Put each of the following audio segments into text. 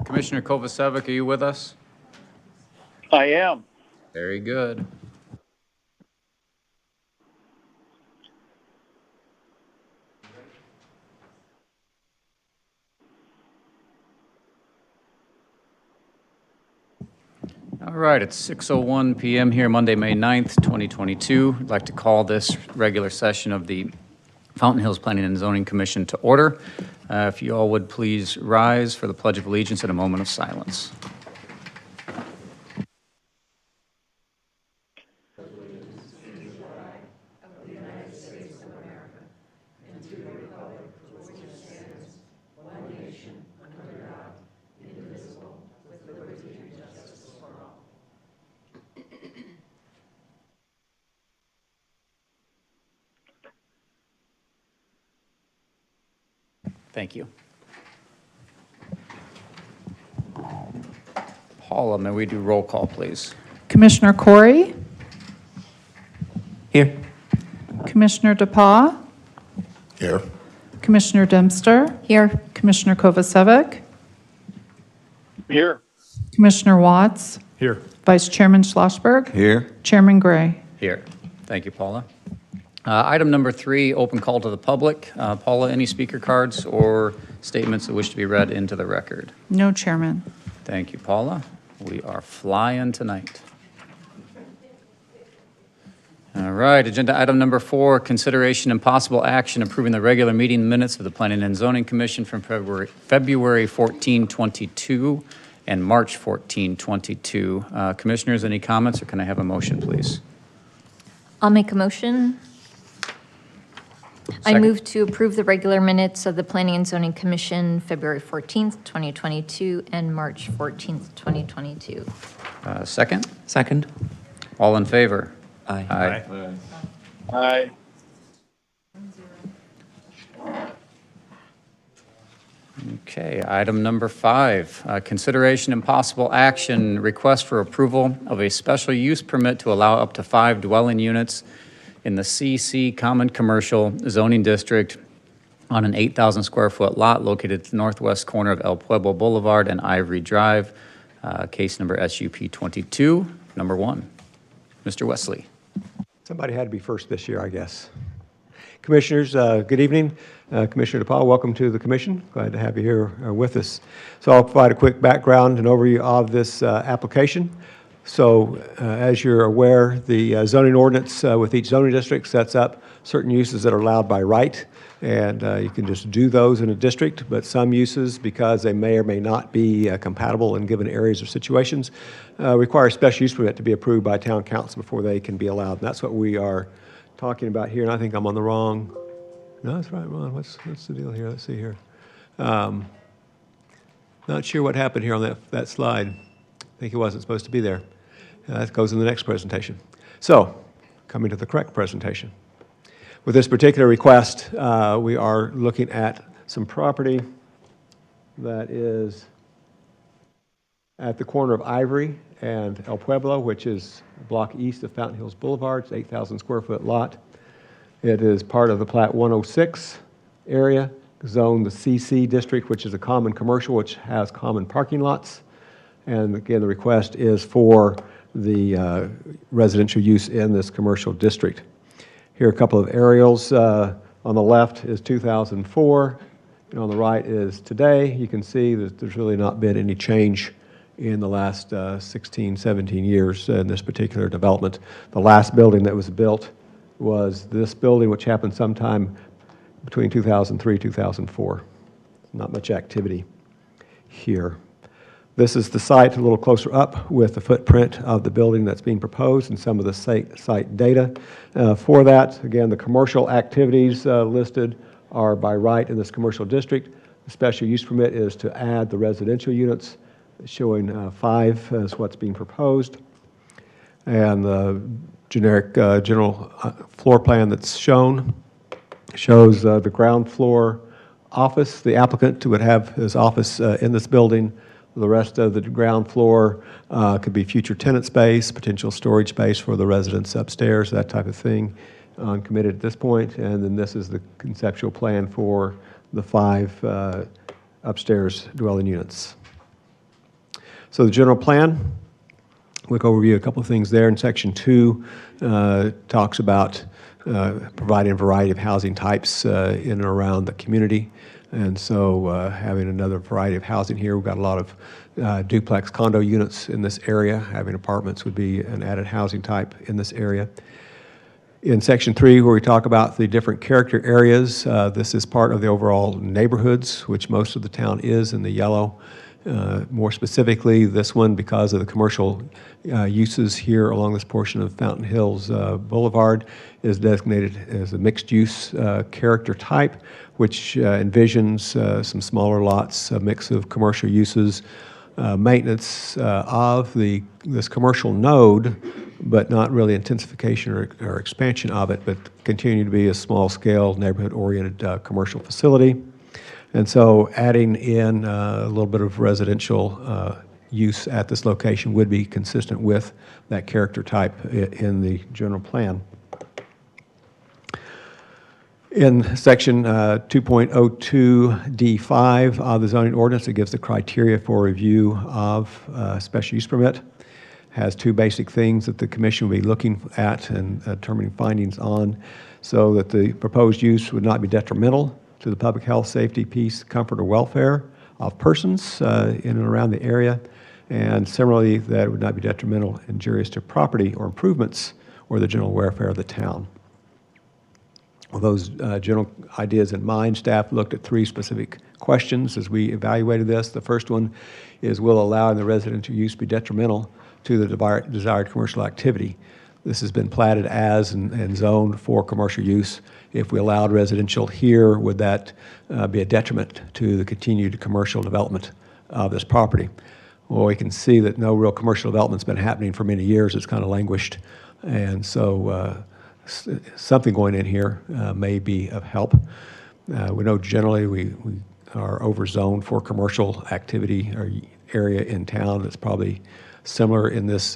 Commissioner Kovacevic, are you with us? I am. Very good. All right, it's 6:01 p.m. here, Monday, May 9th, 2022. I'd like to call this regular session of the Fountain Hills Planning and Zoning Commission to order. If you all would please rise for the Pledge of Allegiance and a moment of silence. Thank you. Paula, may we do roll call, please? Commissioner Corey? Here. Commissioner DePaul? Here. Commissioner Dempster? Here. Commissioner Kovacevic? Here. Commissioner Watts? Here. Vice Chairman Schlossberg? Here. Chairman Gray? Here. Thank you, Paula. Item number 3, open call to the public. Paula, any speaker cards or statements that wish to be read into the record? No, Chairman. Thank you, Paula. We are flying tonight. All right, agenda item number 4, consideration and possible action approving the regular meeting minutes of the Planning and Zoning Commission from February 14, 22 and March 14, 22. Commissioners, any comments, or can I have a motion, please? I'll make a motion. I Second. move to approve the regular minutes of the Planning and Zoning Commission, February 14th, 2022, and March 14th, 2022. Second? Second. All in favor? Aye. Aye. Aye. Okay, item number 5, consideration and possible action, request for approval of a special use permit to allow up to 5 dwelling units in the CC Common Commercial Zoning District on an 8,000 square foot lot located at the northwest corner of El Pueblo Boulevard and Ivory Drive, case number SUP 22, number 1. Mr. Wesley. Somebody had to be first this year, I guess. Commissioners, good evening. Commissioner DePaul, welcome to the commission. Glad to have you here with us. So I'll provide a quick background and overview of this application. So as you're aware, the zoning ordinance with each zoning district sets up certain uses that are allowed by right, and you can just do those in a district, but some uses, because they may or may not be compatible in given areas or situations, require a special use permit to be approved by town council before they can be allowed. And that's what we are talking about here, and I think I'm on the wrong, no, that's right, Ron, what's the deal here? Let's see here. Not sure what happened here on that slide. I think it wasn't supposed to be there. That goes in the next presentation. So, coming to the correct presentation. With this particular request, we are looking at some property that is at the corner of Ivory and El Pueblo, which is a block east of Fountain Hills Boulevard. It's an 8,000 square foot lot. It is part of the Plat 106 area, zone the CC district, which is a common commercial, which has common parking lots. And again, the request is for the residential use in this commercial district. Here are a couple of aerials. On the left is 2004, and on the right is today. You can see that there's really not been any change in the last 16, 17 years in this particular development. The last building that was built was this building, which happened sometime between 2003 2004. Not much activity here. This is the site a little closer up with the footprint of the building that's being proposed and some of the site data. For that, again, the commercial activities listed are by right in this commercial district. The special use permit is to add the residential units, showing 5 as what's being proposed. And the generic general floor plan that's shown shows the ground floor office. The applicant would have his office in this building. The rest of the ground floor could be future tenant space, potential storage space for the residents upstairs, that type of thing, uncommitted at this point. And then this is the conceptual plan for the 5 upstairs dwelling units. So the general plan, quick overview, a couple of things there. In Section 2, talks about providing a variety of housing types in and around the community. And so having another variety of housing here, we've got a lot of duplex condo units in this area. Having apartments would be an added housing type in this area. In Section 3, where we talk about the different character areas, this is part of the overall neighborhoods, which most of the town is in the yellow. More specifically, this one, because of the commercial uses here along this portion of Fountain Hills Boulevard, is designated as a mixed-use character type, which envisions some smaller lots, a mix of commercial uses, maintenance of this commercial node, but not really intensification or expansion of it, but continue to be a small-scale, neighborhood-oriented commercial facility. And so adding in a little bit of residential use at this location would be consistent with that character type in the general plan. In Section 2.02D5 of the zoning ordinance, it gives the criteria for review of special use permit. Has two basic things that the commission will be looking at and determining findings on, so that the proposed use would not be detrimental to the public health, safety, peace, comfort, or welfare of persons in and around the area, and similarly, that it would not be detrimental, injurious to property or improvements or the general welfare of the town. With those general ideas in mind, staff looked at three specific questions as we evaluated this. The first one is, will allowing the residential use be detrimental to the desired commercial activity? This has been platted as and zoned for commercial use. If we allowed residential here, would that be a detriment to the continued commercial development of this property? Well, we can see that no real commercial development's been happening for many years. It's kind of languished. And so something going in here may be of help. We know generally we are overzoned for commercial activity or area in town that's probably similar in this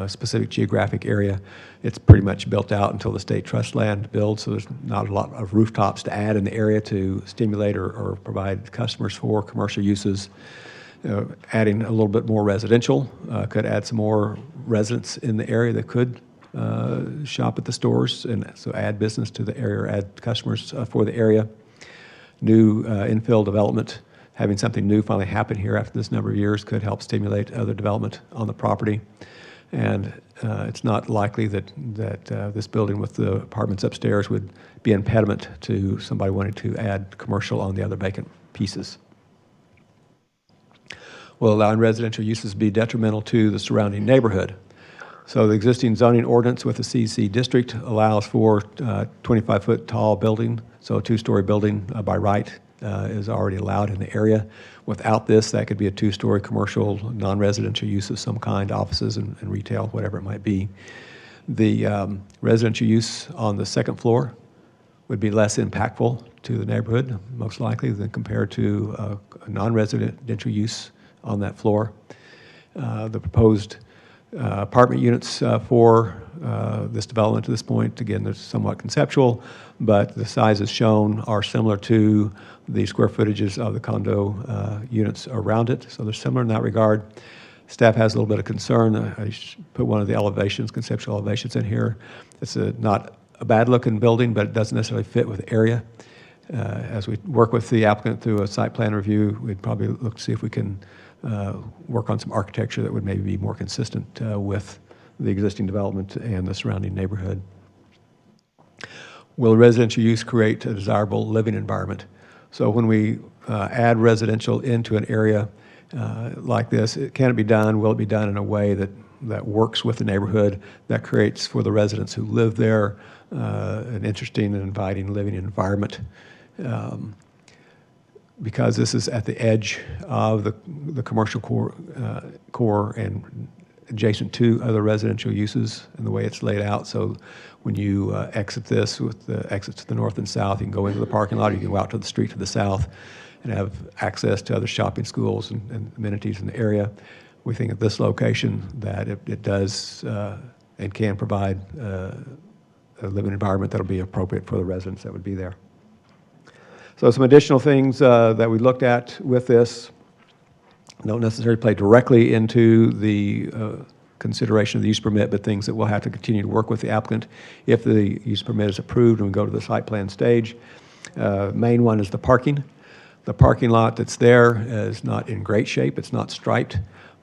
specific geographic area. It's pretty much built out until the state trust land builds, so there's not a lot of rooftops to add in the area to stimulate or provide customers for commercial uses. Adding a little bit more residential could add some more residents in the area that could shop at the stores, and so add business to the area or add customers for the area. New infill development, having something new finally happen here after this number of years could help stimulate other development on the property. And it's not likely that this building with the apartments upstairs would be an impediment to somebody wanting to add commercial on the other vacant pieces. Will allowing residential uses be detrimental to the surrounding neighborhood? So the existing zoning ordinance with the CC district allows for 25-foot tall building, so a two-story building by right is already allowed in the area. Without this, that could be a two-story commercial, non-residential use of some kind, offices and retail, whatever it might be. The residential use on the second floor would be less impactful to the neighborhood, most likely, than compared to a non-residential use on that floor. The proposed apartment units for this development to this point, again, they're somewhat conceptual, but the sizes shown are similar to the square footages of the condo units around it, so they're similar in that regard. Staff has a little bit of concern. I put one of the elevations, conceptual elevations in here. It's not a bad-looking building, but it doesn't necessarily fit with the area. As we work with the applicant through a site plan review, we'd probably look to see if we can work on some architecture that would maybe be more consistent with the existing development and the surrounding neighborhood. Will residential use create a desirable living environment? So when we add residential into an area like this, can it be done? Will it be done in a way that works with the neighborhood, that creates for the residents who live there an interesting and inviting living environment? Because this is at the edge of the commercial core and adjacent to other residential uses and the way it's laid out. So when you exit this with the exits to the north and south, you can go into the parking lot, or you can go out to the street to the south and have access to other shopping, schools, and amenities in the area. We think at this location that it does and can provide a living environment that will be appropriate for the residents that would be there. So some additional things that we looked at with this. don't necessarily play directly into the consideration of the use permit, but things that we'll have to continue to work with the applicant if the use permit is approved and we go to the site plan stage. Main one is the parking. The parking lot that's there is not in great shape. It's not striped.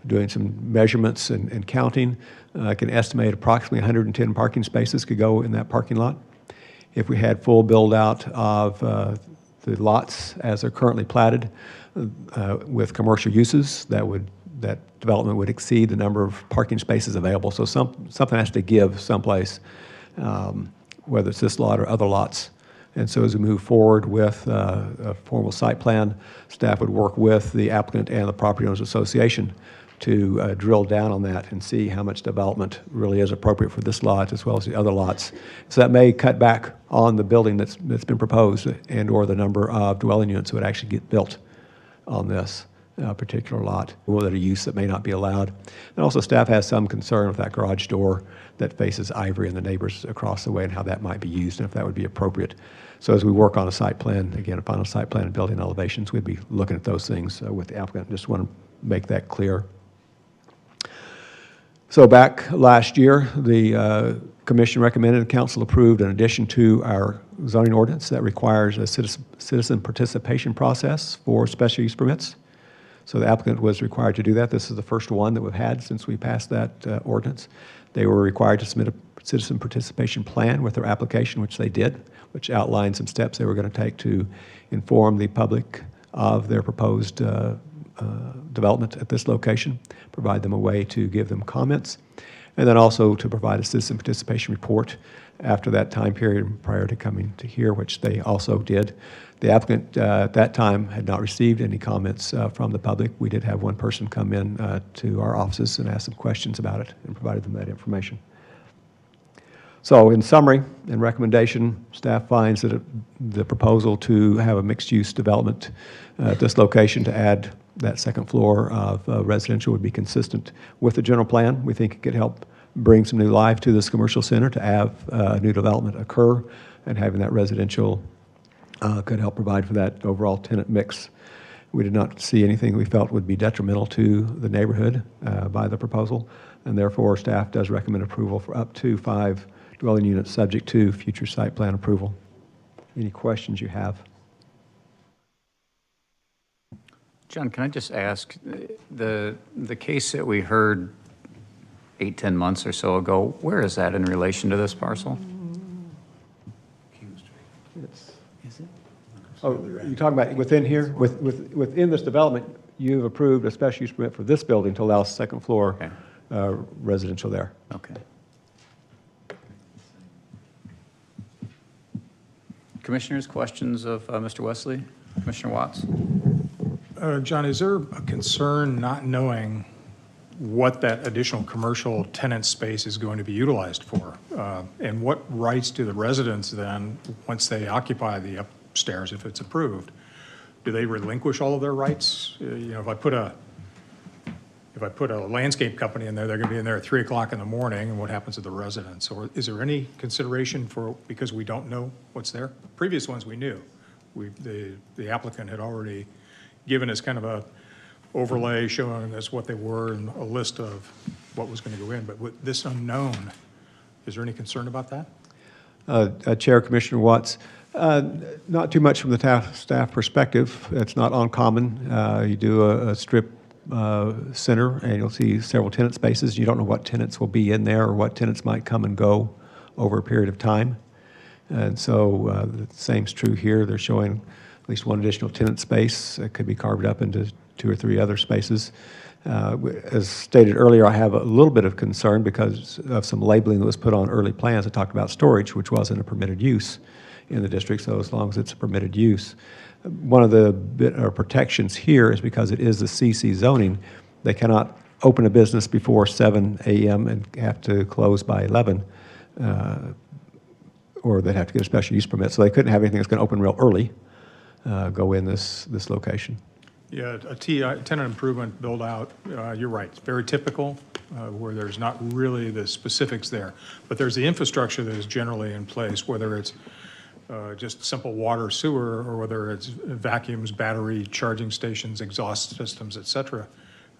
Doing some measurements and counting, I can estimate approximately 110 parking spaces could go in that parking lot. If we had full build-out of the lots as they're currently platted with commercial uses, that development would exceed the number of parking spaces available. So something has to give someplace, whether it's this lot or other lots. And so as we move forward with a formal site plan, staff would work with the applicant and the Property Owners Association to drill down on that and see how much development really is appropriate for this lot as well as the other lots. So that may cut back on the building that's been proposed and or the number of dwelling units that would actually get built on this particular lot, or that a use that may not be allowed. And also staff has some concern with that garage door that faces Ivory and the neighbors across the way and how that might be used and if that would be appropriate. So as we work on a site plan, again, a final site plan and building elevations, we'd be looking at those things with the applicant. Just want to make that clear. So back last year, the commission recommended and council approved an addition to our zoning ordinance that requires a citizen participation process for special use permits. So the applicant was required to do that. This is the first one that we've had since we passed that ordinance. They were required to submit a citizen participation plan with their application, which they did, which outlined some steps they were going to take to inform the public of their proposed development at this location, provide them a way to give them comments, and then also to provide a citizen participation report after that time period prior to coming to here, which they also did. The applicant at that time had not received any comments from the public. We did have one person come in to our offices and ask some questions about it and provided them that information. So in summary and recommendation, staff finds that the proposal to have a mixed-use development at this location to add that second floor of residential would be consistent with the general plan. We think it could help bring some new life to this commercial center to have new development occur, and having that residential could help provide for that overall tenant mix. We did not see anything we felt would be detrimental to the neighborhood by the proposal, and therefore staff does recommend approval for up to 5 dwelling units subject to future site plan approval. Any questions you have? John, can I just ask, the case that we heard 8-10 months or so ago, where is that in relation to this parcel? Is it? Oh, you're talking about within here? Within this development, you've approved a special use permit for this building to allow second floor residential there. Okay. Commissioners, questions of Mr. Wesley? Commissioner Watts? John, is there a concern not knowing what that additional commercial tenant space is going to be utilized for? And what rights do the residents then, once they occupy the upstairs, if it's approved, do they relinquish all of their rights? If I put a landscape company in there, they're going to be in there at 3 o'clock in the morning, and what happens to the residents? Or is there any consideration for, because we don't know what's there? Previous ones we knew. The applicant had already given us kind of a overlay showing us what they were and a list of what was going to go in. But with this unknown, is there any concern about that? Chair, Commissioner Watts, not too much from the staff perspective. It's not uncommon. You do a strip center and you'll see several tenant spaces. You don't know what tenants will be in there or what tenants might come and go over a period of time. And so the same's true here. They're showing at least one additional tenant space that could be carved up into 2 or 3 other spaces. As stated earlier, I have a little bit of concern because of some labeling that was put on early plans that talked about storage, which wasn't a permitted use in the district, so as long as it's a permitted use. One of the protections here is because it is the CC zoning, they cannot open a business before 7 a.m. and have to close by 11, or they'd have to get a special use permit. So they couldn't have anything that's going to open real early go in this location. Yeah, a tenant improvement build out, you're right, it's very typical where there's not really the specifics there. But there's the infrastructure that is generally in place, whether it's just simple water, sewer, or whether it's vacuums, battery, charging stations, exhaust systems, et cetera.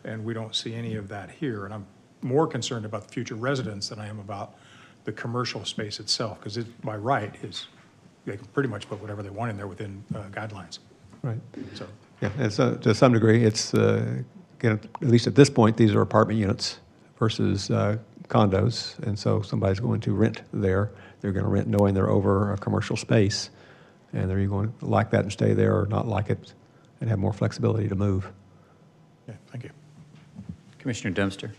and we don't see any of that here. And I'm more concerned about the future residents than I am about the commercial space itself, because it, by right, is, they can pretty much put whatever they want in there within guidelines. Right. So, Yeah, and so to some degree, it's, again, at least at this point, these are apartment units versus condos, and so somebody's going to rent there. They're going to rent knowing they're over a commercial space, and they're either going to like that and stay there or not like it and have more flexibility to move. yeah, thank you. Commissioner Dempster.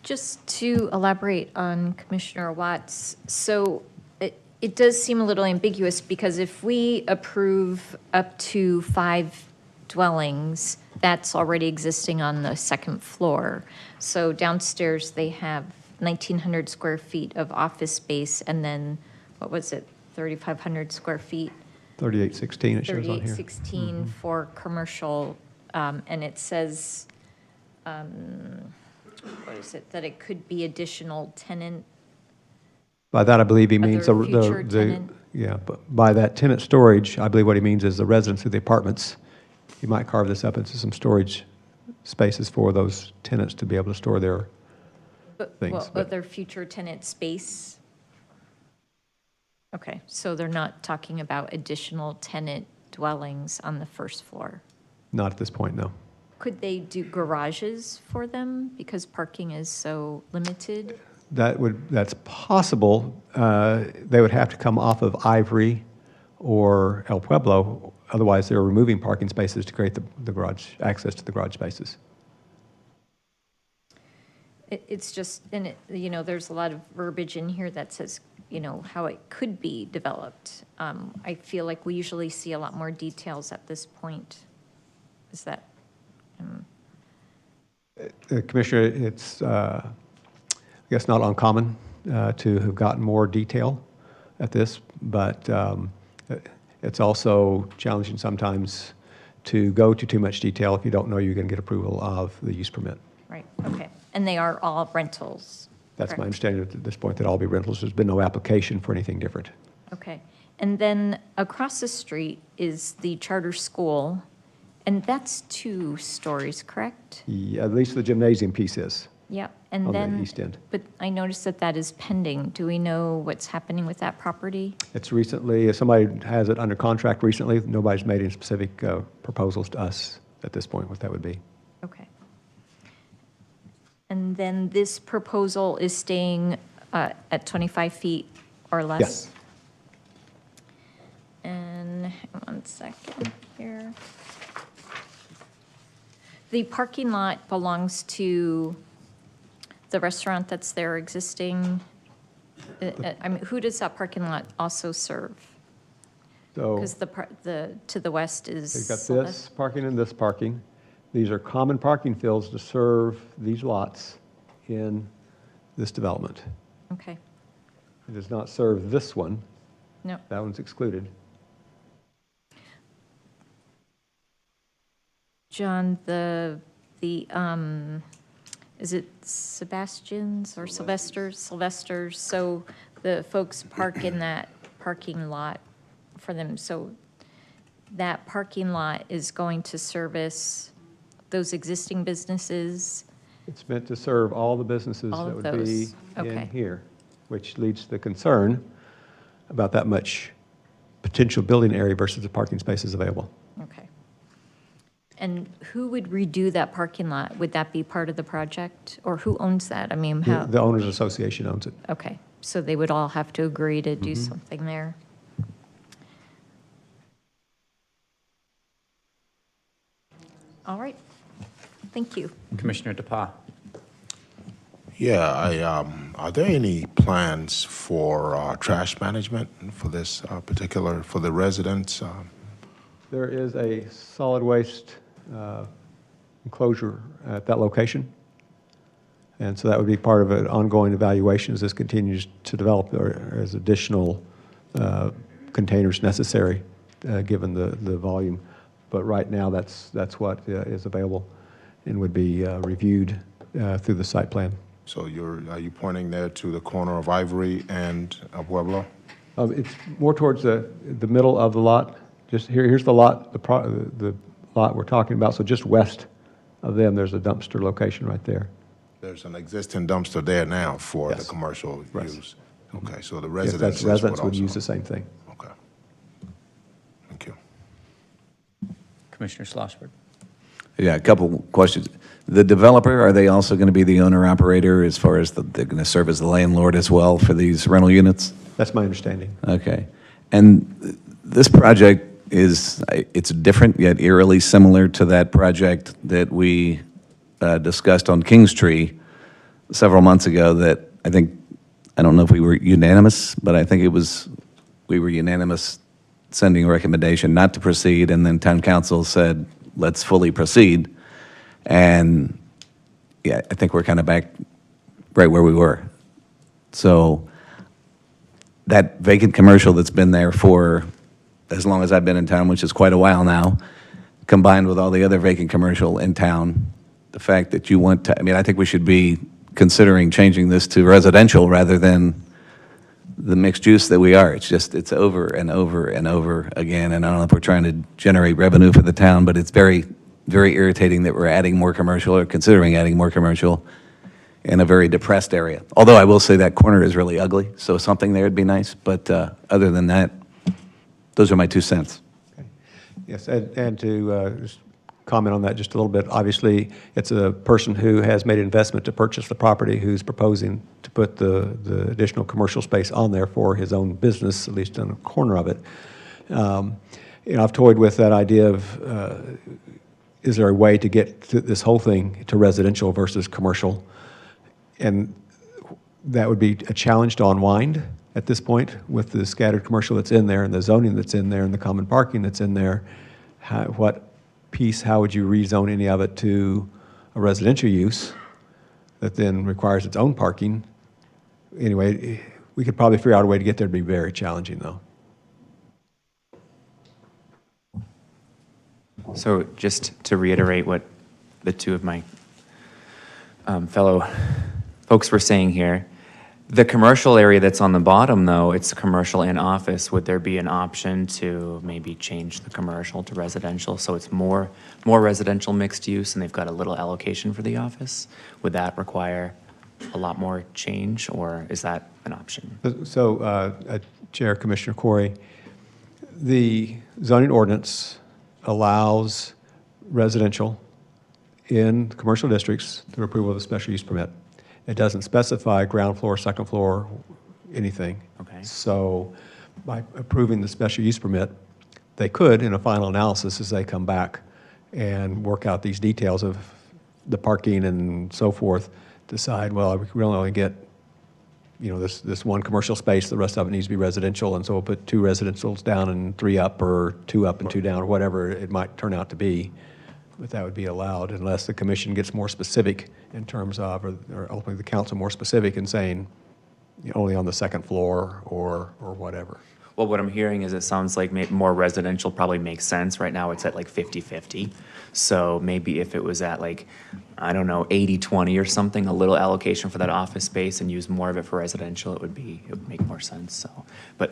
Just to elaborate on Commissioner Watts, so it does seem a little ambiguous, because if we approve up to 5 dwellings, that's already existing on the second floor. So downstairs, they have 1,900 square feet of office space, and then, what was it, 3,500 square feet? 3816 it shows on here. 3816 for commercial, and it says, what is it, that it could be additional tenant. By that, I believe he means Other future tenant. yeah, but by that tenant storage, I believe what he means is the residents of the apartments. You might carve this up into some storage spaces for those tenants to be able to store their things. Well, but other future tenant space? Okay, so they're not talking about additional tenant dwellings on the first floor? Not at this point, no. Could they do garages for them because parking is so limited? That's possible. They would have to come off of Ivory or El Pueblo. Otherwise, they're removing parking spaces to create the garage, access to the garage spaces. It's just, and it, you know, there's a lot of verbiage in here that says, you know, how it could be developed. I feel like we usually see a lot more details at this point. Is that? Commissioner, it's, I guess, not uncommon to have gotten more detail at this, but it's also challenging sometimes to go to too much detail if you don't know you're going to get approval of the use permit. Right, okay. And they are all rentals? That's my correct? understanding at this point, that all be rentals. There's been no application for anything different. Okay. And then across the street is the charter school, and that's 2 stories, correct? Yeah, at least the gymnasium piece is. Yep. And On the then, east end. but I noticed that that is pending. Do we know what's happening with that property? It's recently, if somebody has it under contract recently, nobody's made any specific proposals to us at this point, what that would be. Okay. And then this proposal is staying at 25 feet or less? Yes. And hang on 1 second here. The parking lot belongs to the restaurant that's there existing? I mean, who does that parking lot also serve? So Because to the west is. they've got Celeste- this parking and this parking. These are common parking fields to serve these lots in this development. Okay, It does not serve this one. no. That one's excluded. John, is it Sebastian's or Sylvester's? Sylvester's, so the folks park in that parking lot for them. So that parking lot is going to service those existing businesses? It's meant to serve all the businesses All that of would be those. Okay. in here, which leads to the concern about that much potential building area versus the parking spaces available. Okay. And who would redo that parking lot? Would that be part of the project? Or who owns that? I mean, how? The owners association owns it. Okay, so they would all have to agree to do Mm-hmm. something there? All right, thank you. Commissioner DePauw. Yeah, are there any plans for trash management for this particular, for the residents? There is a solid waste enclosure at that location. And so that would be part of an ongoing evaluation as this continues to develop, or as additional containers necessary, given the volume. But right now, that's what is available and would be reviewed through the site plan. So are you pointing there to the corner of Ivory and Pueblo? It's more towards the middle of the lot. Just here's the lot, the lot we're talking about, so just west of them, there's a dumpster location right there. There's an existing dumpster there now for the Yes. commercial use. Okay, so the Yes, residences would residents would also. use the same thing. Okay. Thank you. Commissioner Schlossberg. Yeah, a couple questions. The developer, are they also going to be the owner-operator as far as they're going to serve as the landlord as well for these rental units? That's my understanding. Okay. And this project it's different yet eerily similar to that project that we discussed on Kingstree several months ago that I don't know if we were unanimous, but I think we were unanimous sending a recommendation not to proceed, and then town council said, let's fully proceed. And yeah, I think we're kind of back right where we were. So that vacant commercial that's been there for as long as I've been in town, which is quite a while now, combined with all the other vacant commercial in town, the fact that you want to, I mean, I think we should be considering changing this to residential rather than the mixed use that we are. It's over and over and over again, and I don't know if we're trying to generate revenue for the town, but it's very, very irritating that we're adding more commercial or considering adding more commercial in a very depressed area. Although I will say that corner is really ugly, so something there would be nice, but other than that, those are my 2 cents. Yes, and to just comment on that just a little bit, obviously, it's a person who has made an investment to purchase the property who's proposing to put the additional commercial space on there for his own business, at least on a corner of it. I've toyed with that idea of, is there a way to get this whole thing to residential versus commercial? And that would be a challenge to unwind at this point with the scattered commercial that's in there and the zoning that's in there and the common parking that's in there. How would you rezone any of it to a residential use that then requires its own parking? Anyway, we could probably figure out a way to get there to be very challenging, though. So just to reiterate what the two of my fellow folks were saying here, the commercial area that's on the bottom, though, it's commercial and office. Would there be an option to maybe change the commercial to residential so it's more residential mixed use and they've got a little allocation for the office? Would that require a lot more change, or is that an option? So, Chair, Commissioner Corey, the zoning ordinance allows residential in commercial districts through approval of a special use permit. It doesn't specify ground floor, second floor, anything. Okay. So by approving the special use permit, they could, in a final analysis, as they come back and work out these details of the parking and so forth, decide, well, we really only get, this one commercial space, the rest of it needs to be residential, and so we'll put 2 residentials down and 3 up, or 2 up and 2 down, or whatever it might turn out to be. But that would be allowed unless the commission gets more specific in terms of, or ultimately the council more specific in saying only on the second floor or whatever. Well, what I'm hearing is it sounds like more residential probably makes sense. Right now, it's at like 50-50. So maybe if it was at like, I don't know, 80-20 or something, a little allocation for that office space and use more of it for residential, it would make more sense.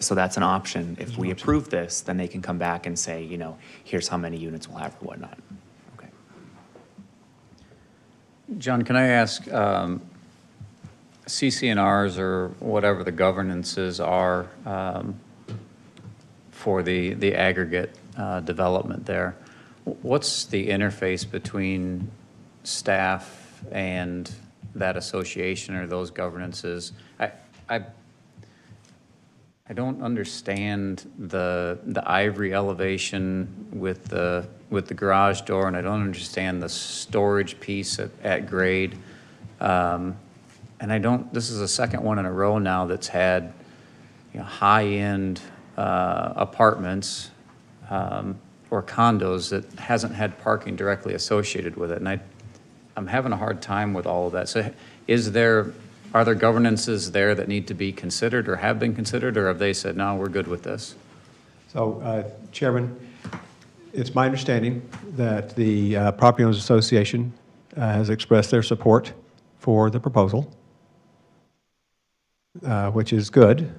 So that's an option. If we approve this, then they can come back and say, here's how many units we'll have or whatnot. Okay. John, can I ask, CC&Rs or whatever the governances are for the aggregate development there, what's the interface between staff and that association or those governances? I don't understand the ivory elevation with the garage door, and I don't understand the storage piece at grade. And this is the second one in a row now that's had, high-end apartments or condos that hasn't had parking directly associated with it. And I'm having a hard time with all of that. So are there governances there that need to be considered or have been considered, or have they said, no, we're good with this? So, Chairman, it's my understanding that the Property Owners Association has expressed their support for the proposal, which is good.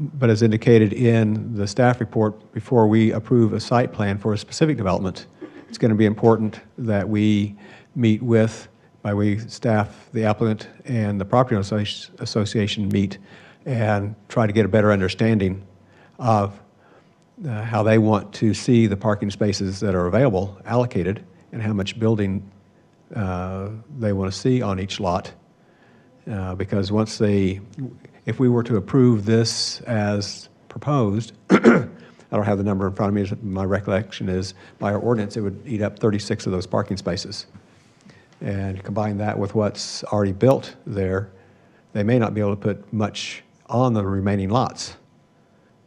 But as indicated in the staff report, before we approve a site plan for a specific development, it's going to be important that we meet with, by we staff, the applicant and the property owner association meet and try to get a better understanding of how they want to see the parking spaces that are available allocated and how much building they want to see on each lot. Because once if we were to approve this as proposed, I don't have the number in front of me, my recollection is by our ordinance, it would eat up 36 of those parking spaces. And combine that with what's already built there, they may not be able to put much on the remaining lots.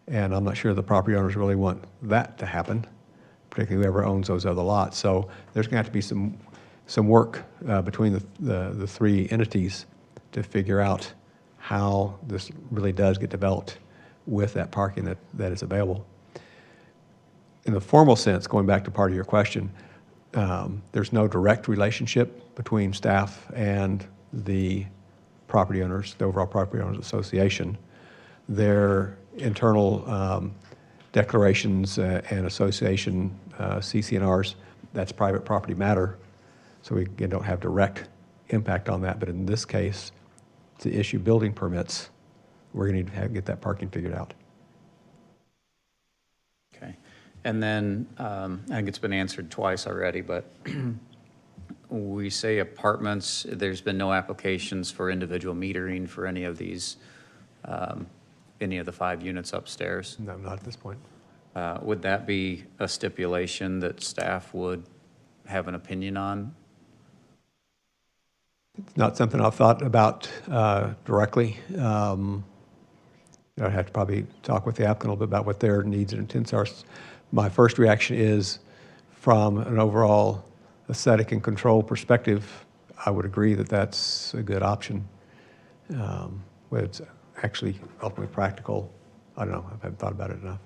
And I'm not sure the property owners really want that to happen, particularly whoever owns those other lots. So there's going to have to be some work between the three entities to figure out how this really does get developed with that parking that is available. In the formal sense, going back to part of your question, there's no direct relationship between staff and the property owners, the overall property owners association. Their internal declarations and association CC&Rs, that's private property matter, so we again don't have direct impact on that. But in this case, to issue building permits, we're going to need to get that parking figured out. Okay. And then, I think it's been answered twice already, but we say apartments, there's been no applications for individual metering for any of these, any of the 5 units upstairs. No, not at this point. Would that be a stipulation that staff would have an opinion on? It's not something I've thought about directly. I'd have to probably talk with the applicant a little bit about what their needs and intents are. My first reaction is, from an overall aesthetic and control perspective, I would agree that that's a good option. Whether it's actually ultimately practical, I don't know. I haven't thought about it enough.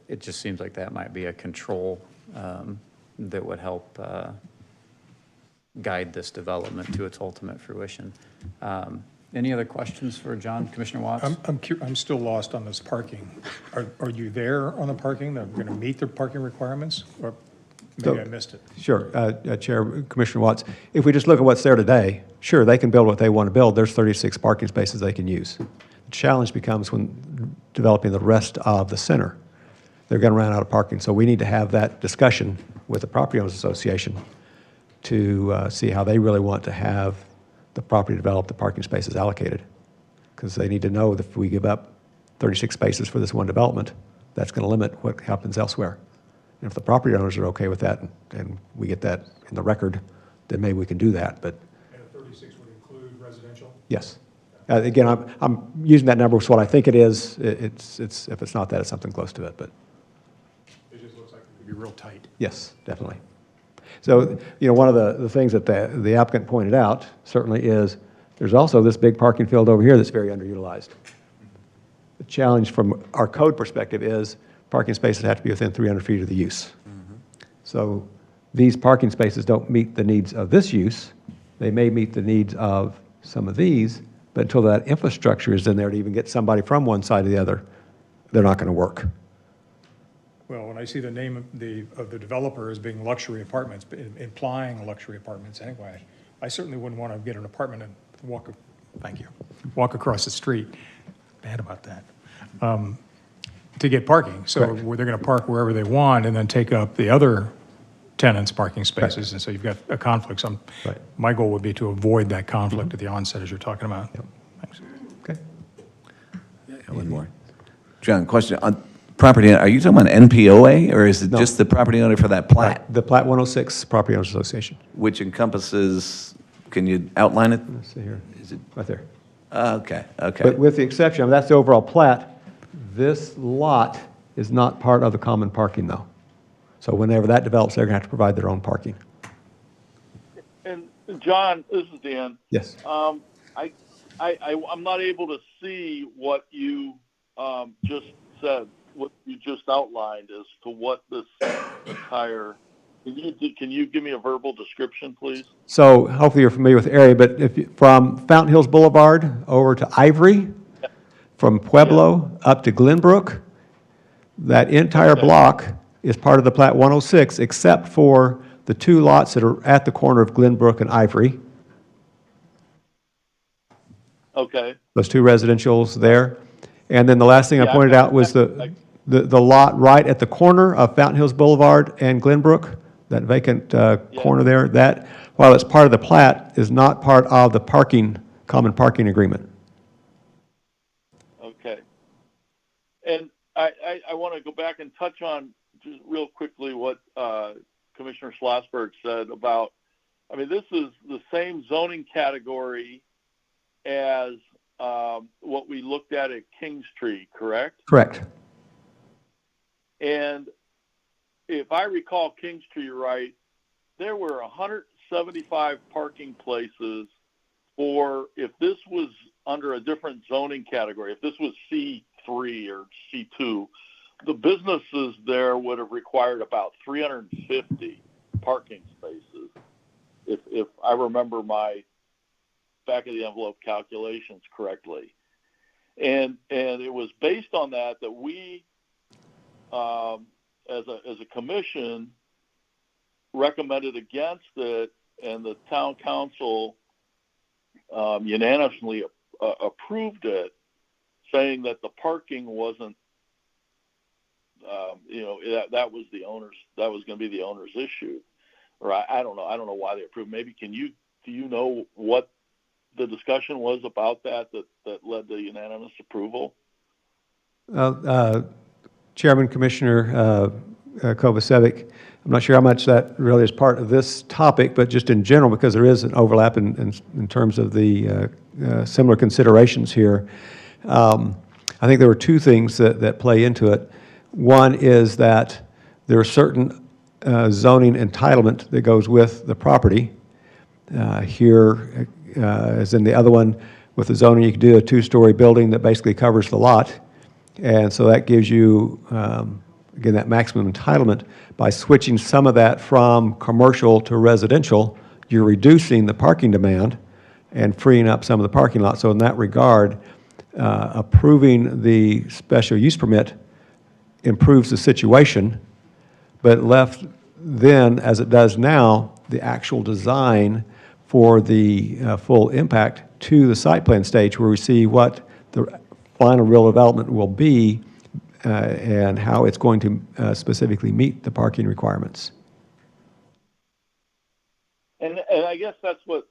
It just seems like that might be a control that would help guide this development to its ultimate fruition. Any other questions for John, Commissioner Watts? I'm still lost on this parking. Are you there on the parking? They're going to meet their parking requirements? Or maybe I missed it. Sure, Chair, Commissioner Watts. If we just look at what's there today, sure, they can build what they want to build. There's 36 parking spaces they can use. The challenge becomes when developing the rest of the center. They're going to run out of parking, so we need to have that discussion with the Property Owners Association to see how they really want to have the property developed, the parking spaces allocated. Because they need to know that if we give up 36 spaces for this one development, that's going to limit what happens elsewhere. And if the property owners are okay with that and we get that in the record, then maybe we can do that. But And the 36 would include residential? yes. Again, I'm using that number, so what I think it is. It's if it's not that, it's something close to it. But It just looks like it would be real tight. yes, definitely. So, one of the things that the applicant pointed out certainly is there's also this big parking field over here that's very underutilized. The challenge from our code perspective is parking spaces have to be within 300 feet of the use. So these parking spaces don't meet the needs of this use. They may meet the needs of some of these, but until that infrastructure is in there to even get somebody from one side to the other, they're not going to work. Well, when I see the name of the developer as being luxury apartments, implying luxury apartments anyway, I certainly wouldn't want to get an apartment and walk across the street. Bad about that. To get parking. So Correct. where they're going to park wherever they want and then take up the other tenants' parking spaces. And so you've got a conflict. So Right. my goal would be to avoid that conflict at the onset as you're talking about. Thanks. Okay. One more. John, question on property, are you talking about NPOA, or is it No. just the property owner for that plat, The Plat 106 Property Owners Association. which encompasses, can you outline it? Let's see here, Is it, right there. okay, okay. But with the exception, that's the overall plat, this lot is not part of the common parking, though. So whenever that develops, they're going to have to provide their own parking. And John, this is Dan. Yes. I'm not able to see what you just said, what you just outlined as to what this entire. Can you give me a verbal description, please? So hopefully you're familiar with the area, but from Fountain Hills Boulevard over to Ivory, from Pueblo up to Glenbrook, that entire block is part of the Plat 106, except for the 2 lots that are at the corner of Glenbrook and Ivory. Okay. Those 2 residentials there. And then the last thing I Yeah, pointed out was the lot right at the corner of Fountain Hills Boulevard and Glenbrook, that vacant corner there. That, while it's part of the plat, is not part of the common parking agreement. Okay. And I want to go back and touch on just real quickly what Commissioner Schlossberg said about, I mean, this is the same zoning category as what we looked at Kingstree, correct? Correct. And if I recall Kingstree right, there were 175 parking places for, if this was under a different zoning category, if this was C3 or C2, the businesses there would have required about 350 parking spaces, if I remember my back of the envelope calculations correctly. And it was based on that we, as a commission, recommended against it, and the town council unanimously approved it, saying that the parking wasn't, that was going to be the owner's issue. Or I don't know why they approved. Maybe do you know what the discussion was about that led to unanimous approval? Chairman, Commissioner Kovacevic, I'm not sure how much that really is part of this topic, but just in general, because there is an overlap in terms of the similar considerations here. I think there were 2 things that play into it. One is that there are certain zoning entitlement that goes with the property. Here, as in the other one, with the zoning, you can do a 2-story building that basically covers the lot. And so that gives you, again, that maximum entitlement. By switching some of that from commercial to residential, you're reducing the parking demand and freeing up some of the parking lots. So in that regard, approving the special use permit improves the situation, but left then, as it does now, the actual design for the full impact to the site plan stage, where we see what the final real development will be and how it's going to specifically meet the parking requirements. And I guess that's what,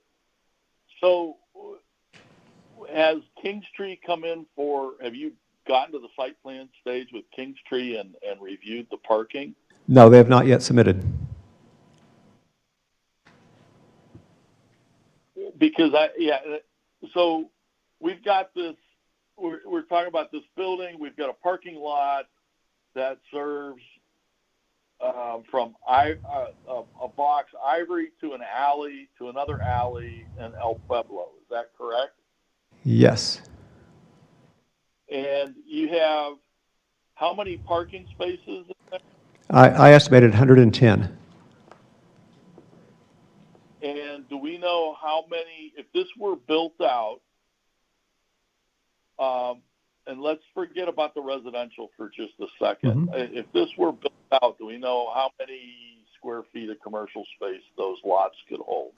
so has Kingstree come in have you gotten to the site plan stage with Kingstree and reviewed the parking? No, they have not yet submitted. Because so we've got this, we're talking about this building, we've got a parking lot that serves from a box Ivory to an alley to another alley in El Pueblo. Is that correct? Yes. And you have how many parking spaces in there? I estimated 110. And do we know how many, if this were built out, and let's forget about the residential for just a second. Mm-hmm. If this were built out, do we know how many square feet of commercial space those lots could hold?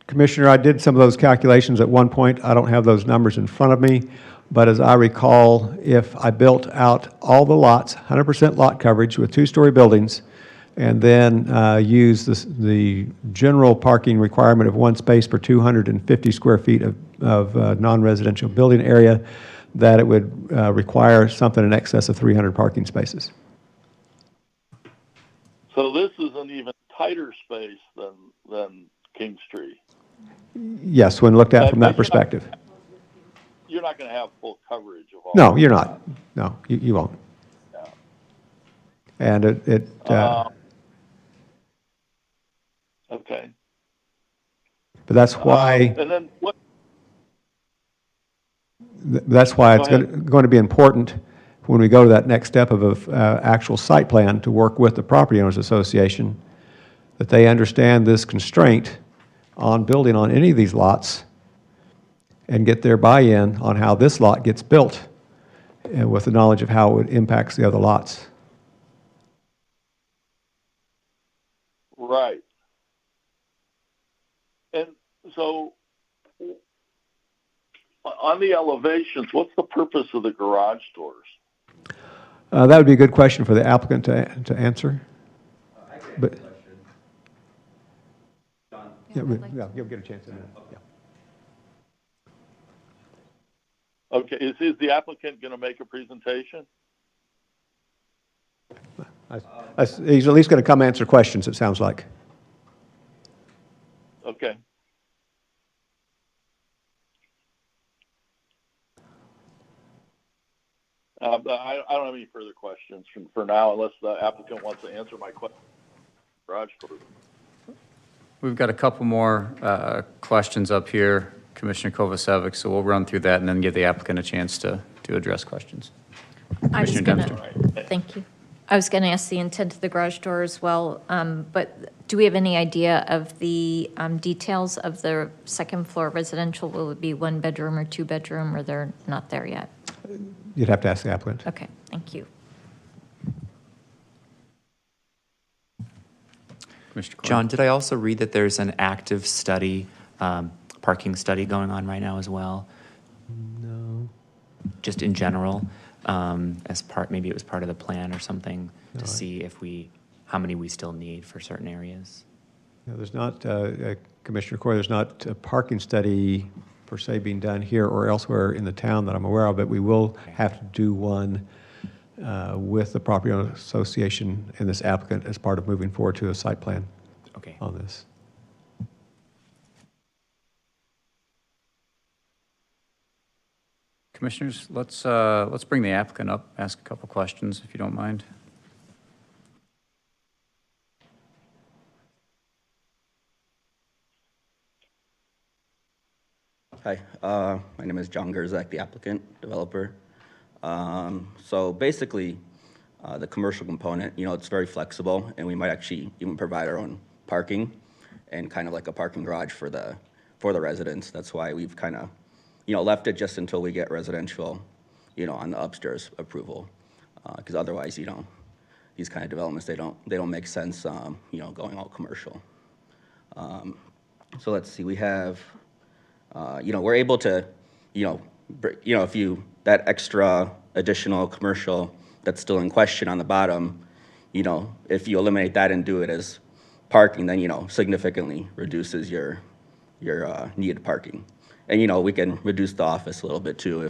Commissioner, I did some of those calculations at one point. I don't have those numbers in front of me, but as I recall, if I built out all the lots, 100% lot coverage with 2-story buildings, and then use the general parking requirement of 1 space per 250 square feet of non-residential building area, that it would require something in excess of 300 parking spaces. So this is an even tighter space than Kingstree. Yes, when looked at from that perspective. You're not going to have full coverage of all. No, you're not. No, you won't. Yeah. And okay. But that's why. And then what? That's why it's going to be important when we go to that next step of an actual site plan to work with the Property Owners Association, that they understand this constraint on building on any of these lots and get their buy-in on how this lot gets built, and with the knowledge of how it impacts the other lots. Right. And so on the elevations, what's the purpose of the garage doors? That would be a good question for the applicant to answer. But yeah, you'll get a chance in a minute. Yeah. Okay, is the applicant going to make a presentation? He's at least going to come answer questions, it sounds like. Okay. I don't have any further questions for now, unless the applicant wants to answer my question. Garage doors. We've got a couple more questions up here, Commissioner Kovacevic, so we'll run through that and then give the applicant a chance to address questions. Thank you. I was going to ask the intent of the garage door as well, but do we have any idea of the details of the second floor residential? Will it be 1 bedroom or 2 bedroom, or they're not there yet? You'd have to ask the applicant. Okay, thank you. Commissioner Coyle. John, did I also read that there's an active study, parking study going on right now as well? No. Just in general, as part, maybe it was part of the plan or something, No, to see if how many we still need for certain areas? No, there's not, Commissioner Coyle, there's not a parking study per se being done here or elsewhere in the town that I'm aware of, but we will have to do one with the property owner association and this applicant as part of moving forward to a site plan Okay. on this. Commissioners, let's bring the applicant up, ask a couple questions, if you don't mind. Hi, my name is John Gerzak, the applicant, developer. So basically, the commercial component, it's very flexible, and we might actually even provide our own parking and kind of like a parking garage for the residents. That's why we've kind of, left it just until we get residential, on the upstairs approval, because otherwise, these kind of developments, they don't make sense, going all commercial. So let's see, we have. We're able to, if that extra additional commercial that's still in question on the bottom, if you eliminate that and do it as parking, then, significantly reduces your needed parking. And, we can reduce the office a little bit too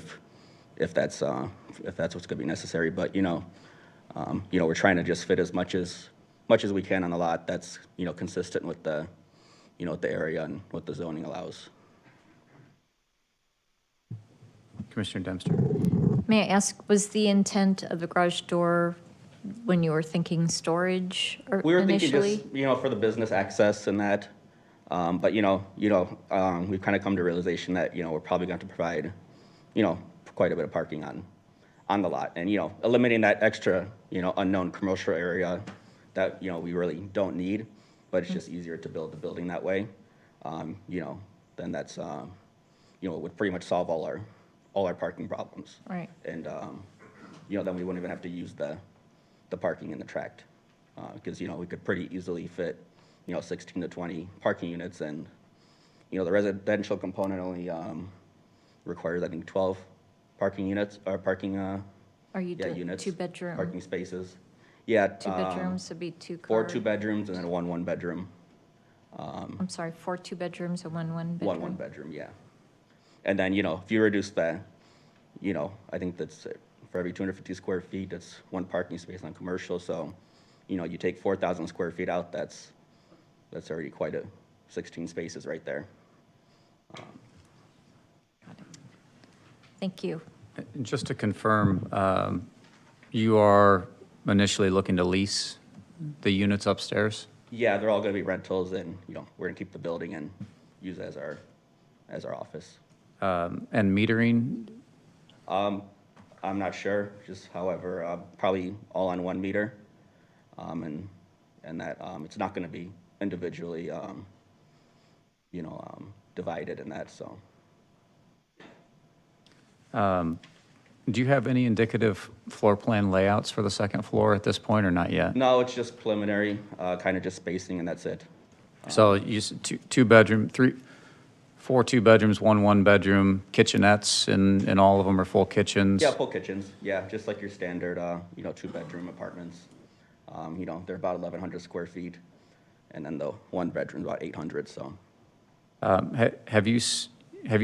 if that's what's going to be necessary. But, we're trying to just fit as much as we can on the lot that's, consistent with the, with the area and what the zoning allows. Commissioner Dempster. May I ask, was the intent of the garage door when you were thinking storage or We were initially? thinking just, for the business access and that. But, we've kind of come to realization that, we're probably going to provide, quite a bit of parking on the lot. And, eliminating that extra, unknown commercial area that, we really don't need, but it's just easier to build the building that way. Then that's, would pretty much solve all our parking problems. Right. And, then we wouldn't even have to use the parking in the tract. Because, we could pretty easily fit, 16 to 20 parking units, and, the residential component only requires, I think, 12 parking units, or parking, Are you doing units. 2-bedroom? Parking spaces. Yeah. 2 bedrooms would be 2 car. 4 2-bedrooms and then one bedroom. I'm sorry, 4 2-bedrooms and 1 1-bedroom? One bedroom, yeah. And then, if you reduce that, I think that's for every 250 square feet, that's 1 parking space on commercial. So, you take 4,000 square feet out, that's already quite 16 spaces right there. Got it. Thank you. And just to confirm, you are initially looking to lease the units upstairs? Yeah, they're all going to be rentals, and, we're going to keep the building and use it as our office. And metering? I'm not sure, just however, probably all on 1 meter. And that, it's not gonna be individually, divided in that, so. Do you have any indicative floor plan layouts for the second floor at this point, or not yet? No, it's just preliminary, kind of just spacing, and that's it. So you, two-bedroom, four two-bedrooms, one bedroom, kitchenettes, and all of them are full kitchens? Yeah, full kitchens, yeah, just like your standard, two-bedroom apartments. They're about 1,100 square feet, and then the one bedroom's about 800, so. Have you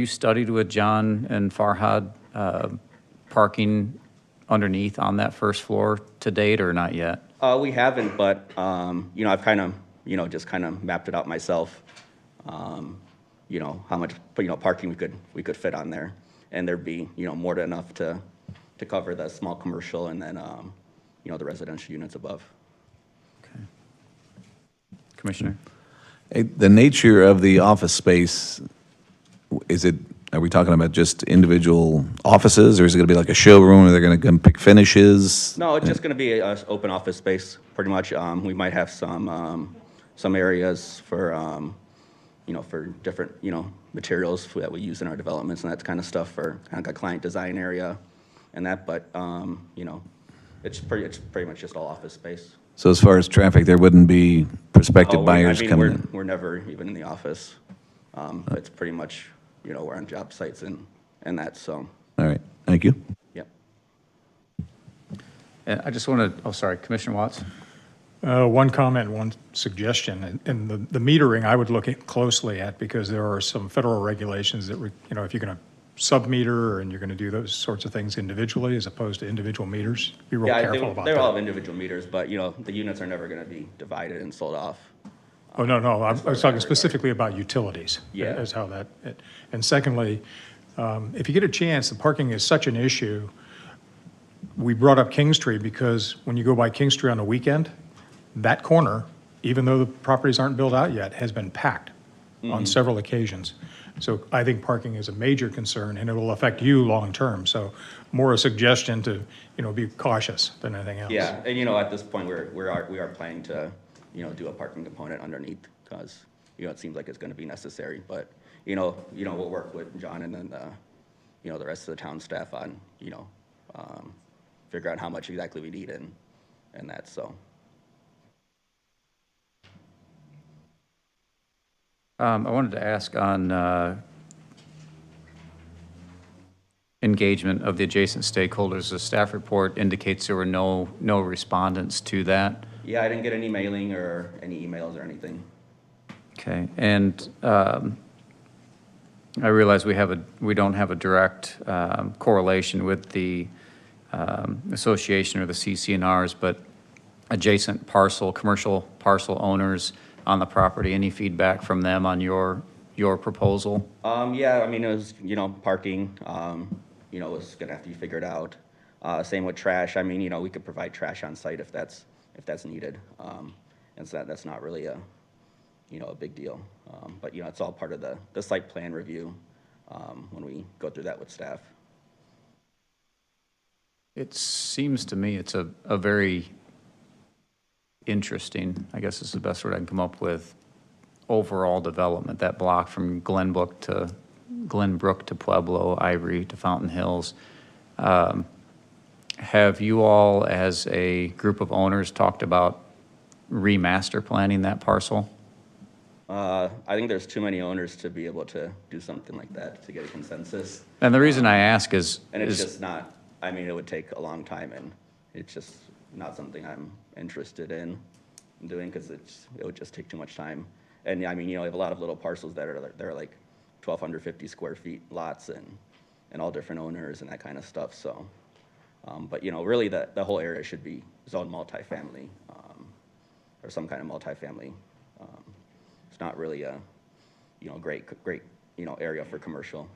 studied with John and Farhad parking underneath on that first floor to date, or not yet? We haven't, but, I've kind of, just kind of mapped it out myself. How much, parking we could fit on there. And there'd be, more than enough to cover the small commercial and then, the residential units above. Okay. Commissioner? The nature of the office space, are we talking about just individual offices, or is it going to be like a showroom where they're going to come pick finishes? No, it's just going to be an open office space, pretty much. We might have some areas for, for different, materials that we use in our developments and that kind of stuff for kind of like a client design area and that, but, it's pretty much just all office space. So as far as traffic, there wouldn't be prospective buyers coming in? We're never even in the office. It's pretty much, we're on job sites and that, so, All right, thank you. yep. And I just want to, sorry, Commissioner Watts? One comment, one suggestion, and the metering I would look closely at, because there are some federal regulations that, if you're going to sub-meter and you're going to do those sorts of things individually as opposed to individual meters, be real careful about They're all that. individual meters, but, the units are never going to be divided and sold off. Oh, no, I was talking specifically about utilities. Yeah. As how that, and secondly, if you get a chance, the parking is such an issue. We brought up King Street because when you go by King Street on a weekend, that corner, even though the properties aren't built out yet, has been packed on several occasions. So I think parking is a major concern, and it will affect you long-term. So more a suggestion to, be cautious than anything else. Yeah, and, at this point, we are planning to, do a parking component underneath because, it seems like it's going to be necessary. But, we'll work with John and then, the rest of the town staff on, figure out how much exactly we need and that, so. I wanted to ask on engagement of the adjacent stakeholders. The staff report indicates there were no respondents to that. Yeah, I didn't get any mailing or any emails or anything. Okay, and I realize we don't have a direct correlation with the association or the CC&Rs, but adjacent commercial parcel owners on the property, any feedback from them on your proposal? Yeah, it was, parking, was gonna have to be figured out. Same with trash. We could provide trash on site if that's needed. And so that's not really a big deal. But, it's all part of the site plan review, when we go through that with staff. It seems to me it's a very interesting, I guess is the best word I can come up with, overall development, that block from Glenbrook to Pueblo, Ivory to Fountain Hills. Have you all, as a group of owners, talked about remaster planning that parcel? I think there's too many owners to be able to do something like that, to get a consensus. And the reason I ask is... And it's just not, it would take a long time, and it's just not something I'm interested in doing, because it would just take too much time. And you have a lot of little parcels that are like 1,250 square feet lots and all different owners and that kind of stuff. So, but really the whole area should be zoned multifamily, or some kind of multifamily. It's not really a great area for commercial.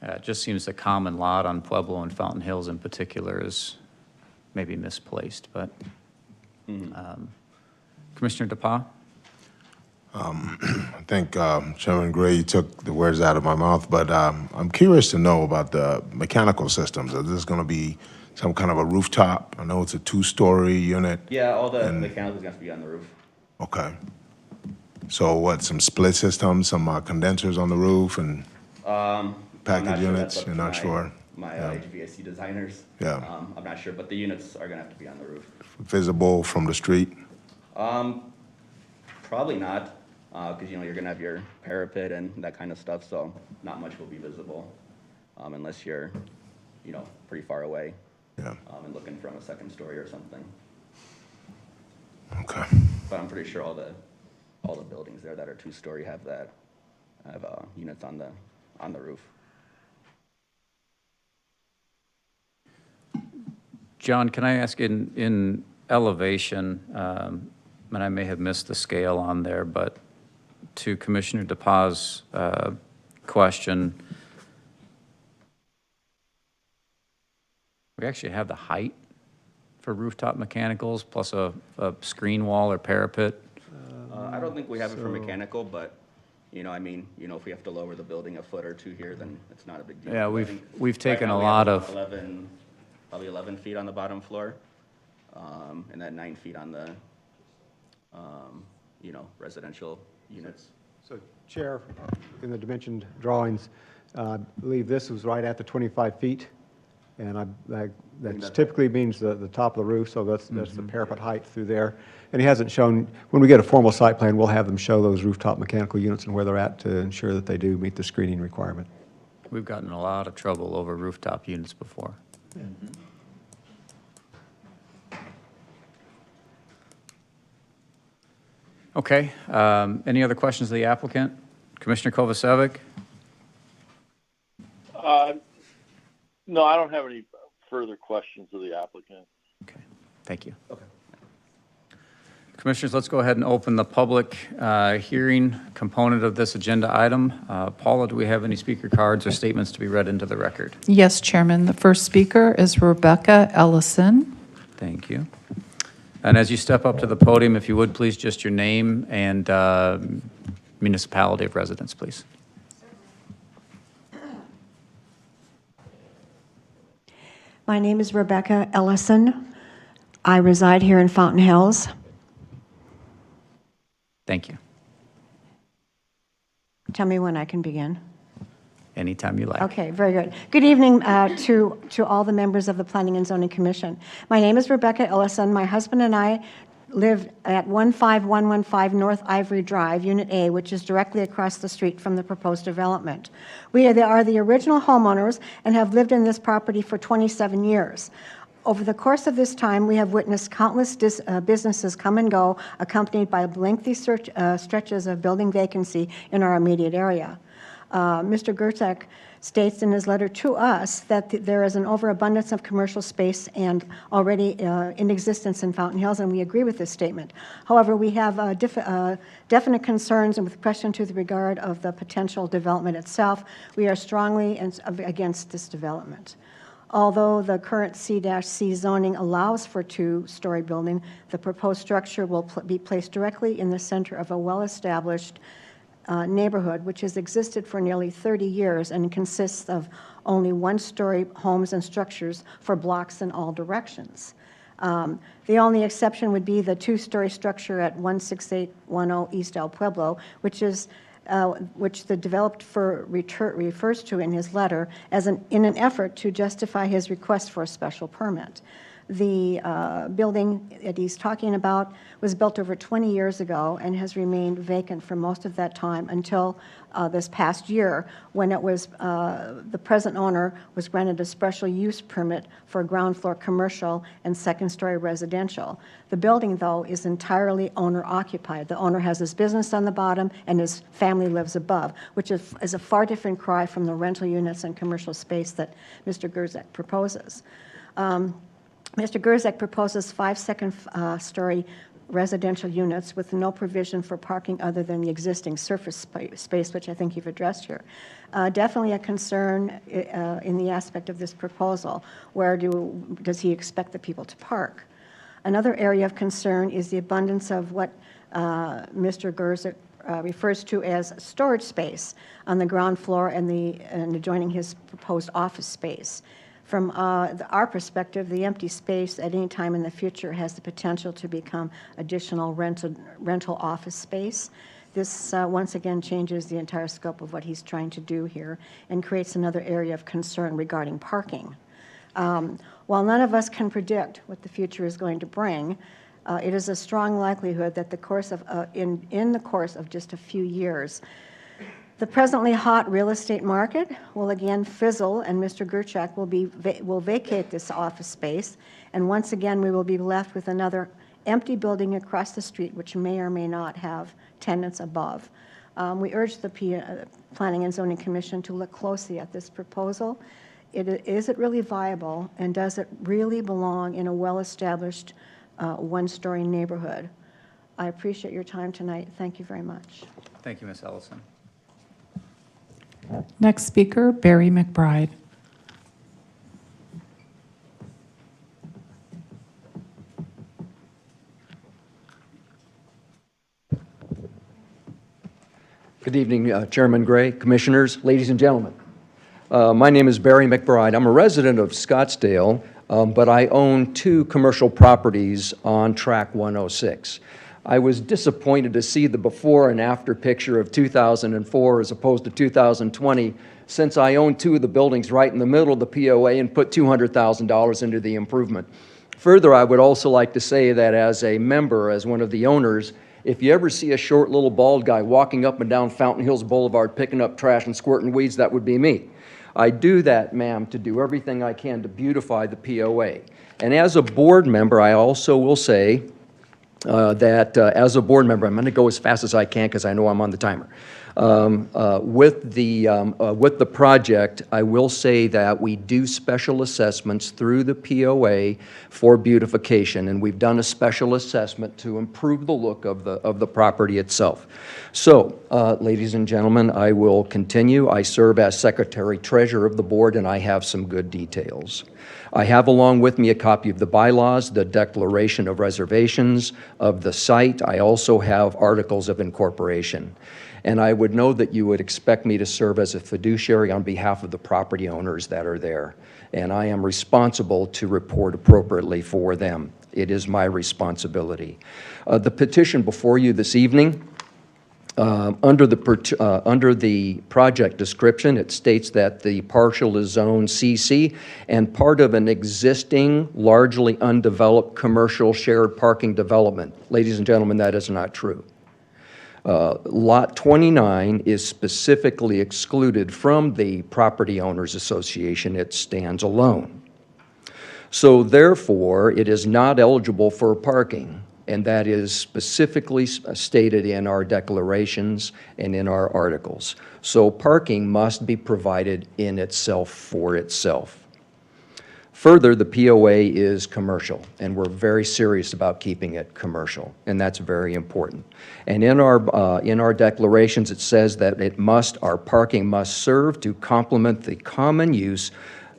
It just seems the common lot on Pueblo and Fountain Hills in particular is maybe misplaced, but Commissioner DePauw? I think Chairman Gray took the words out of my mouth, but I'm curious to know about the mechanical systems. Is this going to be some kind of a rooftop? I know it's a 2-story unit. Yeah, all the mechanicals have to be on the roof. Okay. So what, some split systems, some condensers on the roof and package units? You're not sure? my HVAC designers. Yeah. I'm not sure, but the units are gonna have to be on the roof. Visible from the street? Probably not, because you know you're gonna have your parapet and that kind of stuff, so not much will be visible, unless you're, you know, pretty far away. Yeah. And looking from a second story or something. Okay. But I'm pretty sure all the buildings there that are two-story have units on the roof. John, can I ask in elevation, and I may have missed the scale on there, but to Commissioner DePauw's question, we actually have the height for rooftop mechanicals plus a screen wall or parapet. I don't think we have it for mechanical, but, you know, I mean, you know, if we have to lower the building a foot or two here, then it's not a big deal. Yeah, I think we've taken right now a we lot have of, probably 11 feet on the bottom floor, and then 9 feet on the, you know, residential units. So, Chair, in the dimensioned drawings, I believe this was right at the 25 feet, and that typically means the top of the roof, so that's the parapet height through there. And he hasn't shown, when we get a formal site plan, we'll have them show those rooftop mechanical units and where they're at to ensure that they do meet the screening requirement. we've gotten in a lot of trouble over rooftop units before. Okay, any other questions of the applicant? Commissioner Kovacevic? No, I don't have any further questions of the applicant. Okay, thank you. Okay. Commissioners, let's go ahead and open the public hearing component of this agenda item. Paula, do we have any speaker cards or statements to be read into the record? Yes, Chairman. The first speaker is Rebecca Ellison. Thank you. And as you step up to the podium, if you would, please, just your name and municipality of residence, please. My name is Rebecca Ellison. I reside here in Fountain Hills. Thank you. Tell me when I can begin. Anytime you like. Okay, very good. Good evening to all the members of the Planning and Zoning Commission. My name is Rebecca Ellison. My husband and I live at 15115 North Ivory Drive, Unit A, which is directly across the street from the proposed development. We are the original homeowners and have lived in this property for 27 years. Over the course of this time, we have witnessed countless businesses come and go, accompanied by lengthy stretches of building vacancy in our immediate area. Mr. Gerczak states in his letter to us that there is an overabundance of commercial space and already in existence in Fountain Hills, and we agree with this statement. However, we have definite concerns and with question to the regard of the potential development itself. We are strongly against this development. Although the current C-C zoning allows for two-story building, the proposed structure will be placed directly in the center of a well-established neighborhood, which has existed for nearly 30 years and consists of only one-story homes and structures for blocks in all directions. The only exception would be the two-story structure at 16810 East El Pueblo, which the developer refers to in his letter as in an effort to justify his request for a special permit. The building that he's talking about was built over 20 years ago and has remained vacant for most of that time until this past year, when it was the present owner was granted a special use permit for ground floor commercial and second-story residential. The building, though, is entirely owner-occupied. The owner has his business on the bottom and his family lives above, which is a far different cry from the rental units and commercial space that Mr. Gerczak proposes. Mr. Gerczak proposes 5 second-story residential units with no provision for parking other than the existing surface space, which I think you've addressed here. Definitely a concern in the aspect of this proposal. Where does he expect the people to park? Another area of concern is the abundance of what Mr. Gerczak refers to as storage space on the ground floor and adjoining his proposed office space. From our perspective, the empty space at any time in the future has the potential to become additional rental office space. This once again changes the entire scope of what he's trying to do here and creates another area of concern regarding parking. While none of us can predict what the future is going to bring, it is a strong likelihood that in the course of just a few years, the presently hot real estate market will again fizzle, and Mr. Gerchak will vacate this office space, and once again we will be left with another empty building across the street, which may or may not have tenants above. We urge the Planning and Zoning Commission to look closely at this proposal. Is it really viable, and does it really belong in a well-established one-story neighborhood? I appreciate your time tonight. Thank you very much. Thank you, Ms. Ellison. Next speaker, Barry Mcbride. Good evening, Chairman Gray, Commissioners, ladies and gentlemen. My name is Barry Mcbride. I'm a resident of Scottsdale, but I own 2 commercial properties on Track 106. I was disappointed to see the before and after picture of 2004 as opposed to 2020, since I own 2 of the buildings right in the middle of the POA and put $200,000 into the improvement. Further, I would also like to say that as a member, as one of the owners, if you ever see a short little bald guy walking up and down Fountain Hills Boulevard picking up trash and squirting weeds, that would be me. I do that, ma'am, to do everything I can to beautify the POA. And as a board member, I also will say that as a board member, I'm going to go as fast as I can because I know I'm on the timer. With the project, I will say that we do special assessments through the POA for beautification, and we've done a special assessment to improve the look of the property itself. So, ladies and gentlemen, I will continue. I serve as Secretary-Treasurer of the board, and I have some good details. I have along with me a copy of the bylaws, the declaration of reservations of the site. I also have articles of incorporation. And I would know that you would expect me to serve as a fiduciary on behalf of the property owners that are there. And I am responsible to report appropriately for them. It is my responsibility. The petition before you this evening, under the project description, it states that the parcel is zone CC and part of an existing, largely undeveloped commercial shared parking development. Ladies and gentlemen, that is not true. Lot 29 is specifically excluded from the Property Owners Association. It stands alone. So therefore, it is not eligible for parking, and that is specifically stated in our declarations and in our articles. So parking must be provided in itself for itself. Further, the POA is commercial, and we're very serious about keeping it commercial, and that's very important. And in our declarations, it says that our parking must serve to complement the common use,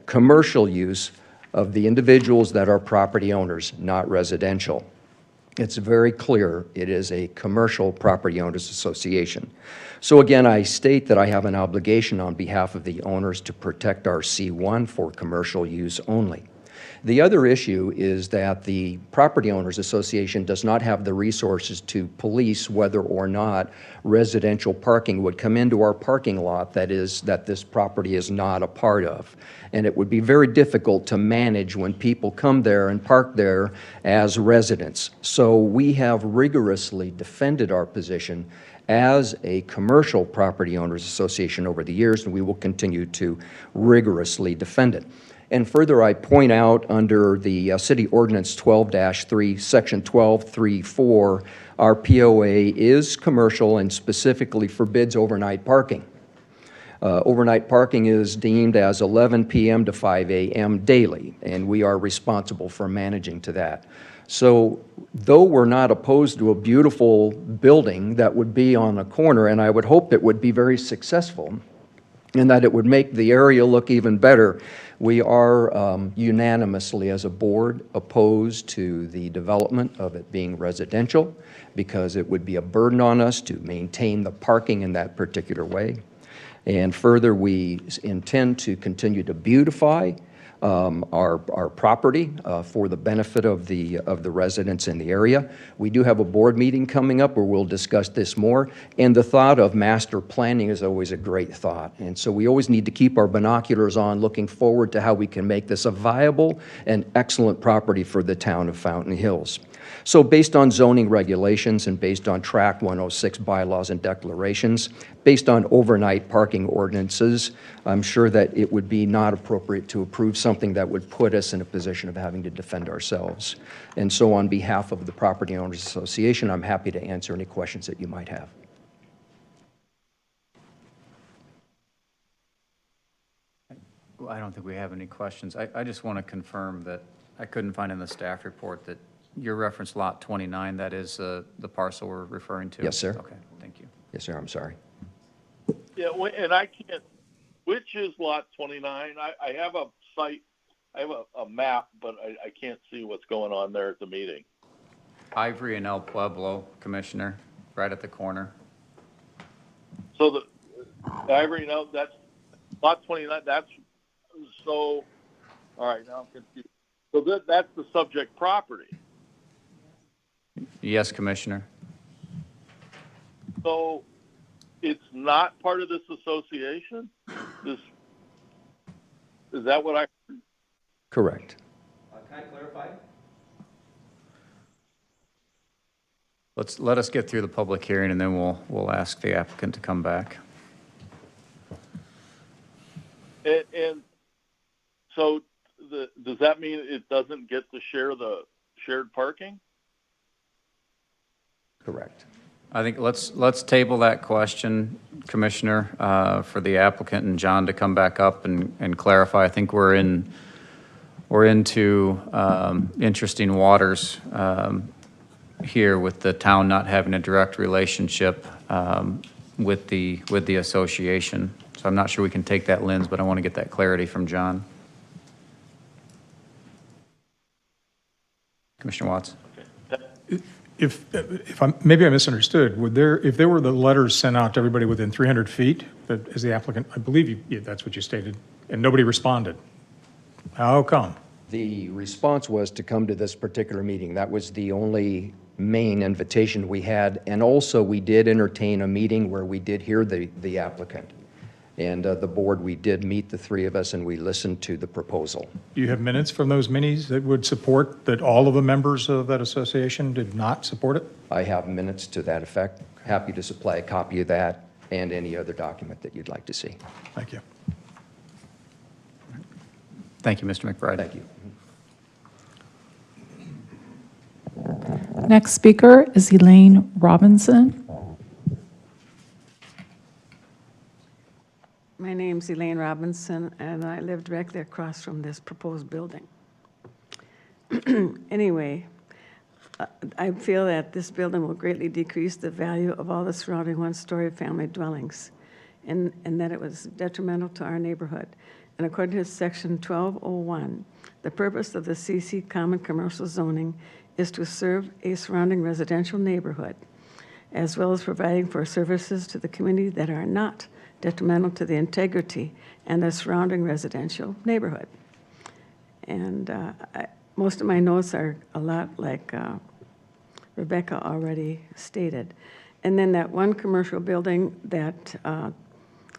commercial use of the individuals that are property owners, not residential. It's very clear it is a commercial property owners association. So again, I state that I have an obligation on behalf of the owners to protect our C1 for commercial use only. The other issue is that the Property Owners Association does not have the resources to police whether or not residential parking would come into our parking lot that this property is not a part of. And it would be very difficult to manage when people come there and park there as residents. So we have rigorously defended our position as a commercial property owners association over the years, and we will continue to rigorously defend it. And further, I point out under the City Ordinance 12-3, Section 12.3.4, our POA is commercial and specifically forbids overnight parking. Overnight parking is deemed as 11 p.m. to 5 a.m. daily, and we are responsible for managing to that. So though we're not opposed to a beautiful building that would be on a corner, and I would hope it would be very successful, and that it would make the area look even better, we are unanimously as a board opposed to the development of it being residential because it would be a burden on us to maintain the parking in that particular way. And further, we intend to continue to beautify our property for the benefit of the residents in the area. We do have a board meeting coming up where we'll discuss this more, and the thought of master planning is always a great thought. And so we always need to keep our binoculars on, looking forward to how we can make this a viable and excellent property for the town of Fountain Hills. So based on zoning regulations and based on Track 106 bylaws and declarations, based on overnight parking ordinances, I'm sure that it would be not appropriate to approve something that would put us in a position of having to defend ourselves. And so on behalf of the Property Owners Association, I'm happy to answer any questions that you might have. Well, I don't think we have any questions. I just want to confirm that I couldn't find in the staff report that your reference lot 29, that is the parcel we're referring to? Yes, sir. Okay, thank you. Yes, sir, I'm sorry. Yeah, and I can't, which is lot 29? I have a site, I have a map, but I can't see what's going on there at the meeting. Ivory and El Pueblo, Commissioner, right at the corner. So the Ivory, no, that's lot 29, that's, so, all right, now I'm confused. So that's the subject property. Yes, Commissioner. So it's not part of this association? Is that what I heard? Correct. Can I clarify? Let us get through the public hearing, and then we'll ask the applicant to come back. And so does that mean it doesn't get to share the shared parking? Correct. I think let's table that question, Commissioner, for the applicant and John to come back up and clarify. I think we're into interesting waters here with the town not having a direct relationship with the association. So I'm not sure we can take that lens, but I want to get that clarity from John. Commissioner Watts. Maybe I misunderstood, if there were the letters sent out to everybody within 300 feet, but as the applicant, I believe that's what you stated, and nobody responded, how come? The response was to come to this particular meeting. That was the only main invitation we had, and also we did entertain a meeting where we did hear the applicant. And the board, we did meet, the three of us, and we listened to the proposal. Do you have minutes from those minis that would support that all of the members of that association did not support it? I have minutes to that effect. Happy to supply a copy of that and any other document that you'd like to see. Thank you. Thank you, Mr. McBride. Thank you. Next speaker is Elaine Robinson. My name's Elaine Robinson, and I live directly across from this proposed building. Anyway, I feel that this building will greatly decrease the value of all the surrounding one-story family dwellings, and that it was detrimental to our neighborhood. And according to Section 1201, the purpose of the CC Common Commercial Zoning is to serve a surrounding residential neighborhood, as well as providing for services to the community that are not detrimental to the integrity and the surrounding residential neighborhood. And most of my notes are a lot like Rebecca already stated. And then that one commercial building that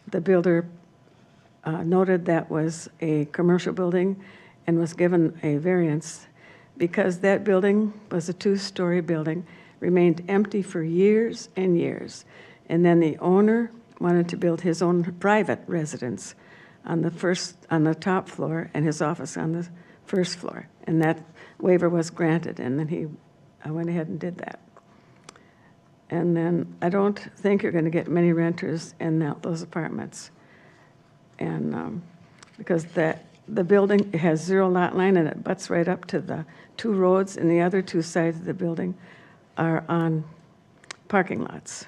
the builder noted that was a commercial building and was given a variance because that building was a two-story building, remained empty for years and years. And then the owner wanted to build his own private residence on the top floor and his office on the first floor. And that waiver was granted, and then I went ahead and did that. And then I don't think you're going to get many renters in those apartments. And because the building has zero lot line and it butts right up to the two roads, and the other two sides of the building are on parking lots.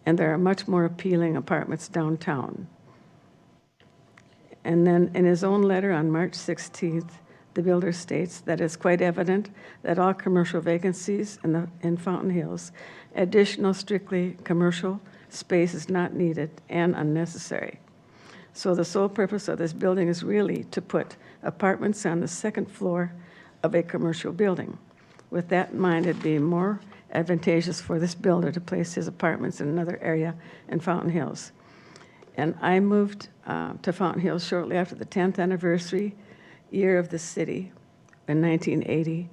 And there are much more appealing apartments downtown. And then in his own letter on March 16th, the builder states that it's quite evident that all commercial vacancies in Fountain Hills, additional strictly commercial space is not needed and unnecessary. So the sole purpose of this building is really to put apartments on the second floor of a commercial building. With that in mind, it'd be more advantageous for this builder to place his apartments in another area in Fountain Hills. And I moved to Fountain Hills shortly after the 10th anniversary year of the city in 1980.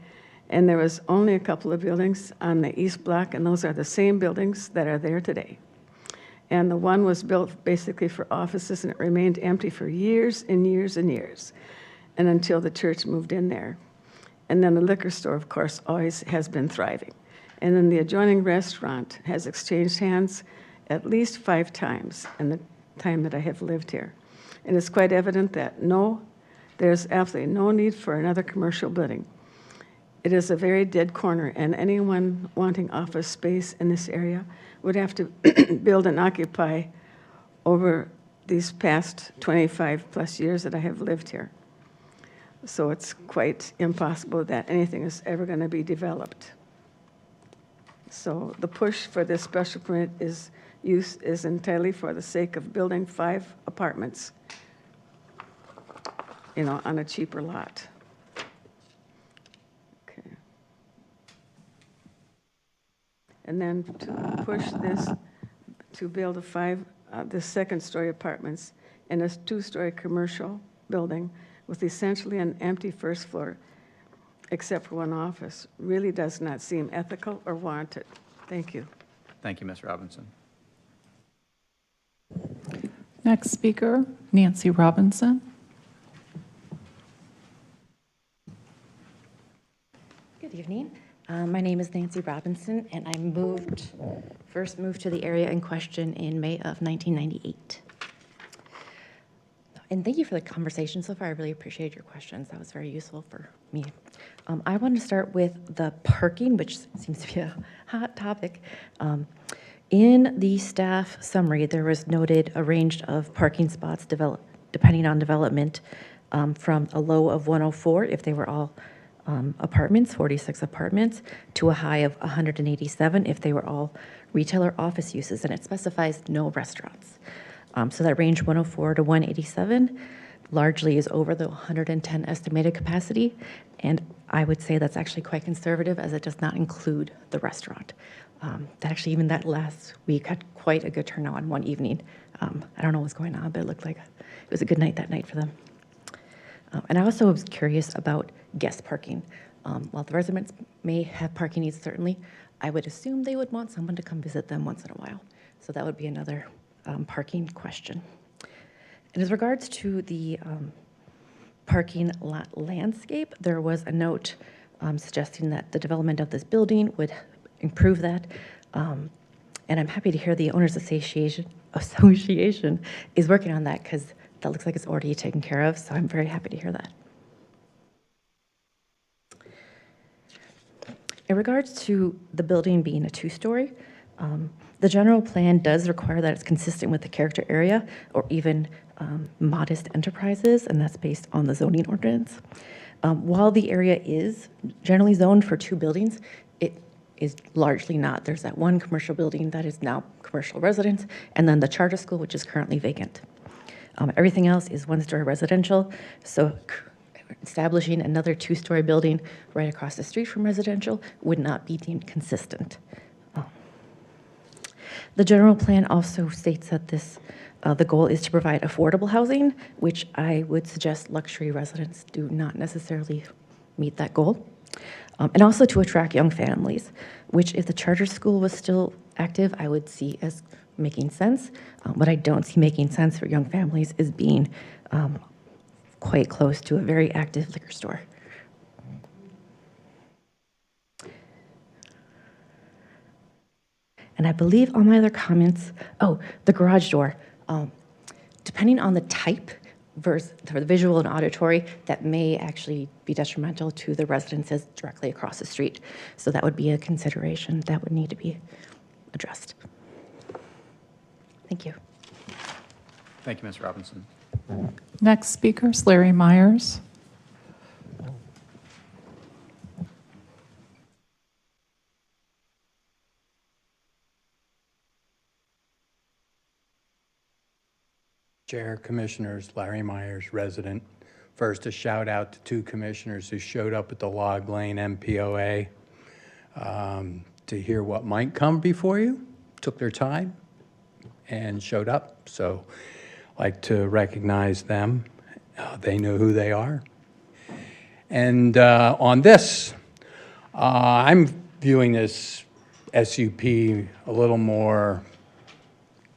And there was only a couple of buildings on the East Block, and those are the same buildings that are there today. And the one was built basically for offices, and it remained empty for years and years and years, and until the church moved in there. And then the liquor store, of course, always has been thriving. And then the adjoining restaurant has exchanged hands at least 5 times in the time that I have lived here. And it's quite evident that there's absolutely no need for another commercial building. It is a very dead corner, and anyone wanting office space in this area would have to build and occupy over these past 25-plus years that I have lived here. So it's quite impossible that anything is ever going to be developed. So the push for this special permit is entirely for the sake of building 5 apartments, on a cheaper lot. Okay. And then to push this to build the second-story apartments in a 2-story commercial building with essentially an empty first floor, except for one office, really does not seem ethical or warranted. Thank you. Thank you, Ms. Robinson. Next speaker, Nancy Robinson. Good evening. My name is Nancy Robinson, and I first moved to the area in question in May of 1998. And thank you for the conversation so far. I really appreciate your questions. That was very useful for me. I want to start with the parking, which seems to be a hot topic. In the staff summary, there was noted a range of parking spots depending on development, from a low of 104 if they were all apartments, 46 apartments, to a high of 187 if they were all retail or office uses, and it specifies no restaurants. So that range 104 to 187 largely is over the 110 estimated capacity, and I would say that's actually quite conservative as it does not include the restaurant. Even that last week had quite a good turnout on one evening. I don't know what's going on, but it looked like it was a good night that night for them. And I also was curious about guest parking. While the residents may have parking needs, certainly, I would assume they would want someone to come visit them once in a while. So that would be another parking question. And as regards to the parking lot landscape, there was a note suggesting that the development of this building would improve that. And I'm happy to hear the Owners Association is working on that, because that looks like it's already taken care of, so I'm very happy to hear that. In regards to the building being a 2-story, the general plan does require that it's consistent with the character area or even modest enterprises, and that's based on the zoning ordinance. While the area is generally zoned for 2 buildings, it is largely not. There's that one commercial building that is now commercial residence, and then the charter school, which is currently vacant. Everything else is 1-story residential, so establishing another 2-story building right across the street from residential would not be deemed consistent. The general plan also states that the goal is to provide affordable housing, which I would suggest luxury residents do not necessarily meet that goal. And also to attract young families, which if the charter school was still active, I would see as making sense. What I don't see making sense for young families is being quite close to a very active liquor store. And I believe all my other comments, the garage door. Depending on the type versus the visual and auditory, that may actually be detrimental to the residences directly across the street. So that would be a consideration that would need to be addressed. Thank you. Thank you, Ms. Robinson. Next speaker is Larry Myers. Chair, Commissioners, Larry Myers, resident. First, a shout out to 2 commissioners who showed up at the Log Lane MPOA to hear what might come before you, took their time and showed up. So I'd like to recognize them. They know who they are. And on this, I'm viewing this SUP a little more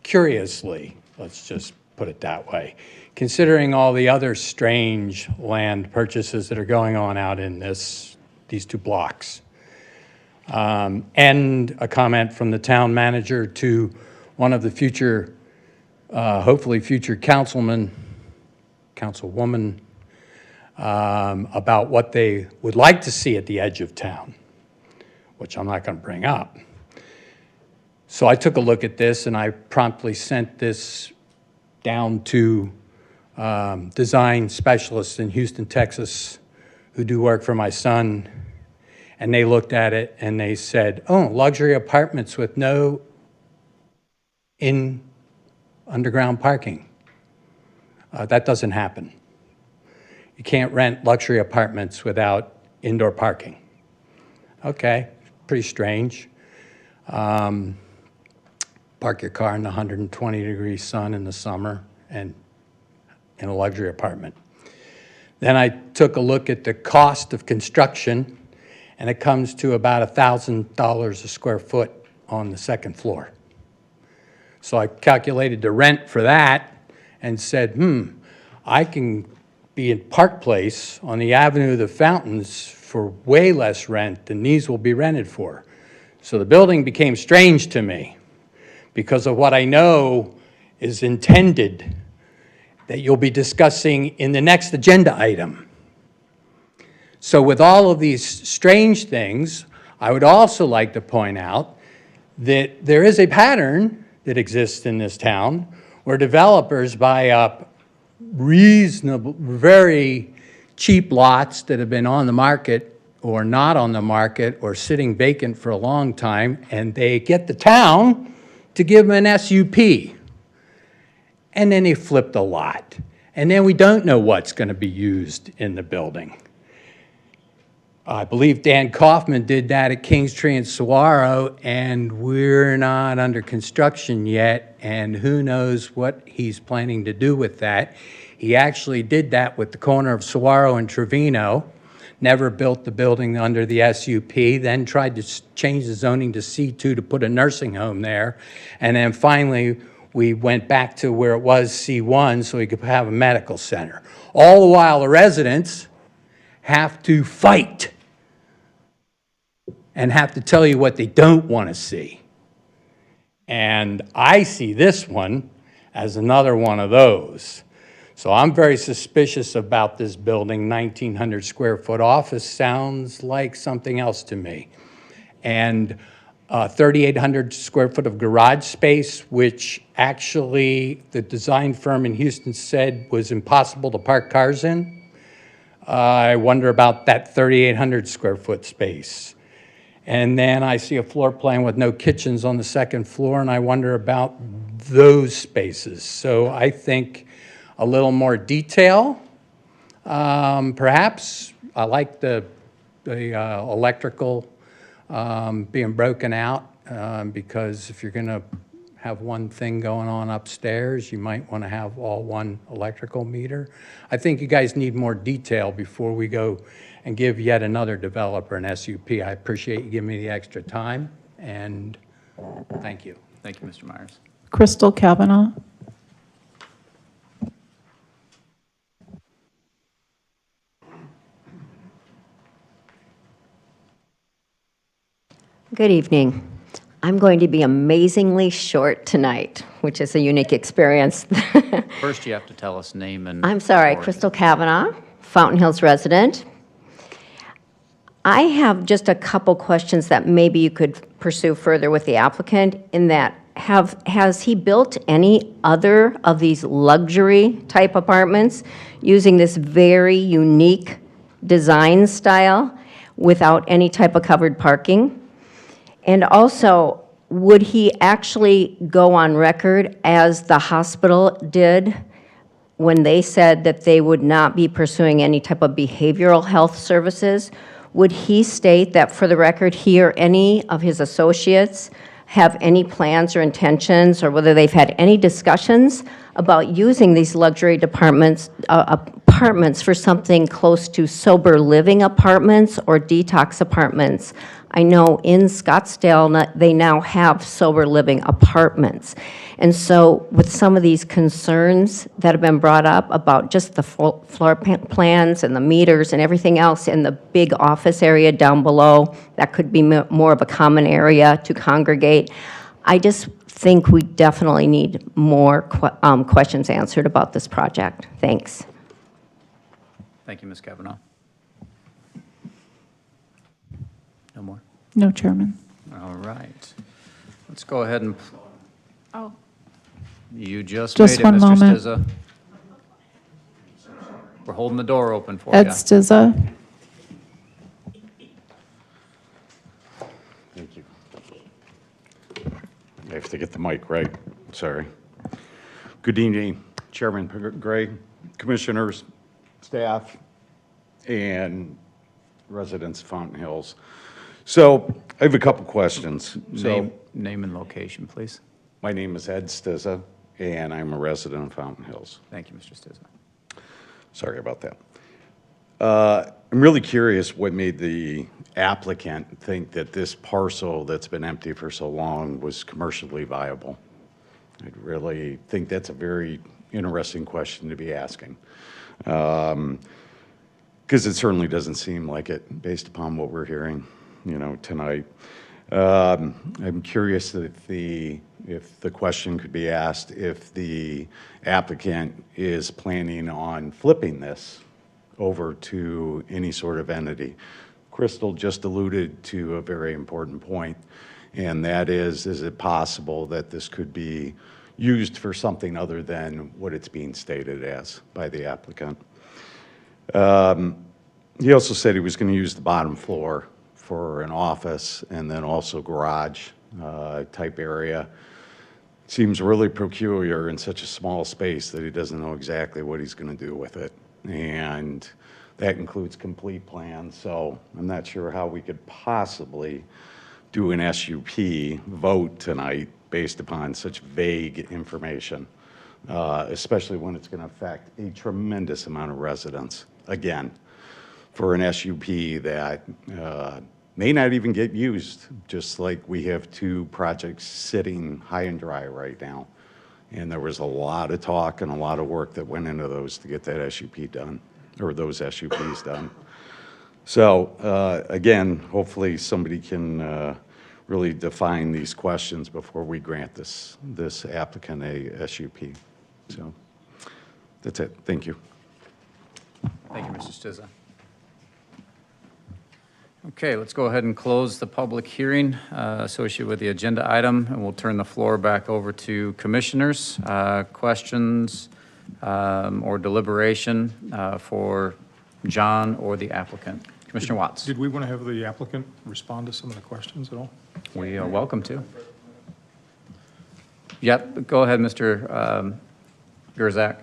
curiously, let's just put it that way, considering all the other strange land purchases that are going on out in these 2 blocks. And a comment from the town manager to one of the future, hopefully future councilwoman, about what they would like to see at the edge of town, which I'm not going to bring up. So I took a look at this and I promptly sent this down to design specialists in Houston, Texas, who do work for my son. And they looked at it and they said, oh, luxury apartments with no underground parking. That doesn't happen. You can't rent luxury apartments without indoor parking. Okay, pretty strange. Park your car in the 120-degree sun in the summer and in a luxury apartment. Then I took a look at the cost of construction, and it comes to about $1,000 a square foot on the 2nd floor. So I calculated the rent for that and said, I can be in Park Place on the Avenue of the Fountains for way less rent than these will be rented for. So the building became strange to me because of what I know is intended that you'll be discussing in the next agenda item. So with all of these strange things, I would also like to point out that there is a pattern that exists in this town where developers buy up reasonable, very cheap lots that have been on the market or not on the market or sitting vacant for a long time, and they get the town to give them an SUP. And then they flip the lot. And then we don't know what's going to be used in the building. I believe Dan Kaufman did that at Kingstree and Saguaro, and we're not under construction yet, and who knows what he's planning to do with that. He actually did that with the corner of Saguaro and Trevino, never built the building under the SUP, then tried to change the zoning to C2 to put a nursing home there, and then finally we went back to where it was C1 so we could have a medical center. All the while the residents have to fight and have to tell you what they don't want to see. And I see this one as another one of those. So I'm very suspicious about this building. 1,900 square foot office sounds like something else to me. And 3,800 square foot of garage space, which actually the design firm in Houston said was impossible to park cars in. I wonder about that 3,800 square foot space. And then I see a floor plan with no kitchens on the 2nd floor, and I wonder about those spaces. So I think a little more detail, perhaps. I like the electrical being broken out because if you're going to have one thing going on upstairs, you might want to have all one electrical meter. I think you guys need more detail before we go and give yet another developer an SUP. I appreciate you giving me the extra time, and thank you. Thank you, Mr. Myers. Crystal Kavanaugh. Good evening. I'm going to be amazingly short tonight, which is a unique experience. First, you have to tell us name and... I'm sorry, authority. Crystal Kavanaugh, Fountain Hills resident. I have just a couple questions that maybe you could pursue further with the applicant in that has he built any other of these luxury type apartments using this very unique design style without any type of covered parking? And also, would he actually go on record, as the hospital did, when they said that they would not be pursuing any type of behavioral health services, would he state that, for the record, he or any of his associates have any plans or intentions, or whether they've had any discussions about using these luxury apartments for something close to sober living apartments or detox apartments? I know in Scottsdale, they now have sober living apartments. And so with some of these concerns that have been brought up about just the floor plans and the meters and everything else in the big office area down below, that could be more of a common area to congregate. I just think we definitely need more questions answered about this project. Thanks. Thank you, Ms. Kavanaugh. No more? No, Chairman. All right. Let's go ahead and, Oh. you just Just made it, one Mr. moment. Stizza. We're holding the door open for Ed you. Stizza. Thank you. I have to get the mic right. Sorry. Good evening, Chairman Gray, commissioners, staff, and residents of Fountain Hills. So I have a couple questions. Name and location, please. My name is Ed Stizza, and I'm a resident of Fountain Hills. Thank you, Mr. Stizza. Sorry about that. I'm really curious what made the applicant think that this parcel that's been empty for so long was commercially viable. I really think that's a very interesting question to be asking. Because it certainly doesn't seem like it based upon what we're hearing, tonight. I'm curious if the question could be asked if the applicant is planning on flipping this over to any sort of entity. Crystal just alluded to a very important point, and that is it possible that this could be used for something other than what it's being stated as by the applicant? He also said he was going to use the bottom floor for an office and then also garage type area. Seems really peculiar in such a small space that he doesn't know exactly what he's going to do with it. And that includes complete plans, so I'm not sure how we could possibly do an SUP vote tonight based upon such vague information, especially when it's going to affect a tremendous amount of residents. Again, for an SUP that may not even get used, just like we have two projects sitting high and dry right now. And there was a lot of talk and a lot of work that went into those to get that SUP done, or those SUPs done. So again, hopefully somebody can really define these questions before we grant this applicant a SUP. So that's it. Thank you. Thank you, Mr. Stizza. Okay, let's go ahead and close the public hearing associated with the agenda item, and we'll turn the floor back over to commissioners. Questions or deliberation for John or the applicant. Commissioner Watts. Did we want to have the applicant respond to some of the questions at all? We are welcome to. Yep, go ahead, Mr. Gerzak.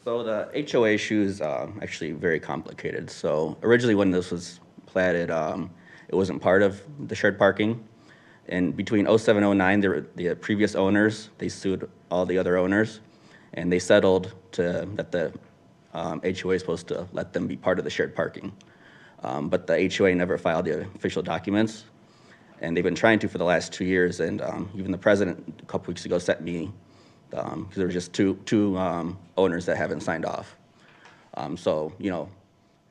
So the HOA issue is actually very complicated. So originally when this was platted, it wasn't part of the shared parking. And between 07 and 09, the previous owners, they sued all the other owners, and they settled that the HOA is supposed to let them be part of the shared parking. But the HOA never filed the official documents, and they've been trying to for the last 2 years. And even the president a couple weeks ago sent me, because there were just two owners that haven't signed off. So,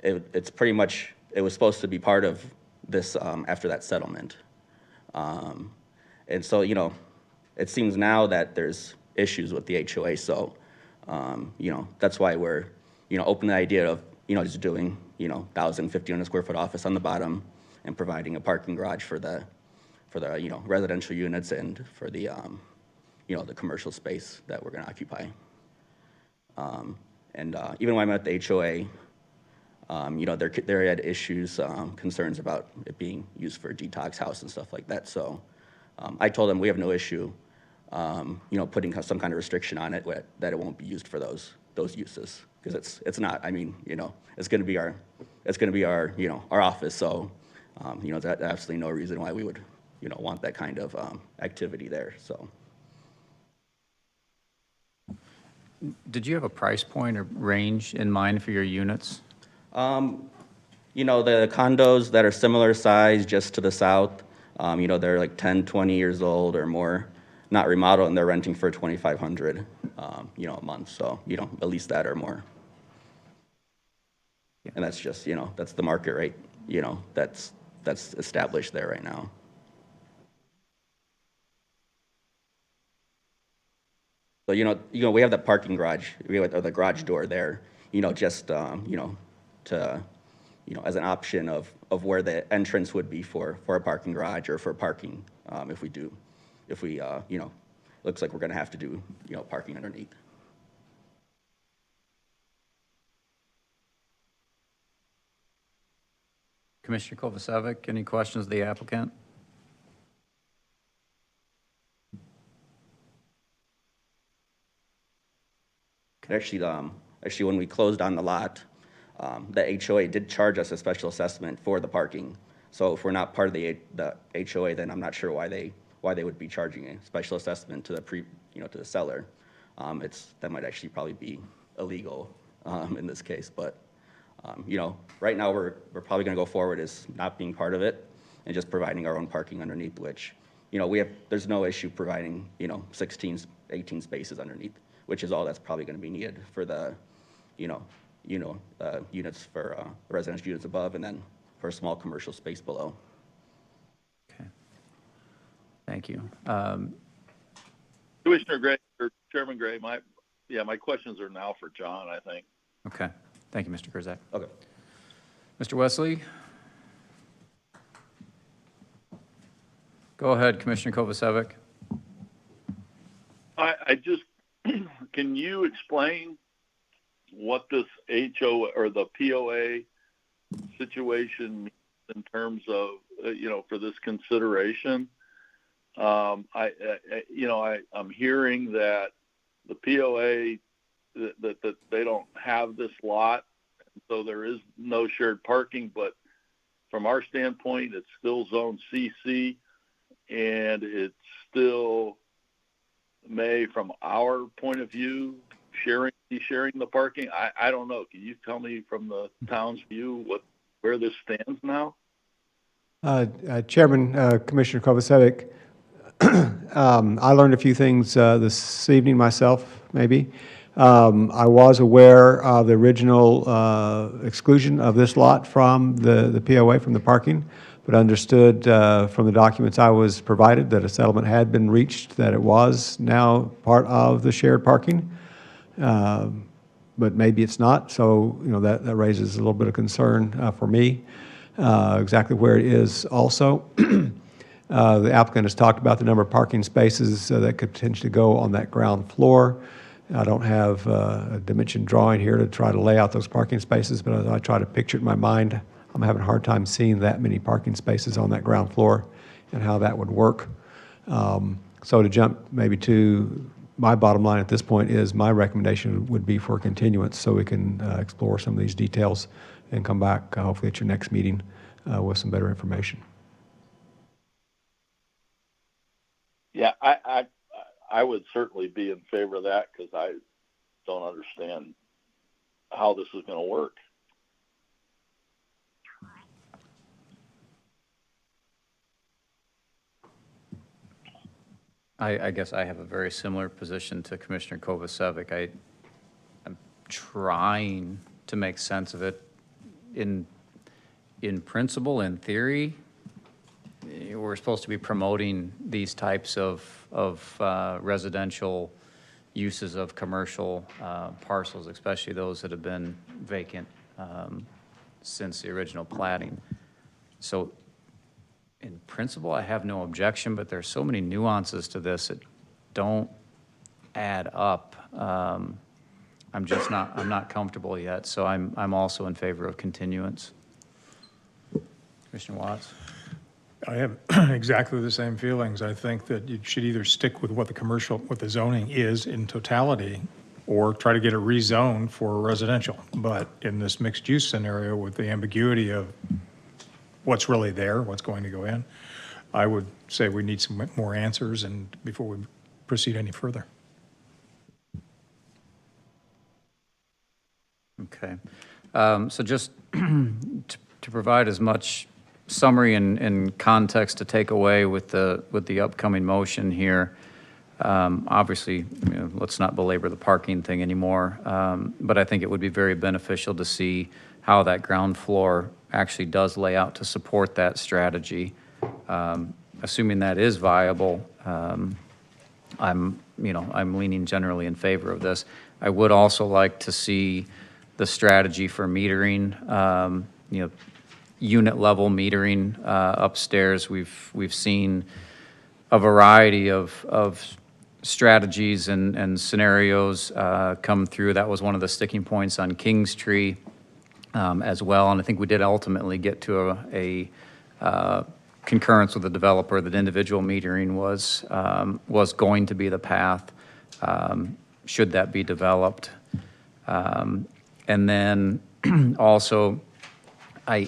it's pretty much, it was supposed to be part of this after that settlement. And so, it seems now that there's issues with the HOA. So, that's why we're, open to the idea of, just doing, 1,000, 1,500 square foot office on the bottom and providing a parking garage for the residential units and for the, the commercial space that we're going to occupy. Even when I met the HOA, they had issues, concerns about it being used for a detox house and stuff like that. So I told them we have no issue, putting some kind of restriction on it that it won't be used for those uses, because it's not. I mean, it's going to be our our office. So, there's absolutely no reason why we would want that kind of activity there. So. Did you have a price point or range in mind for your units? The condos that are similar size just to the south, they're like 10, 20 years old or more, not remodeled, and they're renting for $2,500, a month. So, at least that or more. And that's just, that's the market rate, that's established there right now. So, we have the parking garage, or the garage door there, just, to, as an option of where the entrance would be for a parking garage or for parking, if we, looks like we're going to have to do, parking underneath. Commissioner Kovacevic, any questions of the applicant? Actually, when we closed on the lot, the HOA did charge us a special assessment for the parking. So if we're not part of the HOA, then I'm not sure why they would be charging a special assessment to the seller. That might actually probably be illegal in this case. But right now we're probably going to go forward as not being part of it and just providing our own parking underneath, which there's no issue providing 16, 18 spaces underneath, which is all that's probably going to be needed for the units for residential units above, and then for a small commercial space below. Okay. Thank you. Commissioner Gray, or Chairman Gray, my questions are now for John, I think. Okay. Thank you, Mr. Kurzak. Okay. Mr. Wesley? Go ahead, Commissioner Kovacevic. I just, can you explain what this HO or the POA situation means in terms of, for this consideration? I'm hearing that the POA, that they don't have this lot, so there is no shared parking, but from our standpoint, it's still zone CC, and it's still may, from our point of view, sharing the parking. I don't know. Can you tell me from the town's view where this stands now? Chairman, Commissioner Kovacevic, I learned a few things this evening myself, maybe. I was aware of the original exclusion of this lot from the POA, from the parking, but understood from the documents I was provided that a settlement had been reached, that it was now part of the shared parking. But maybe it's not, so that raises a little bit of concern for me, exactly where it is also. The applicant has talked about the number of parking spaces that could potentially go on that ground floor. I don't have a dimension drawing here to try to lay out those parking spaces, but as I try to picture it in my mind, I'm having a hard time seeing that many parking spaces on that ground floor and how that would work. So to jump maybe to my bottom line at this point is my recommendation would be for continuance so we can explore some of these details and come back hopefully at your next meeting with some better information. Yeah, I would certainly be in favor of that, because I don't understand how this is going to work. I guess I have a very similar position to Commissioner Kovacevic. I'm trying to make sense of it. In principle, in theory, we're supposed to be promoting these types of residential uses of commercial parcels, especially those that have been vacant since the original platting. So in principle, I have no objection, but there's so many nuances to this that don't add up. I'm not comfortable yet, so I'm also in favor of continuance. Commissioner Watts? I have exactly the same feelings. I think that you should either stick with what the zoning is in totality, or try to get it rezoned for residential. But in this mixed-use scenario, with the ambiguity of what's really there, what's going to go in, I would say we need some more answers and before we proceed any further. Okay. So just to provide as much summary and context to take away with the upcoming motion here, obviously, let's not belabor the parking thing anymore, but I think it would be very beneficial to see how that ground floor actually does lay out to support that strategy. Assuming that is viable, I'm leaning generally in favor of this. I would also like to see the strategy for metering, unit level metering upstairs. We've seen a variety of strategies and scenarios come through. That was one of the sticking points on King's Tree as well, and I think we did ultimately get to a concurrence with the developer that individual metering was going to be the path should that be developed. And then also, I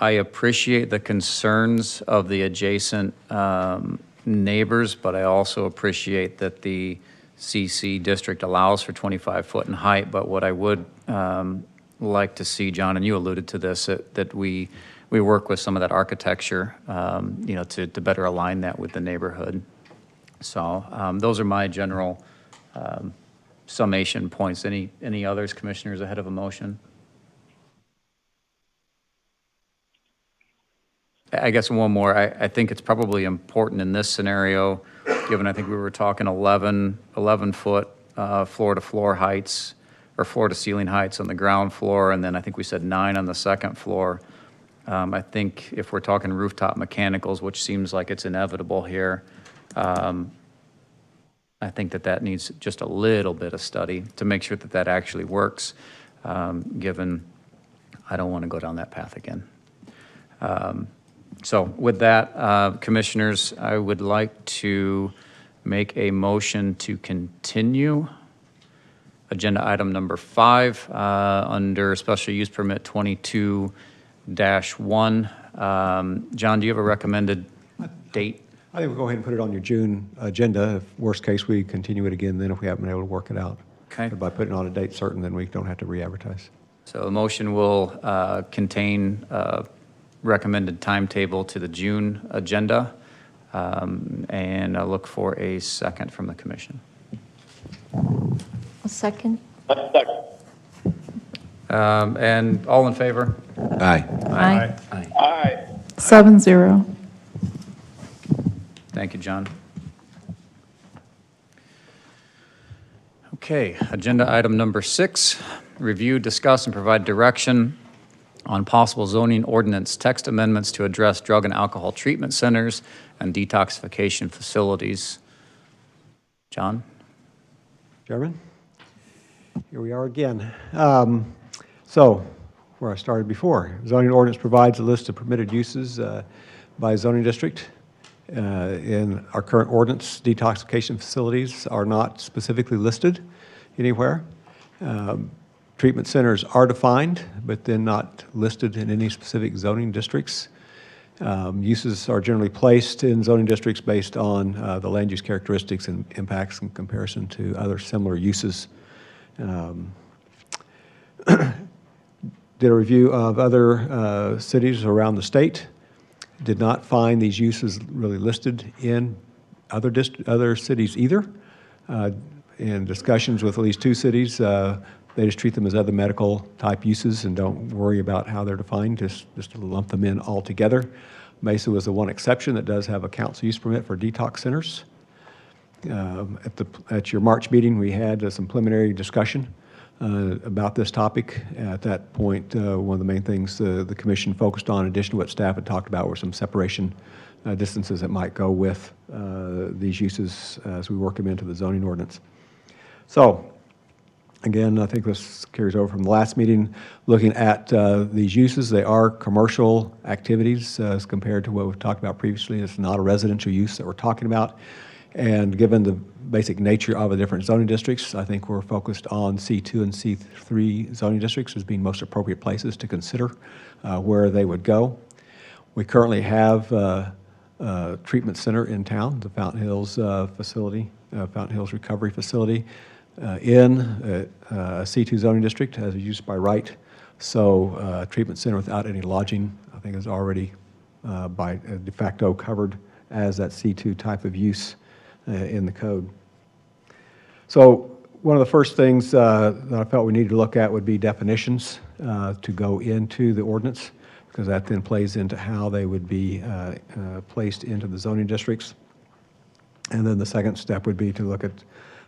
appreciate the concerns of the adjacent neighbors, but I also appreciate that the CC district allows for 25 foot in height. But what I would like to see, John, and you alluded to this, that we work with some of that architecture, to better align that with the neighborhood. So those are my general summation points. Any others, commissioners, ahead of a motion? I guess one more. I think it's probably important in this scenario, given I think we were talking 11 foot floor-to-floor heights, or floor-to-ceiling heights on the ground floor, and then I think we said 9 on the second floor. I think if we're talking rooftop mechanicals, which seems like it's inevitable here, I think that needs just a little bit of study to make sure that actually works, given I don't want to go down that path again. So with that, commissioners, I would like to make a motion to continue agenda item number 5 under special use permit 22-1. John, do you have a recommended date? I think we'll go ahead and put it on your June agenda. If worst case, we continue it again then if we haven't been able to work it out. Okay. But by putting it on a date certain, then we don't have to re-advertise. So the motion will contain recommended timetable to the June agenda, and I look for a second from the commission. A second. And all in favor? Aye. Aye. Aye. 7-0. Thank you, John. Okay, agenda item number 6, review, discuss, and provide direction on possible zoning ordinance text amendments to address drug and alcohol treatment centers and detoxification facilities. John? Chairman? Here we are again. So, where I started before, zoning ordinance provides a list of permitted uses by zoning district. In our current ordinance, detoxification facilities are not specifically listed anywhere. Treatment centers are defined, but then not listed in any specific zoning districts. Uses are generally placed in zoning districts based on the land use characteristics and impacts in comparison to other similar uses. Did a review of other cities around the state. Did not find these uses really listed in other cities either. In discussions with at least 2 cities, they just treat them as other medical type uses and don't worry about how they're defined, just lump them in all together. Mesa was the one exception that does have a council use permit for detox centers. At your March meeting, we had some preliminary discussion about this topic. At that point, one of the main things the commission focused on, in addition to what staff had talked about, were some separation distances that might go with these uses as we work them into the zoning ordinance. So, Again, I think this carries over from the last meeting, looking at these uses. They are commercial activities as compared to what we've talked about previously. It's not a residential use that we're talking about. And given the basic nature of the different zoning districts, I think we're focused on C2 and C3 zoning districts as being most appropriate places to consider where they would go. We currently have a treatment center in town, the Fountain Hills facility, Fountain Hills Recovery Facility, in a C2 zoning district as a use by right. So a treatment center without any lodging, I think, is already by de facto covered as that C2 type of use in the code. So one of the first things that I felt we needed to look at would be definitions to go into the ordinance, because that then plays into how they would be placed into the zoning districts. And then the second step would be to look at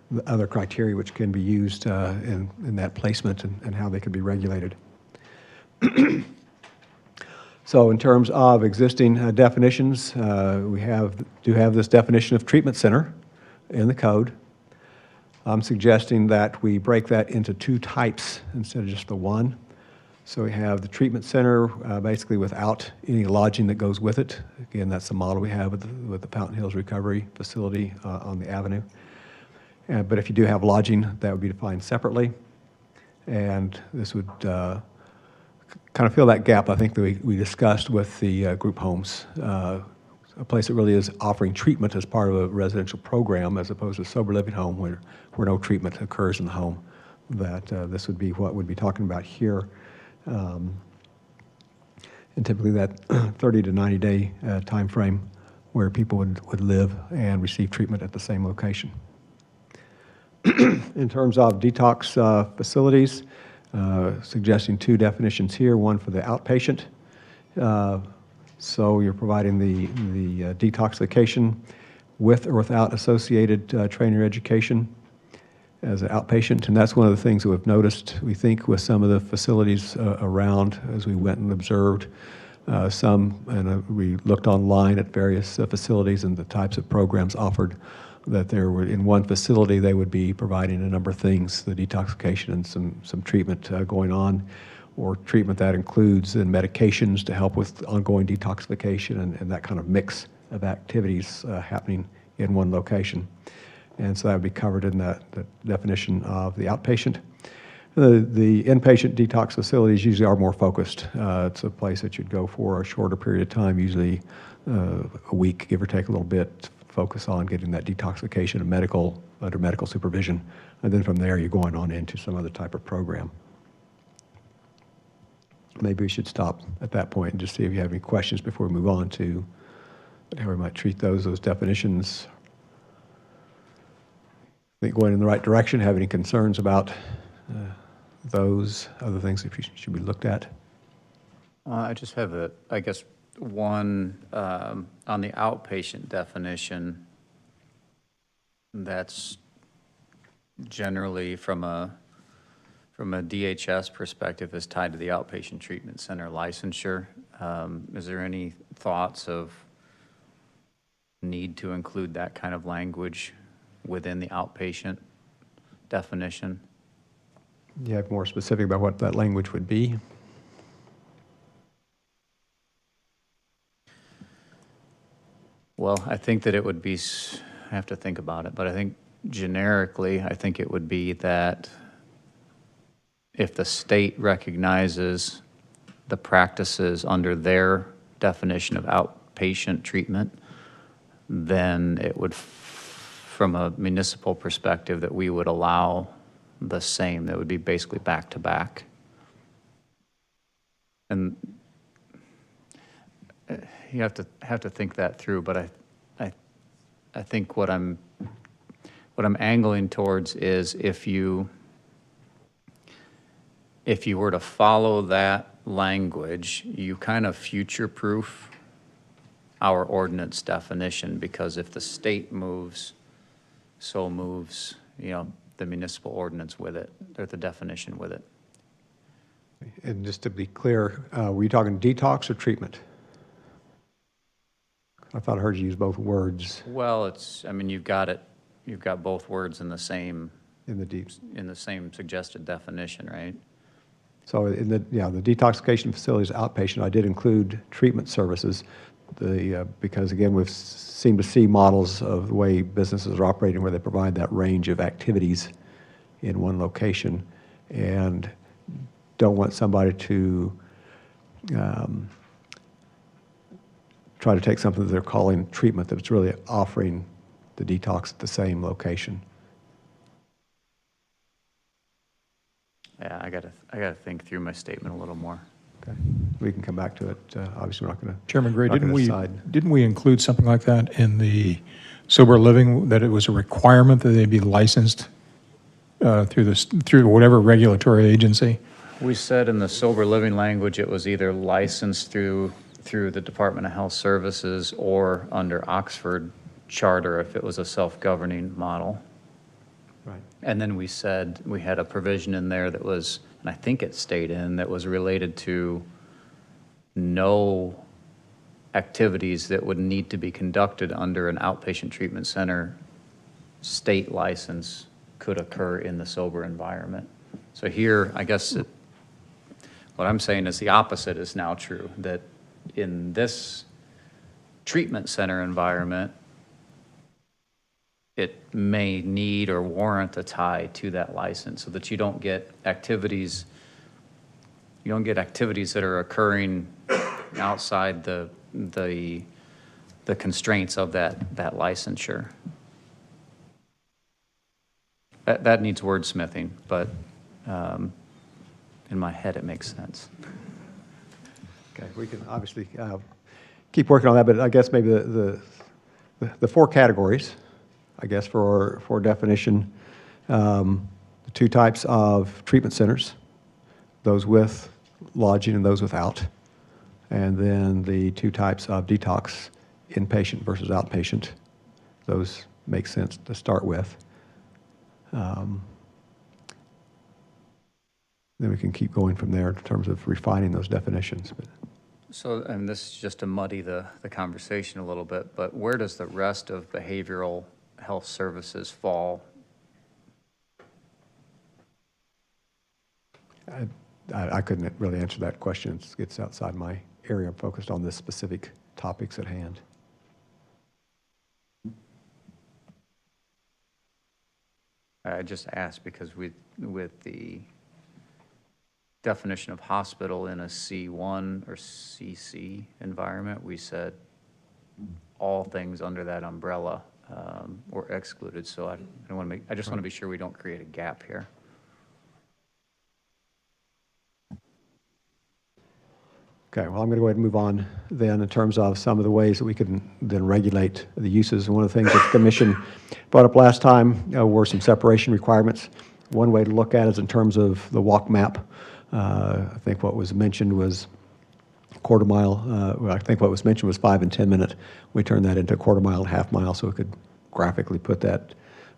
the other criteria which can be used in that placement and how they could be regulated. So in terms of existing definitions, we do have this definition of treatment center in the code. I'm suggesting that we break that into two types instead of just the one. So we have the treatment center basically without any lodging that goes with it. Again, that's the model we have with the Fountain Hills Recovery Facility on the avenue. But if you do have lodging, that would be defined separately. And this would kind of fill that gap, I think, that we discussed with the group homes. A place that really is offering treatment as part of a residential program as opposed to a sober living home where no treatment occurs in the home. That this would be what we'd be talking about here. And typically that 30 to 90 day time frame where people would live and receive treatment at the same location. In terms of detox facilities, suggesting two definitions here, one for the outpatient. So you're providing the detoxification with or without associated training or education as an outpatient. And that's one of the things that we've noticed, we think, with some of the facilities around as we went and observed we looked online at various facilities and the types of programs offered, that there were, in one facility, they would be providing a number of things, the detoxification and some treatment going on, or treatment that includes medications to help with ongoing detoxification and that kind of mix of activities happening in one location. And so that would be covered in the definition of the outpatient. The inpatient detox facilities usually are more focused. It's a place that you'd go for a shorter period of time, usually a week, give or take a little bit, focus on getting that detoxification and under medical supervision. And then from there, you're going on into some other type of program. Maybe we should stop at that point and just see if you have any questions before we move on to how we might treat those definitions. I think going in the right direction. Have any concerns about those other things that should be looked at? I just have I guess, one on the outpatient definition. That's generally from a DHS perspective is tied to the outpatient treatment center licensure. Is there any thoughts of need to include that kind of language within the outpatient definition? You have more specific about what that language would be? Well, I think that it would be, I have to think about it, but I think generically, I think it would be that if the state recognizes the practices under their definition of outpatient treatment, then it would, from a municipal perspective, that we would allow the same. That would be basically back to back. And you have to think that through, but I think what I'm angling towards is if you were to follow that language, you kind of future-proof our ordinance definition, because if the state moves, so moves, the municipal ordinance with it, or the definition with it. And just to be clear, were you talking detox or treatment? I thought I heard you use both words. Well, you've got both words in the same In the deep. in the same suggested definition, right? So in the, yeah, the detoxification facilities outpatient, I did include treatment services. Because again, we've seemed to see models of the way businesses are operating where they provide that range of activities in one location, and don't want somebody to try to take something that they're calling treatment that's really offering the detox at the same location. Yeah, I gotta think through my statement a little more. Okay, we can come back to it. Obviously, we're not going to. Chairman Gray, didn't we include something like that in the sober living, that it was a requirement that they be licensed through whatever regulatory agency? We said in the sober living language, it was either licensed through the Department of Health Services or under Oxford charter if it was a self-governing model. Right. And then we said we had a provision in there that was, and I think it stayed in, that was related to no activities that would need to be conducted under an outpatient treatment center state license could occur in the sober environment. So here, I guess what I'm saying is the opposite is now true, that in this treatment center environment, it may need or warrant a tie to that license so that you don't get activities that are occurring outside the constraints of that licensure. That needs wordsmithing, but in my head it makes sense. Okay, we can obviously keep working on that, but I guess maybe the four categories, I guess, for definition, the two types of treatment centers, those with lodging and those without, and then the two types of detox, inpatient versus outpatient. Those make sense to start with. Then we can keep going from there in terms of refining those definitions. But. So, and this is just to muddy the conversation a little bit, but where does the rest of behavioral health services fall? I couldn't really answer that question. It's outside my area. I'm focused on the specific topics at hand. I just asked because with the definition of hospital in a C1 or CC environment, we said all things under that umbrella were excluded. So I just want to be sure we don't create a gap here. Okay, well, I'm going to go ahead and move on then in terms of some of the ways that we can then regulate the uses. And one of the things that the Commission brought up last time were some separation requirements. One way to look at it is in terms of the walk map. I think what was mentioned was quarter mile. I think what was mentioned was 5 and 10 minute. We turned that into a quarter mile and half mile so we could graphically put that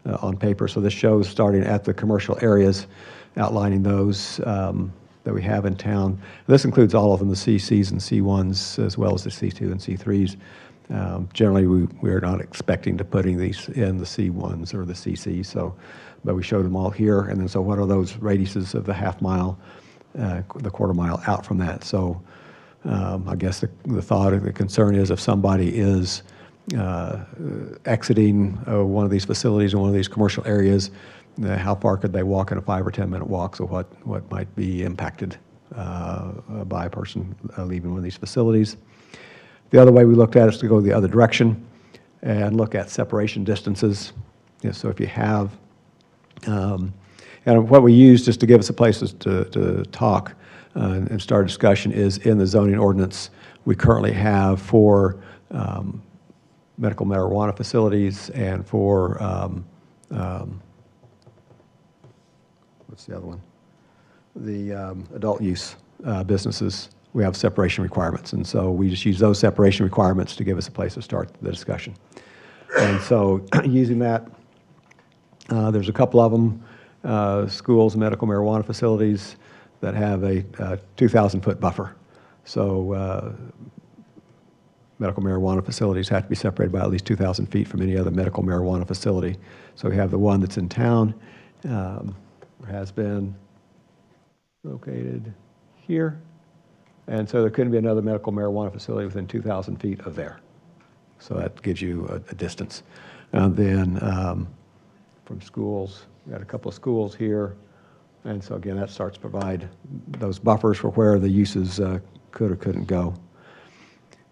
on paper. So this shows starting at the commercial areas, outlining those that we have in town. This includes all of them, the CCs and C1s, as well as the C2 and C3s. Generally, we are not expecting to putting these in the C1s or the CCs, so, but we showed them all here. And then, so what are those radiuses of the half mile, the quarter mile out from that? So I guess the thought or the concern is if somebody is exiting one of these facilities or one of these commercial areas, how far could they walk in a 5 or 10 minute walk? So what might be impacted by a person leaving one of these facilities? The other way we looked at is to go the other direction and look at separation distances. So if you have, and what we use just to give us a place to talk and start a discussion is in the zoning ordinance we currently have for medical marijuana facilities and for what's the other one? The adult use businesses, we have separation requirements. And so we just use those separation requirements to give us a place to start the discussion. And so using that, there's a couple of them, schools, medical marijuana facilities that have a 2,000-foot buffer. So medical marijuana facilities have to be separated by at least 2,000 feet from any other medical marijuana facility. So we have the one that's in town, has been located here. And so there couldn't be another medical marijuana facility within 2,000 feet of there. So that gives you a distance. And then from schools, we got a couple of schools here. And so again, that starts to provide those buffers for where the uses could or couldn't go.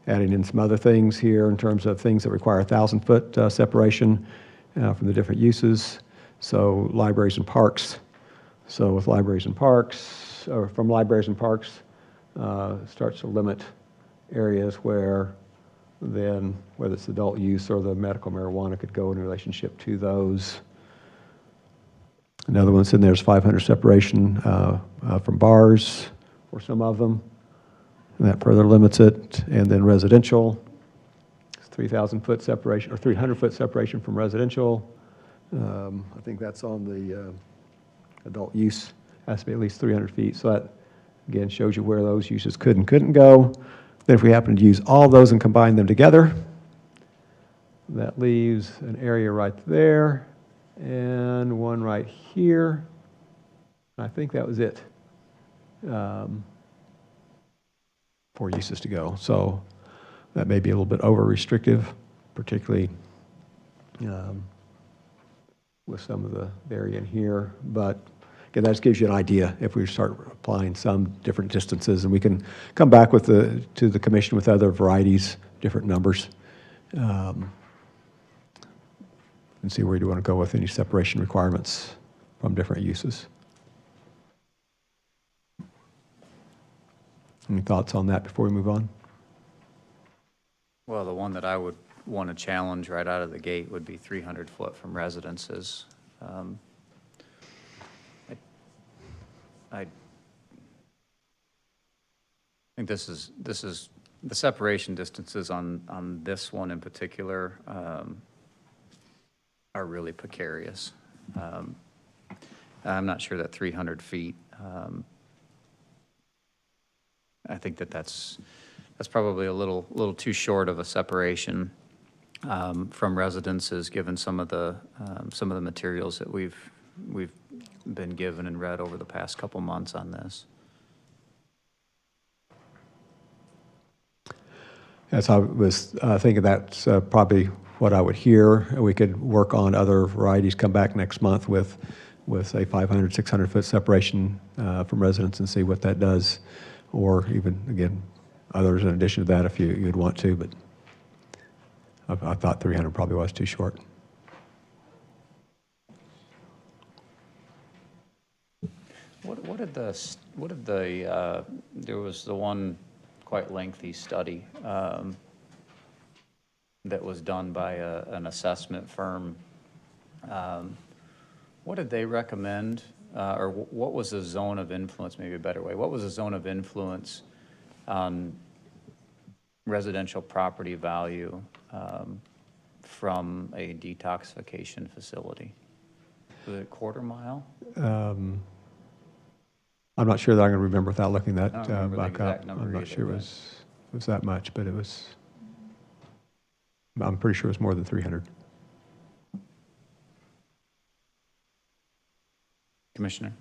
Adding in some other things here in terms of things that require 1,000-foot separation from the different uses. So libraries and parks. So with libraries and parks, or from libraries and parks, starts to limit areas where then, whether it's adult use or the medical marijuana could go in relationship to those. Another one that's in there is 500 separation from bars for some of them. And that further limits it. And then residential, 3,000-foot separation, or 300-foot separation from residential. I think that's on the adult use, has to be at least 300 feet. So that, again, shows you where those uses could and couldn't go. Then if we happen to use all those and combine them together, that leaves an area right there and one right here. I think that was it for uses to go. So that may be a little bit over restrictive, particularly with some of the area in here. But again, that just gives you an idea if we start applying some different distances, and we can come back with to the commission with other varieties, different numbers, and see where you want to go with any separation requirements from different uses. Any thoughts on that before we move on? Well, the one that I would want to challenge right out of the gate would be 300 foot from residences. I think this is the separation distances on this one in particular are really precarious. I'm not sure that 300 feet. I think that's probably a little too short of a separation from residences, given some of the materials that we've been given and read over the past couple months on this. As I was thinking, that's probably what I would hear. We could work on other varieties, come back next month with say 500, 600-foot separation from residents and see what that does, or even, again, others in addition to that if you'd want to, but I thought 300 probably was too short. What did the there was the one quite lengthy study that was done by an assessment firm. What did they recommend, or what was the zone of influence, maybe a better way? What was the zone of influence on residential property value from a detoxification facility? Was it a quarter mile? I'm not sure that I'm going to remember without looking that back up. I'm not sure it was that much, but it was, I'm pretty sure it was more than 300. Commissioner?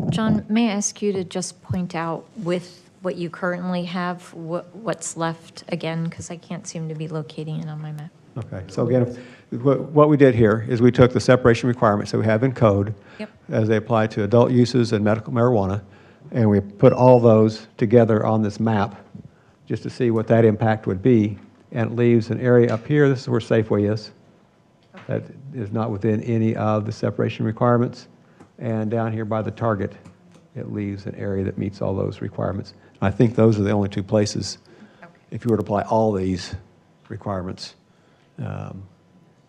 John, may I ask you to just point out with what you currently have, what's left again, because I can't seem to be locating it on my map. Okay, so again, what we did here is we took the separation requirements that we have in code as they apply to adult uses and medical marijuana, and we put all those together on this map just to see what that impact would be, and it leaves an area up here. This is where Safeway is. That is not within any of the separation requirements. And down here by the Target, it leaves an area that meets all those requirements. I think those are the only two places, if you were to apply all these requirements, that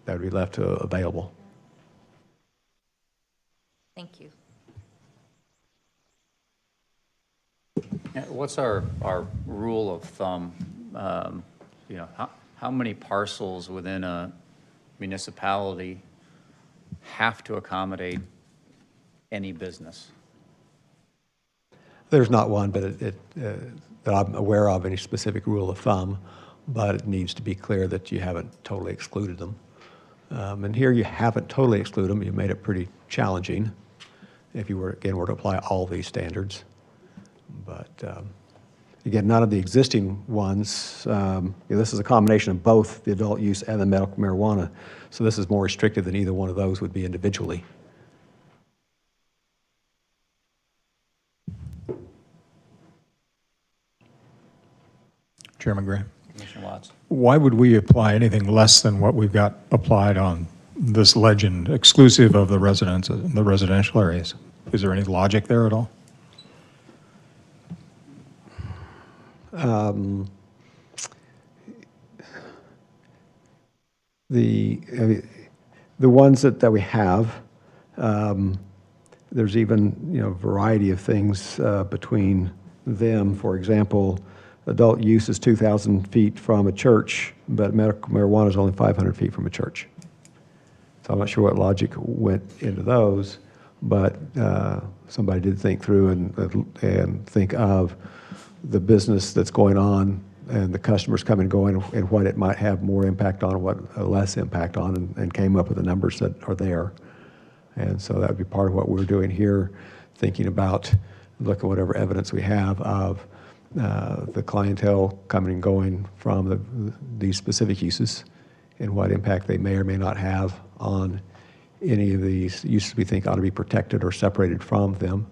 would be left available. Thank you. What's our rule of thumb? How many parcels within a municipality have to accommodate any business? There's not one, but that I'm aware of, any specific rule of thumb, but it needs to be clear that you haven't totally excluded them. And here you haven't totally excluded them. You made it pretty challenging if you were, again, were to apply all these standards. But again, none of the existing ones, this is a combination of both the adult use and the medical marijuana. So this is more restrictive than either one of those would be individually. Chairman Gray. Commissioner Watts. Why would we apply anything less than what we've got applied on this legend, exclusive of the residential areas? Is there any logic there at all? The ones that we have, there's even, variety of things between them. For example, adult use is 2,000 feet from a church, but medical marijuana is only 500 feet from a church. So I'm not sure what logic went into those, but somebody did think through and think of the business that's going on and the customers coming and going and what it might have more impact on and what less impact on, and came up with the numbers that are there. And so that would be part of what we're doing here, thinking about, look at whatever evidence we have of the clientele coming and going from these specific uses and what impact they may or may not have on any of these uses we think ought to be protected or separated from them,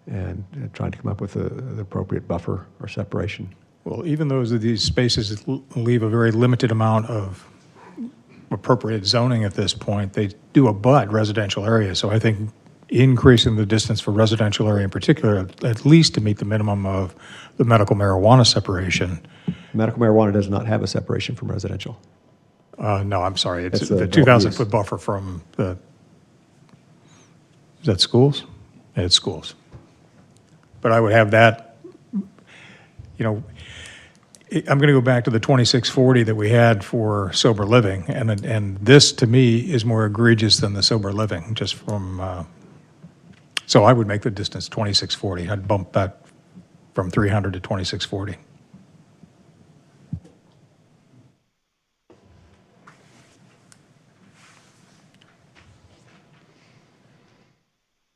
and trying to come up with the appropriate buffer or separation. Well, even though these spaces leave a very limited amount of appropriate zoning at this point, they do abut residential areas. So I think increasing the distance for residential area in particular, at least to meet the minimum of the medical marijuana separation. Medical marijuana does not have a separation from residential. No, I'm sorry. It's That's the 2,000-foot buffer from is that schools? It's schools. But I would have that, I'm going to go back to the 2640 that we had for sober living, and this to me is more egregious than the sober living, just from, so I would make the distance 2640. I'd bump that from 300 to 2640.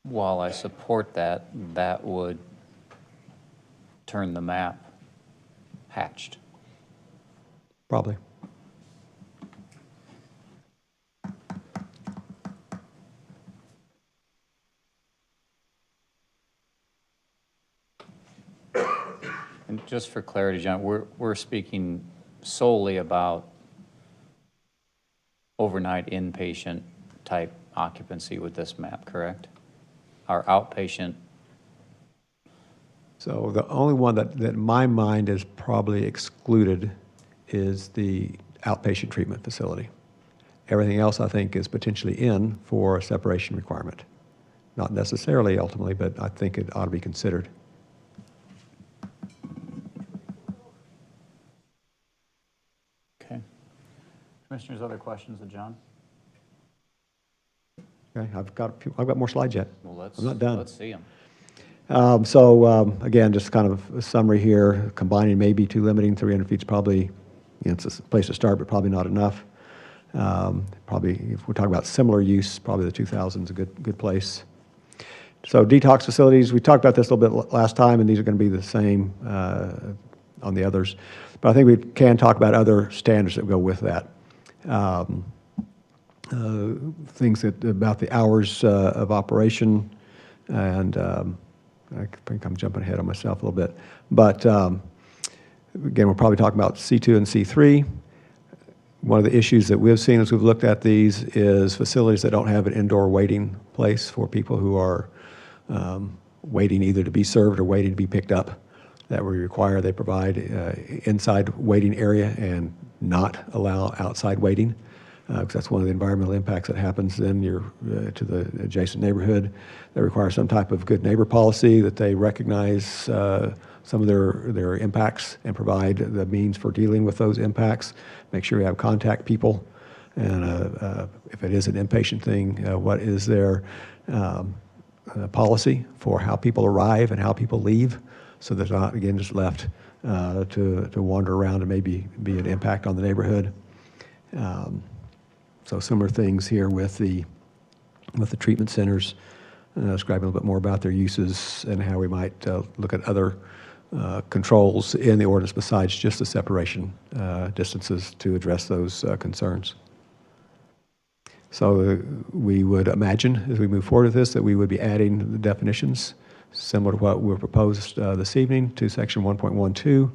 While I support that, that would turn the map hatched. Probably. And just for clarity, John, we're speaking solely about overnight inpatient type occupancy with this map, correct? Our outpatient. So the only one that in my mind is probably excluded is the outpatient treatment facility. Everything else I think is potentially in for a separation requirement. Not necessarily ultimately, but I think it ought to be considered. Okay. Commissioners, other questions of John? Okay, I've got more slides yet. Well, I'm not done. Let's see them. Again, just kind of a summary here. Combining may be too limiting. 300 feet is probably, it's a place to start, but probably not enough. Probably, if we're talking about similar use, probably the 2,000 is a good place. So detox facilities, we talked about this a little bit last time, and these are going to be the same on the others. But I think we can talk about other standards that go with that. Things about the hours of operation, and I think I'm jumping ahead of myself a little bit. But again, we're probably talking about C2 and C3. One of the issues that we've seen as we've looked at these is facilities that don't have an indoor waiting place for people who are waiting either to be served or waiting to be picked up. That we require they provide inside waiting area and not allow outside waiting. Because that's one of the environmental impacts that happens then to the adjacent neighborhood. They require some type of good neighbor policy, that they recognize some of their impacts and provide the means for dealing with those impacts. Make sure we have contact people, and if it is an inpatient thing, what is their policy for how people arrive and how people leave, so they're not, again, just left to wander around and maybe be an impact on the neighborhood. So similar things here with the treatment centers, describing a little bit more about their uses and how we might look at other controls in the ordinance besides just the separation distances to address those concerns. So we would imagine, as we move forward with this, that we would be adding the definitions similar to what were proposed this evening to Section 1.12,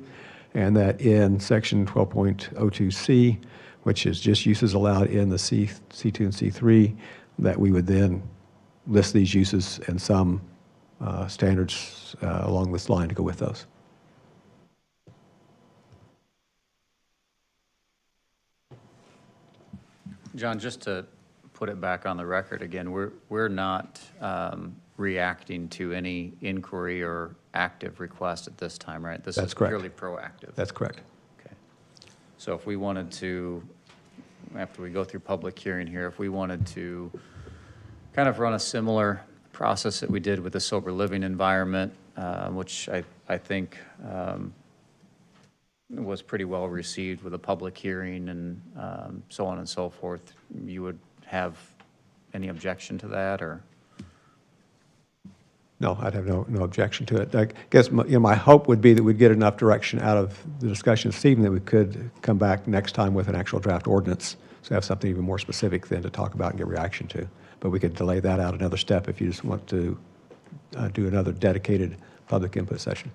and that in Section 12.02C, which is just uses allowed in the C2 and C3, that we would then list these uses and some standards along this line to go with those. John, just to put it back on the record again, we're not reacting to any inquiry or active request at this time, right? This That's is correct. purely proactive. That's correct. Okay. So if we wanted to, after we go through public hearing here, if we wanted to kind of run a similar process that we did with the sober living environment, which I think was pretty well received with a public hearing and so on and so forth, you would have any objection to that, or? No, I'd have no objection to it. I guess my hope would be that we'd get enough direction out of the discussion this evening that we could come back next time with an actual draft ordinance, so have something even more specific then to talk about and get reaction to. But we could delay that out another step if you just want to do another dedicated public input session.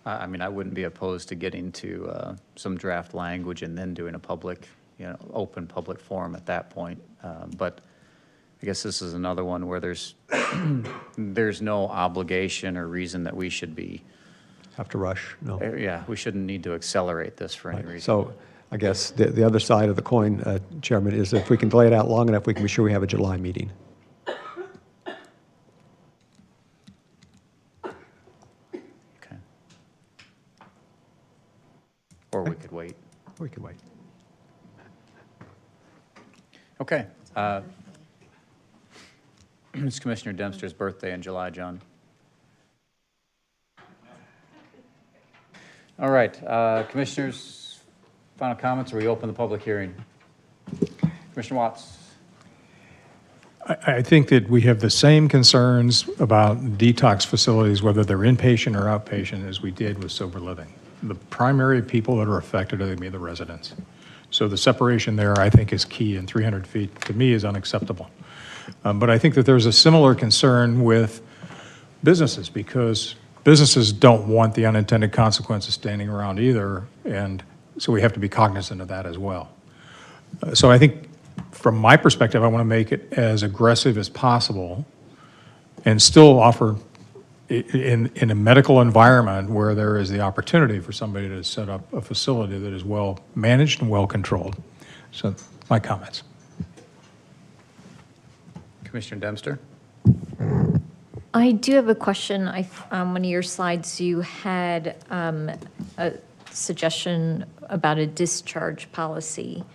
I mean, I wouldn't be opposed to getting to some draft language and then doing a public, open public forum at that point. But I guess this is another one where there's no obligation or reason that we should be. Have to rush, no. Yeah, we shouldn't need to accelerate this for any reason. So I guess the other side of the coin, Chairman, is if we can delay it out long enough, we can be sure we have a July meeting. Okay. Or we could wait. We can wait. Okay. It's Commissioner Dempster's birthday in July, John. All right, Commissioners, final comments, or we open the public hearing? Commissioner Watts. I think that we have the same concerns about detox facilities, whether they're inpatient or outpatient, as we did with sober living. The primary people that are affected are going to be the residents. So the separation there, I think, is key, and 300 feet, to me, is unacceptable. But I think that there's a similar concern with businesses, because businesses don't want the unintended consequences standing around either, and so we have to be cognizant of that as well. So I think, from my perspective, I want to make it as aggressive as possible and still offer, in a medical environment where there is the opportunity for somebody to set up a facility that is well managed and well controlled. So my comments. Commissioner Dempster. I do have a question. On one of your slides, you had a suggestion about a discharge policy.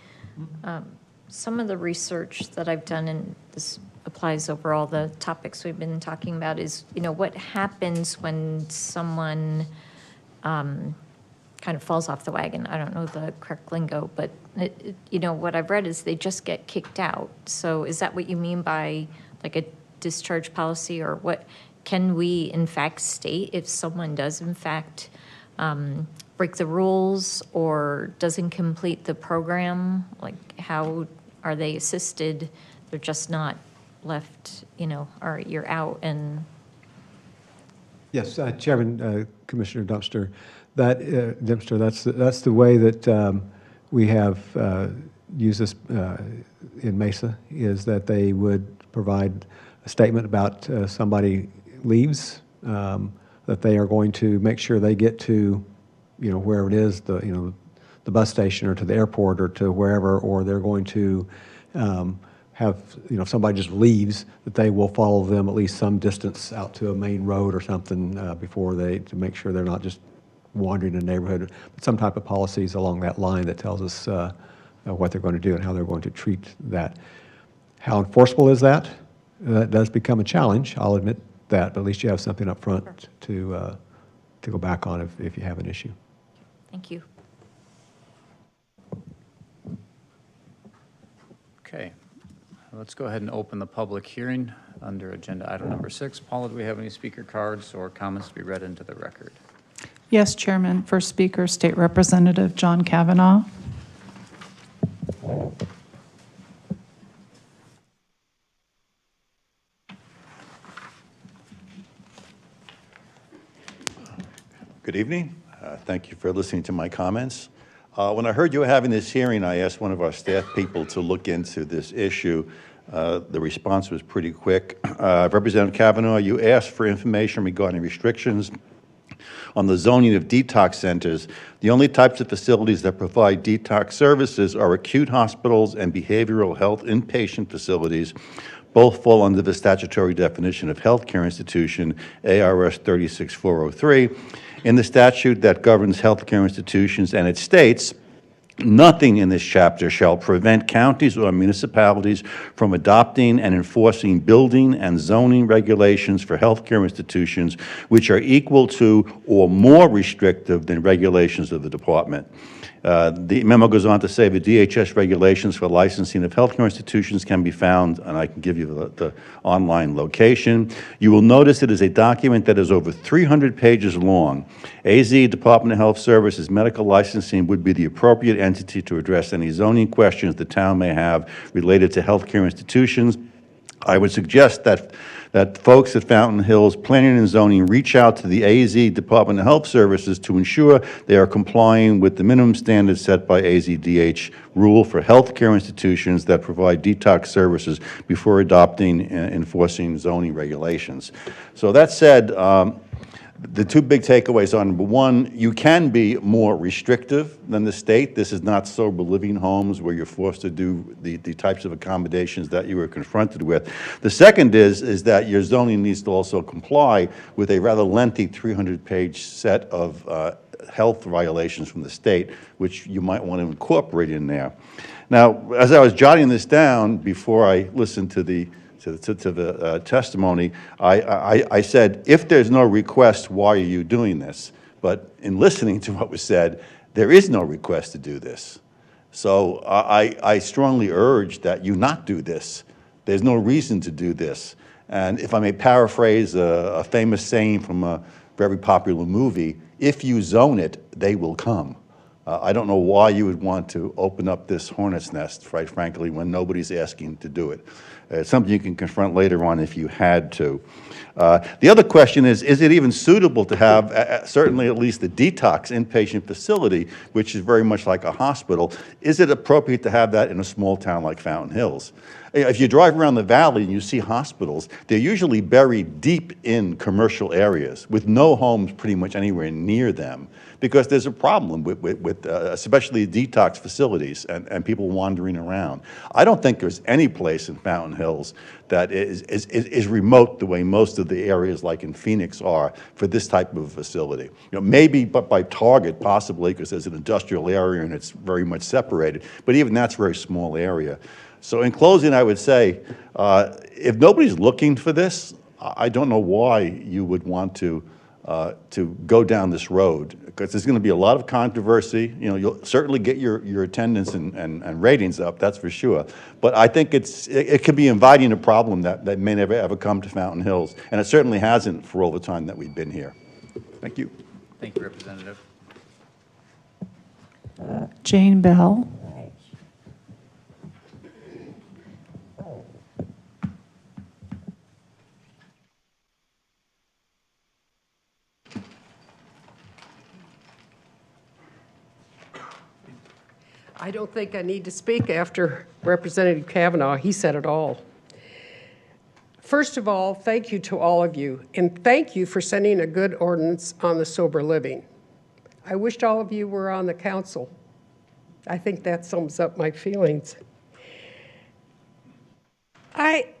Some of the research that I've done, and this applies over all the topics we've been talking about, is, what happens when someone kind of falls off the wagon. I don't know the correct lingo, but, what I've read is they just get kicked out. So is that what you mean by like a discharge policy, or what can we in fact state if someone does in fact break the rules or doesn't complete the program? Like, how are they assisted? They're just not left, or you're out and. Yes, Chairman, Commissioner Dempster, that's the way that we have used this in Mesa, is that they would provide a statement about somebody leaves, that they are going to make sure they get to, wherever it is, the bus station or to the airport or to wherever, or they're going to have, if somebody just leaves, that they will follow them at least some distance out to a main road or something before to make sure they're not just wandering in the neighborhood. But some type of policies along that line that tells us what they're going to do and how they're going to treat that. How enforceable is that? That does become a challenge, I'll admit that, but at least you have something up front to go back on if you have an issue. Thank you. Okay, let's go ahead and open the public hearing under agenda item number 6. Paula, do we have any speaker cards or comments to be read into the record? Yes, Chairman. First speaker, State Representative John Kavanaugh. Good evening. Thank you for listening to my comments. When I heard you were having this hearing, I asked one of our staff people to look into this issue. The response was pretty quick. Representative Kavanaugh, you asked for information regarding restrictions on the zoning of detox centers. The only types of facilities that provide detox services are acute hospitals and behavioral health inpatient facilities. Both fall under the statutory definition of healthcare institution, ARS 36403. In the statute that governs healthcare institutions, and it states, nothing in this chapter shall prevent counties or municipalities from adopting and enforcing building and zoning regulations for healthcare institutions which are equal to or more restrictive than regulations of the department. The memo goes on to say the DHS regulations for licensing of healthcare institutions can be found, and I can give you the online location. You will notice it is a document that is over 300 pages long. AZ, Department of Health Services, medical licensing would be the appropriate entity to address any zoning questions the town may have related to healthcare institutions. I would suggest that folks at Fountain Hills Planning and Zoning reach out to the AZ Department of Health Services to ensure they are complying with the minimum standards set by AZDH rule for healthcare institutions that provide detox services before adopting and enforcing zoning regulations. So that said, the two big takeaways are, number one, you can be more restrictive than the state. This is not sober living homes where you're forced to do the types of accommodations that you were confronted with. The second is that your zoning needs to also comply with a rather lengthy 300-page set of health violations from the state, which you might want to incorporate in there. Now, as I was jotting this down before I listened to the testimony, I said, if there's no request, why are you doing this? But in listening to what was said, there is no request to do this. So I strongly urge that you not do this. There's no reason to do this. And if I may paraphrase a famous saying from a very popular movie, if you zone it, they will come. I don't know why you would want to open up this hornet's nest, quite frankly, when nobody's asking to do it. It's something you can confront later on if you had to. The other question is it even suitable to have, certainly at least the detox inpatient facility, which is very much like a hospital, is it appropriate to have that in a small town like Fountain Hills? If you drive around the valley and you see hospitals, they're usually buried deep in commercial areas with no homes pretty much anywhere near them, because there's a problem with especially detox facilities and people wandering around. I don't think there's any place in Fountain Hills that is remote the way most of the areas like in Phoenix are for this type of facility. Maybe but by Target, possibly, because there's an industrial area and it's very much separated, but even that's a very small area. So in closing, I would say, if nobody's looking for this, I don't know why you would want to go down this road, because there's going to be a lot of controversy. You'll certainly get your attendance and ratings up, that's for sure. But I think it could be inviting a problem that may never ever come to Fountain Hills, and it certainly hasn't for all the time that we've been here. Thank you. Thank you, Representative. Jane Bell. I don't think I need to speak after Representative Kavanaugh. He said it all. First of all, thank you to all of you, and thank you for sending a good ordinance on the sober living. I wished all of you were on the council. I think that sums up my feelings. I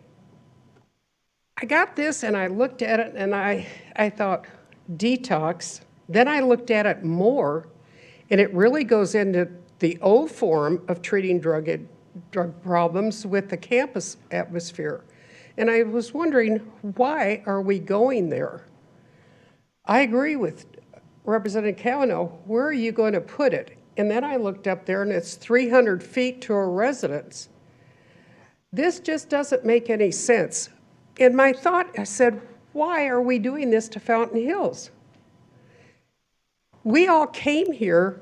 got this and I looked at it and I thought, detox. Then I looked at it more, and it really goes into the old form of treating drug problems with the campus atmosphere. And I was wondering, why are we going there? I agree with Representative Kavanaugh. Where are you going to put it? And then I looked up there, and it's 300 feet to a residence. This just doesn't make any sense. In my thought, I said, why are we doing this to Fountain Hills? We all came here.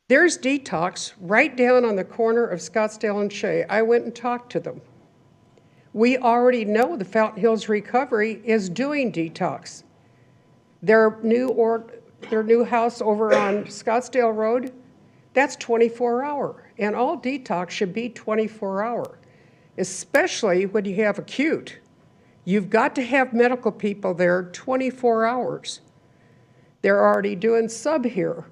There's Detox right down on the corner of Scottsdale and Shea. I went and talked to them. We already know the Fountain Hills Recovery is doing Detox. Their new house over on Scottsdale Road, that's 24-hour. And all Detox should be 24-hour, especially when you have acute. You've got to have medical people there 24 hours. They're already doing sub here.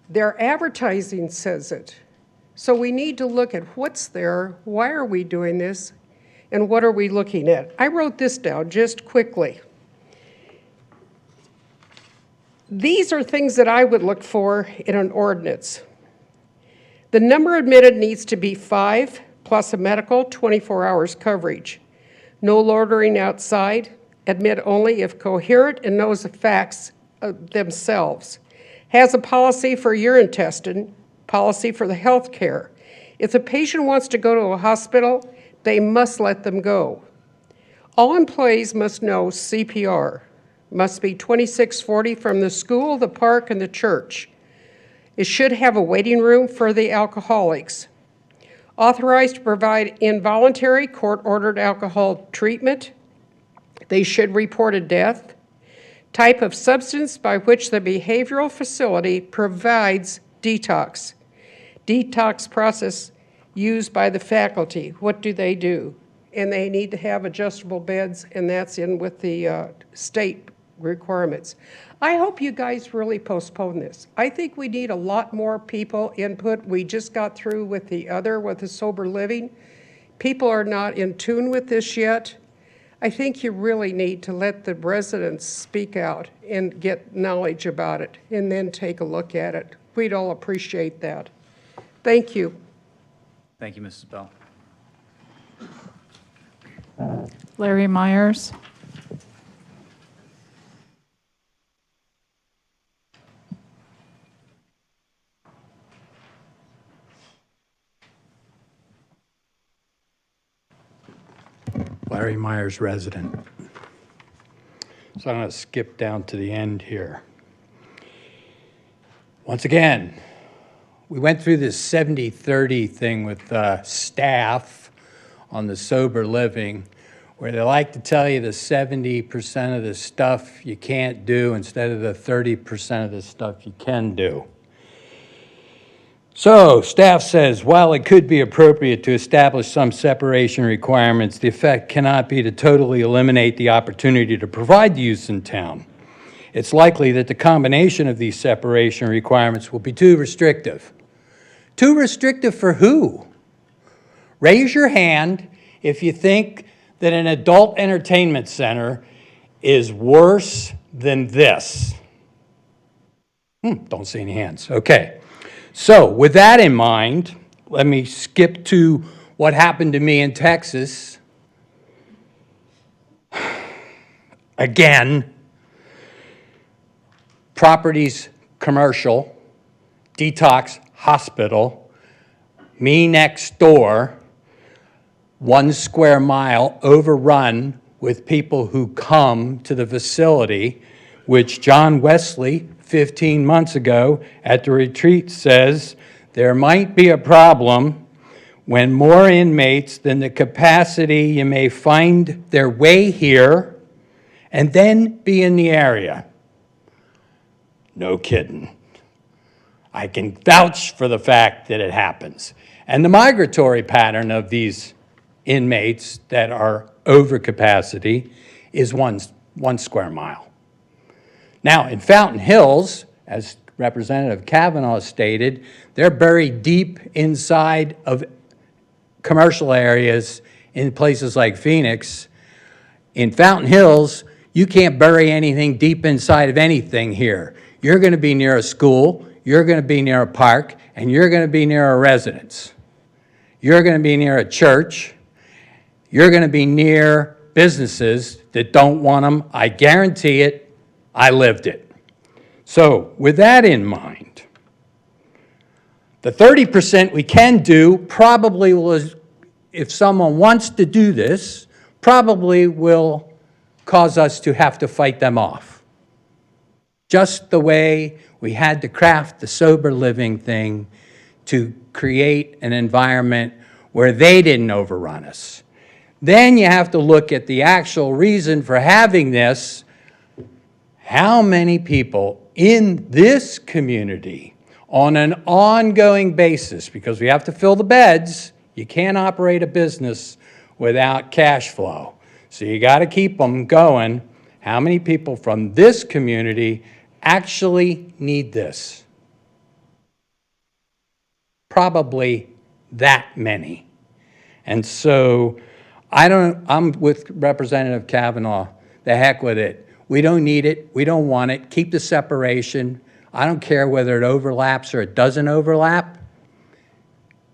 Their advertising says it. So we need to look at what's there, why are we doing this, and what are we looking at? I wrote this down just quickly. These are things that I would look for in an ordinance. The number admitted needs to be 5 plus a medical 24 hours coverage. No loitering outside, admit only if coherent and knows the facts themselves. Has a policy for urine testing, policy for the health care. If the patient wants to go to a hospital, they must let them go. All employees must know CPR. Must be 2640 from the school, the park, and the church. It should have a waiting room for the alcoholics. Authorized to provide involuntary court-ordered alcohol treatment. They should report a death. Type of substance by which the behavioral facility provides detox. Detox process used by the faculty. What do? And they need to have adjustable beds, and that's in with the state requirements. I hope you guys really postpone this. I think we need a lot more people input. We just got through with the sober living. People are not in tune with this yet. I think you really need to let the residents speak out and get knowledge about it and then take a look at it. We'd all appreciate that. Thank you. Thank you, Mrs. Bell. Larry Myers. Larry Myers, resident. So I'm going to skip down to the end here. Once again, we went through this 70-30 thing with staff on the sober living, where they like to tell you the 70% of the stuff you can't do instead of the 30% of the stuff you can do. So staff says, while it could be appropriate to establish some separation requirements, the effect cannot be to totally eliminate the opportunity to provide use in town. It's likely that the combination of these separation requirements will be too restrictive. Too restrictive for who? Raise your hand if you think that an adult entertainment center is worse than this. Don't see any hands. Okay. So with that in mind, let me skip to what happened to me in Texas. Again, properties commercial, detox hospital, me next door, 1 square mile overrun with people who come to the facility, which John Wesley 15 months ago at the retreat says there might be a problem when more inmates than the capacity you may find their way here and then be in the area. No kidding. I can vouch for the fact that it happens. And the migratory pattern of these inmates that are over capacity is one square mile. Now, in Fountain Hills, as Representative Kavanaugh stated, they're buried deep inside of commercial areas in places like Phoenix. In Fountain Hills, you can't bury anything deep inside of anything here. You're going to be near a school, you're going to be near a park, and you're going to be near a residence. You're going to be near a church. You're going to be near businesses that don't want them. I guarantee it. I lived it. So with that in mind, the 30% we can do probably will if someone wants to do this, probably will cause us to have to fight them off. Just the way we had to craft the sober living thing to create an environment where they didn't overrun us. Then you have to look at the actual reason for having this. How many people in this community on an ongoing basis, because we have to fill the beds, you can't operate a business without cash flow. So you got to keep them going. How many people from this community actually need this? Probably that many. And so I'm with Representative Kavanaugh. The heck with it. We don't need it. We don't want it. Keep the separation. I don't care whether it overlaps or it doesn't overlap.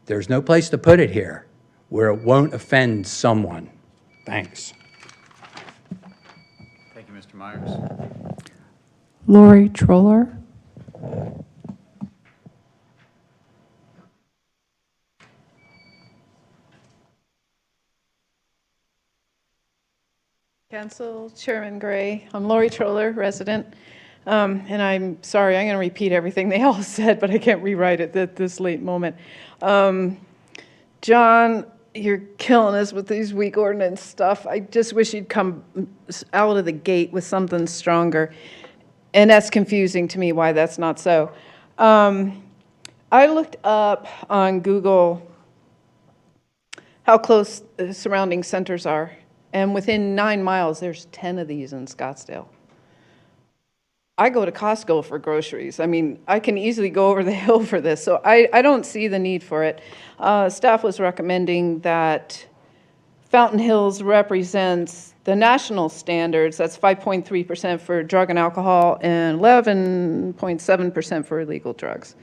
There's no place to put it here where it won't offend someone. Thanks. Thank you, Mr. Myers. Lori Troller. Council Chairman Gray, I'm Lori Troller, resident, and I'm sorry, I'm going to repeat everything they all said, but I can't rewrite it at this late moment. John, you're killing us with these weak ordinance stuff. I just wish you'd come out of the gate with something stronger, and that's confusing to me why that's not so. I looked up on Google how close the surrounding centers are. And within 9 miles, there's 10 of these in Scottsdale. I go to Costco for groceries. I mean, I can easily go over the hill for this, so I don't see the need for it. Staff was recommending that Fountain Hills represents the national standards. That's 5.3% for drug and alcohol and 11.7% for illegal drugs.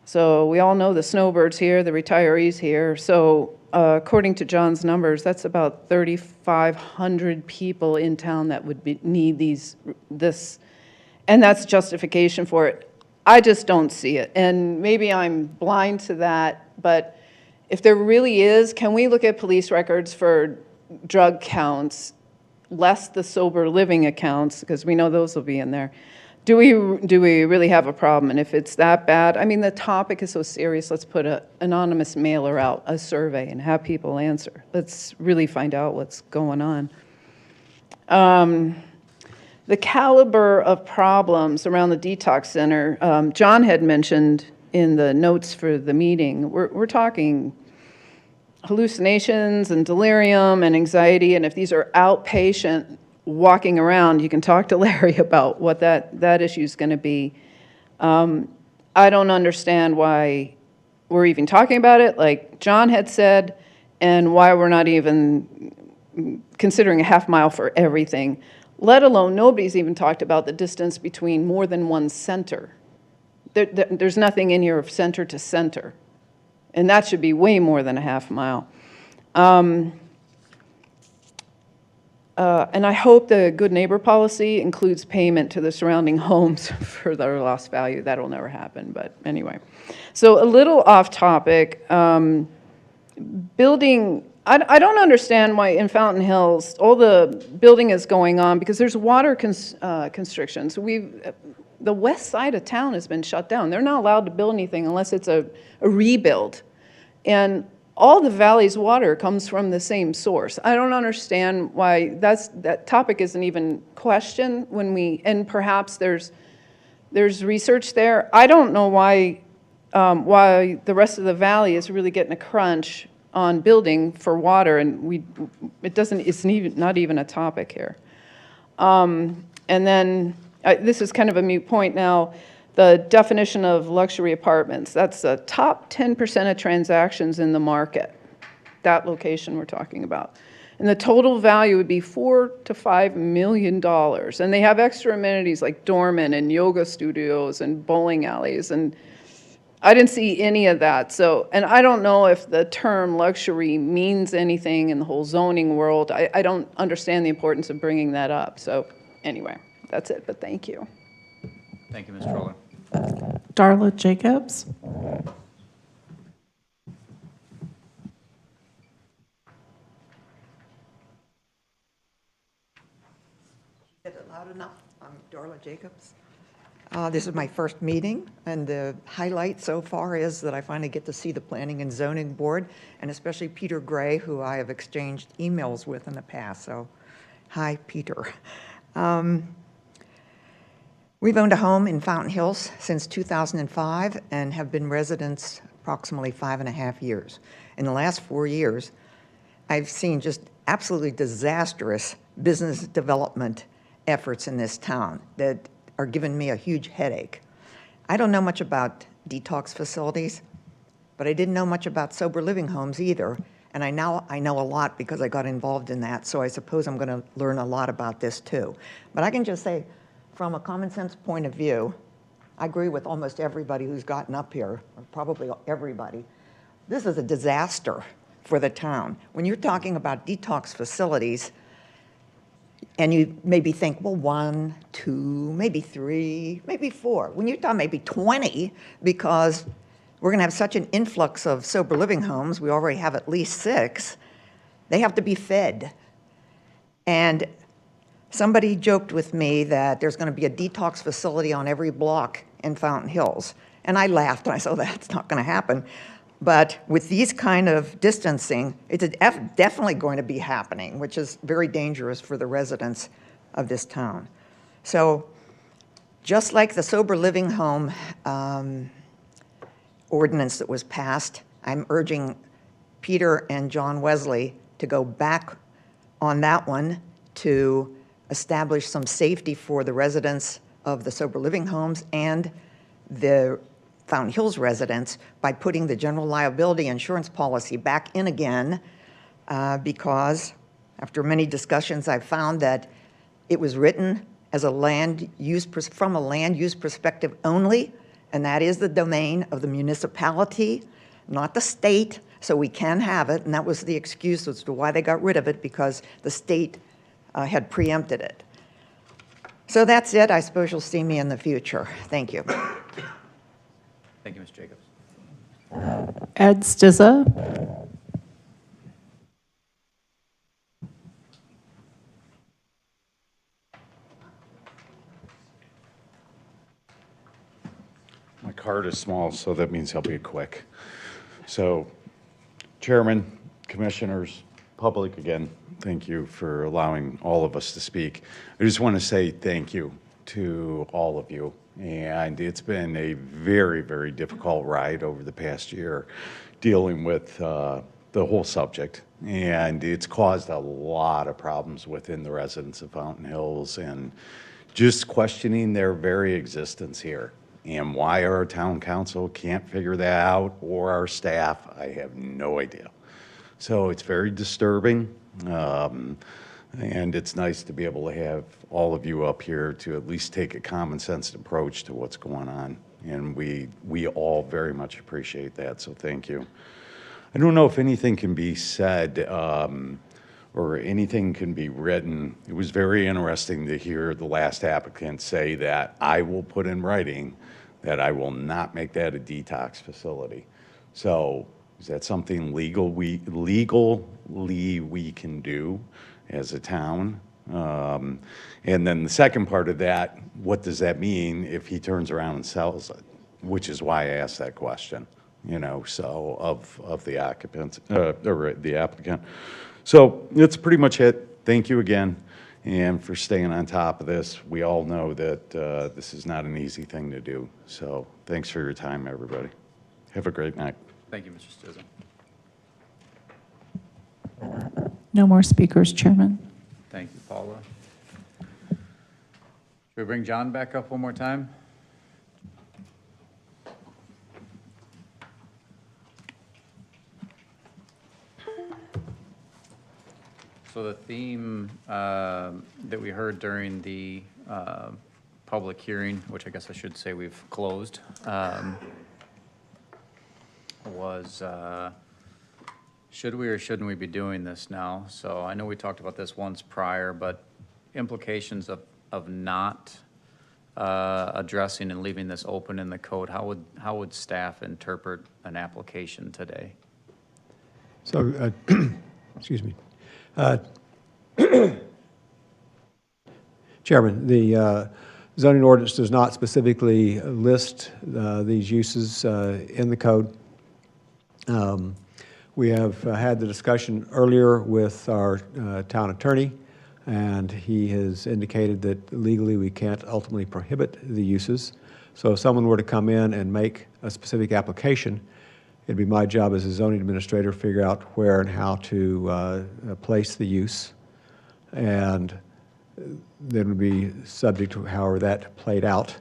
So we all know the snowbirds here, the retirees here. So according to John's numbers, that's about 3,500 people in town that would need this, and that's justification for it. I just don't see it, and maybe I'm blind to that, but if there really is, can we look at police records for drug counts, less the sober living accounts, because we know those will be in there. Do we really have a problem? And if it's that bad, I mean, the topic is so serious, let's put an anonymous mailer out, a survey, and have people answer. Let's really find out what's going on. The caliber of problems around the detox center, John had mentioned in the notes for the meeting, we're talking hallucinations and delirium and anxiety, and if these are outpatient walking around, you can talk to Larry about what that issue is going to be. I don't understand why we're even talking about it, like John had said, and why we're not even considering a half mile for everything, let alone nobody's even talked about the distance between more than one center. There's nothing in here of center to center, and that should be way more than a half mile. And I hope the good neighbor policy includes payment to the surrounding homes for their lost value. That'll never happen, but anyway. So a little off topic, building, I don't understand why in Fountain Hills all the building is going on because there's water constrictions. The west side of town has been shut down. They're not allowed to build anything unless it's a rebuild. And all the valley's water comes from the same source. I don't understand why that topic isn't even questioned and perhaps there's research there. I don't know why the rest of the valley is really getting a crunch on building for water, and it's not even a topic here. And then this is kind of a moot point now. The definition of luxury apartments, that's the top 10% of transactions in the market, that location we're talking about. And the total value would be $4 to $5 million. And they have extra amenities like doormen and yoga studios and bowling alleys. And I didn't see any of that. So, and I don't know if the term luxury means anything in the whole zoning world. I don't understand the importance of bringing that up. So anyway, that's it, but thank you. Thank you, Ms. Troller. Darla Jacobs. enough. I'm Darla Jacobs. This is my first meeting, and the highlight so far is that I finally get to see the Planning and Zoning Board, and especially Peter Gray, who I have exchanged emails with in the past. So, hi, Peter. We've owned a home in Fountain Hills since 2005 and have been residents approximately 5.5 years. In the last 4 years, I've seen just absolutely disastrous business development efforts in this town that are giving me a huge headache. I don't know much about detox facilities, but I didn't know much about sober living homes either. And I know a lot because I got involved in that, so I suppose I'm going to learn a lot about this too. But I can just say, from a common sense point of view, I agree with almost everybody who's gotten up here, or probably everybody. This is a disaster for the town. When you're talking about detox facilities, and you maybe think, well, 1, 2, maybe 3, maybe 4. When you're talking maybe 20, because we're going to have such an influx of sober living homes, we already have at least 6, they have to be fed. And somebody joked with me that there's going to be a detox facility on every block in Fountain Hills. And I laughed, and I said, oh, that's not going to happen. But with these kind of distancing, it's definitely going to be happening, which is very dangerous for the residents of this town. So just like the sober living home ordinance that was passed, I'm urging Peter and John Wesley to go back on that one to establish some safety for the residents of the sober living homes and the Fountain Hills residents by putting the general liability insurance policy back in again, because after many discussions, I've found that it was written as a from a land use perspective only, and that is the domain of the municipality, not the state, so we can have it, and that was the excuse as to why they got rid of it, because the state had preempted it. So that's it. I suppose you'll see me in the future. Thank you. Thank you, Ms. Jacobs. Ed Stizza. My card is small, so that means I'll be quick. So, Chairman, Commissioners, public, again, thank you for allowing all of us to speak. I just want to say thank you to all of you. And it's been a very, very difficult ride over the past year dealing with the whole subject. And it's caused a lot of problems within the residents of Fountain Hills and just questioning their very existence here. And why our town council can't figure that out, or our staff, I have no idea. So it's very disturbing. And it's nice to be able to have all of you up here to at least take a common sense approach to what's going on. And we all very much appreciate that, so thank you. I don't know if anything can be said or anything can be written. It was very interesting to hear the last applicant say that I will put in writing that I will not make that a detox facility. So is that something legally we can do as a town? And then the second part of that, what does that mean if he turns around and sells it? Which is why I asked that question, you know, so of the occupants, or the applicant. So that's pretty much it. Thank you again, and for staying on top of this. We all know that this is not an easy thing to do. So thanks for your time, everybody. Have a great night. Thank you, Mr. Stizza. No more speakers, Chairman. Thank you, Paula. Should we bring John back up one more time? So the theme that we heard during the public hearing, which I guess I should say we've closed, was should we or shouldn't we be doing this now? So I know we talked about this once prior, but implications of not addressing and leaving this open in the code, how would staff interpret an application today? So, Chairman, the zoning ordinance does not specifically list these uses in the code. We have had the discussion earlier with our town attorney, and he has indicated that legally we can't ultimately prohibit the uses. So if someone were to come in and make a specific application, it'd be my job as a zoning administrator to figure out where and how to place the use, and then would be subject to however that played out.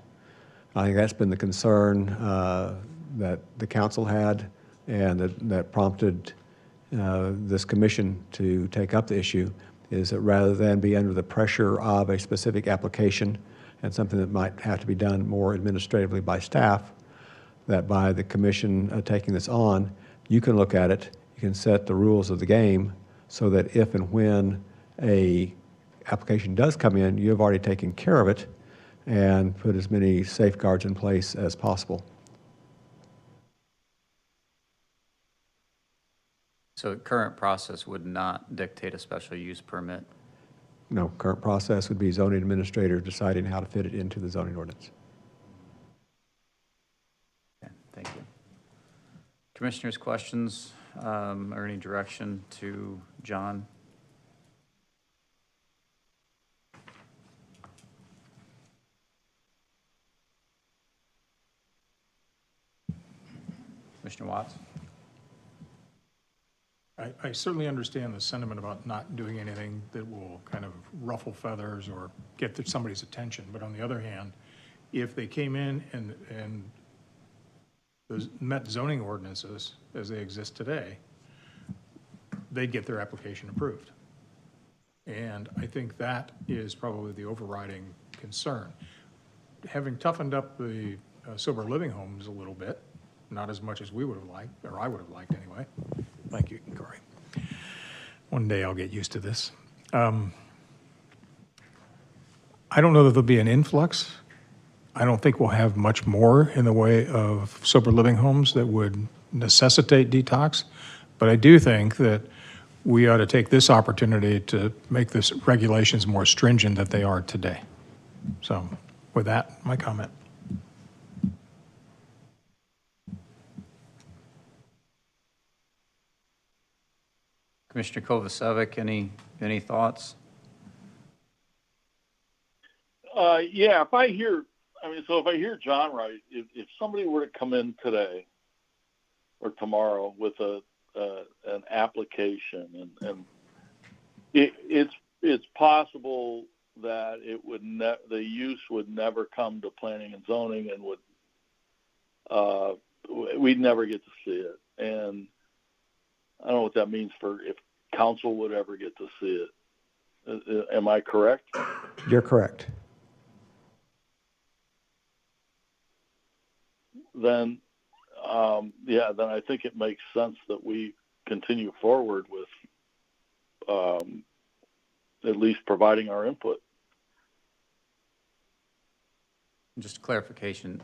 I think that's been the concern that the council had, and that prompted this commission to take up the issue, is that rather than be under the pressure of a specific application and something that might have to be done more administratively by staff, that by the commission taking this on, you can look at it, you can set the rules of the game so that if and when a application does come in, you have already taken care of it and put as many safeguards in place as possible. So the current process would not dictate a special use permit? No, current process would be zoning administrator deciding how to fit it into the zoning ordinance. Okay, thank you. Commissioners, questions or any direction to John? Commissioner Watts? I certainly understand the sentiment about not doing anything that will kind of ruffle feathers or get somebody's attention. But on the other hand, if they came in and those met zoning ordinances as they exist today, they'd get their application approved. And I think that is probably the overriding concern. Having toughened up the sober living homes a little bit, not as much as we would have liked, or I would have liked anyway. Thank you, Corey. One day I'll get used to this. I don't know that there'll be an influx. I don't think we'll have much more in the way of sober living homes that would necessitate detox. But I do think that we ought to take this opportunity to make this regulations more stringent than they are today. So with that, my comment. Commissioner Kovacevic, any thoughts? Yeah, if I hear John right, if somebody were to come in today or tomorrow with an application, and it's possible that the use would never come to planning and zoning, and we'd never get to see it. And I don't know what that means for if council would ever get to see it. Am I correct? You're correct. Then I think it makes sense that we continue forward with at least providing our input. Just clarification,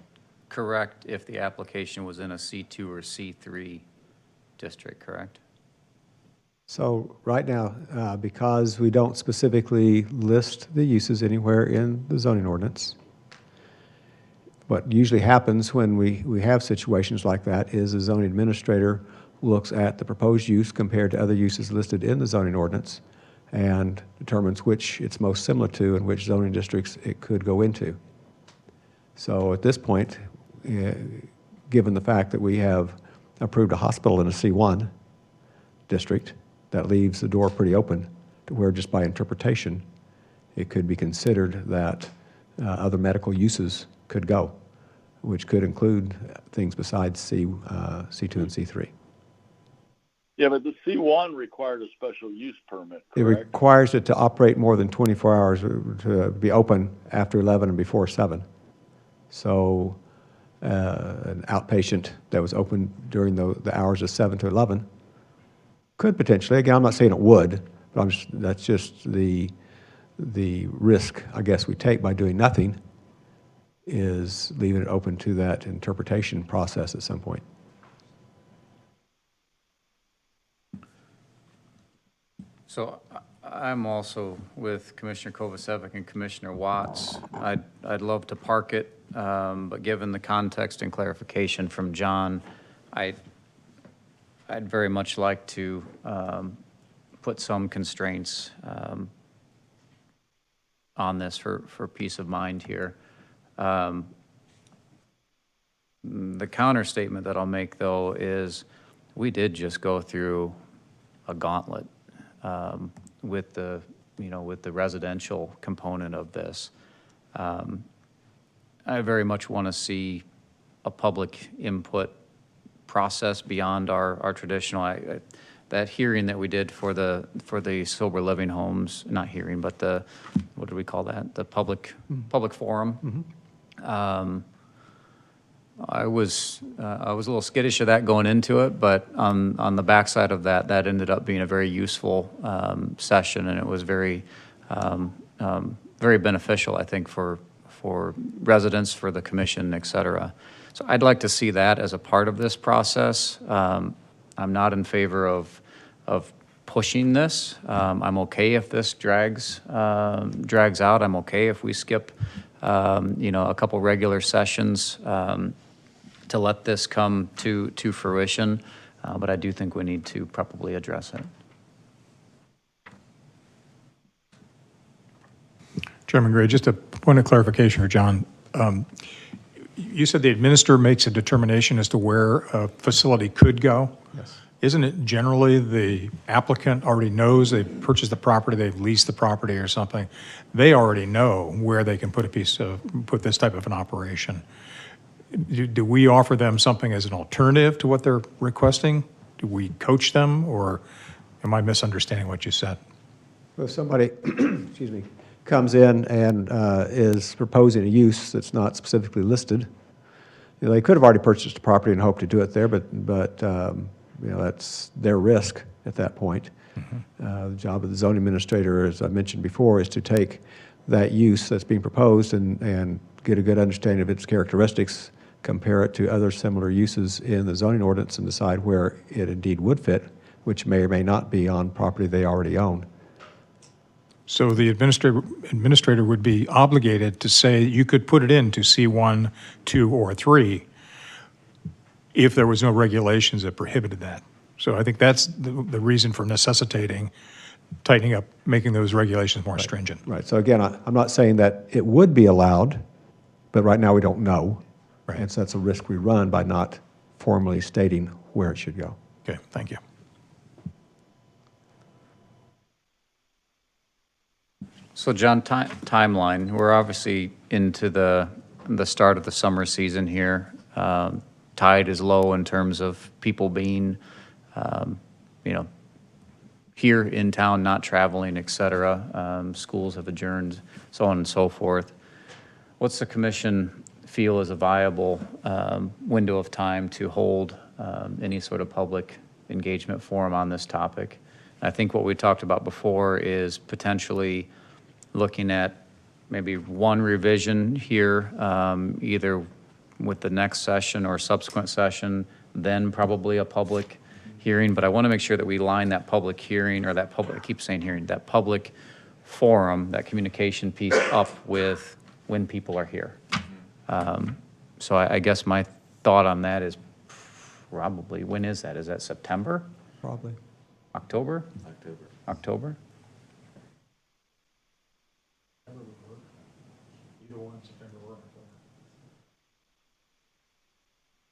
correct if the application was in a C2 or C3 district, correct? So right now, because we don't specifically list the uses anywhere in the zoning ordinance, what usually happens when we have situations like that is the zoning administrator looks at the proposed use compared to other uses listed in the zoning ordinance and determines which it's most similar to and which zoning districts it could go into. So at this point, given the fact that we have approved a hospital in a C1 district, that leaves the door pretty open to where just by interpretation, it could be considered that other medical uses could go, which could include things besides C2 and C3. Yeah, but the C1 required a special use permit, correct? It requires it to operate more than 24 hours, to be open after 11 and before 7. So an outpatient that was open during the hours of 7 to 11 could potentially, again, I'm not saying it would, but that's just the risk, I guess, we take by doing nothing, is leaving it open to that interpretation process at some point. So I'm also with Commissioner Kovacevic and Commissioner Watts. I'd love to park it, but given the context and clarification from John, I'd very much like to put some constraints on this for peace of mind here. The counter statement that I'll make, though, is we did just go through a gauntlet with the residential component of this. I very much want to see a public input process beyond our traditional. That hearing that we did for the sober living homes, not hearing, but what do we call that? The public forum. I was a little skittish of that going into it, but on the backside of that ended up being a very useful session, and it was very very beneficial, I think, for residents, for the commission, et cetera. So I'd like to see that as a part of this process. I'm not in favor of pushing this. I'm okay if this drags out. I'm okay if we skip a couple regular sessions to let this come to fruition, but I do think we need to probably address it. Chairman Gray, just a point of clarification for John. You said the administrator makes a determination as to where a facility could go? Yes. Isn't it generally the applicant already knows they've purchased the property, they've leased the property or something? They already know where they can put put this type of an operation. Do we offer them something as an alternative to what they're requesting? Do we coach them, or am I misunderstanding what you said? Well, if somebody, excuse me, comes in and is proposing a use that's not specifically listed, they could have already purchased the property and hoped to do it there, but that's their risk at that point. The job of the zoning administrator, as I mentioned before, is to take that use that's being proposed and get a good understanding of its characteristics, compare it to other similar uses in the zoning ordinance, and decide where it indeed would fit, which may or may not be on property they already own. So the administrator would be obligated to say you could put it into C1, 2, or 3 if there was no regulations that prohibited that. So I think that's the reason for necessitating tightening up, making those regulations more stringent. Right. So again, I'm not saying that it would be allowed, but right now we don't know. Right. And so that's a risk we run by not formally stating where it should go. Okay, thank you. So John, timeline, we're obviously into the start of the summer season here. Tide is low in terms of people being, here in town, not traveling, et cetera. Schools have adjourned, so on and so forth. What's the commission feel is a viable window of time to hold any sort of public engagement forum on this topic? I think what we talked about before is potentially looking at maybe one revision here, either with the next session or subsequent session, then probably a public hearing. But I want to make sure that we line that public hearing, or that public, I keep saying hearing, that public forum, that communication piece up with when people are here. So I guess my thought on that is probably, when is that? Is that September? Probably. October? October?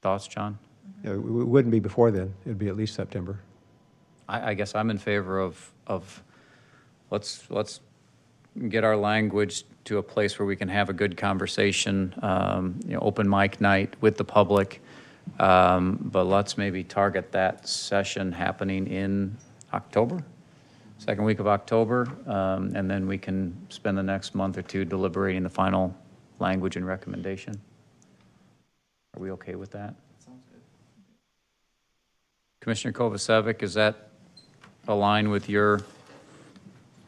Thoughts, John? Yeah, it wouldn't be before then. It'd be at least September. I guess I'm in favor of let's get our language to a place where we can have a good conversation, open mic night with the public, but let's maybe target that session happening in October, second week of October, and then we can spend the next month or two deliberating the final language and recommendation. Are we okay with that? Sounds good. Commissioner Kovacevic, is that align with your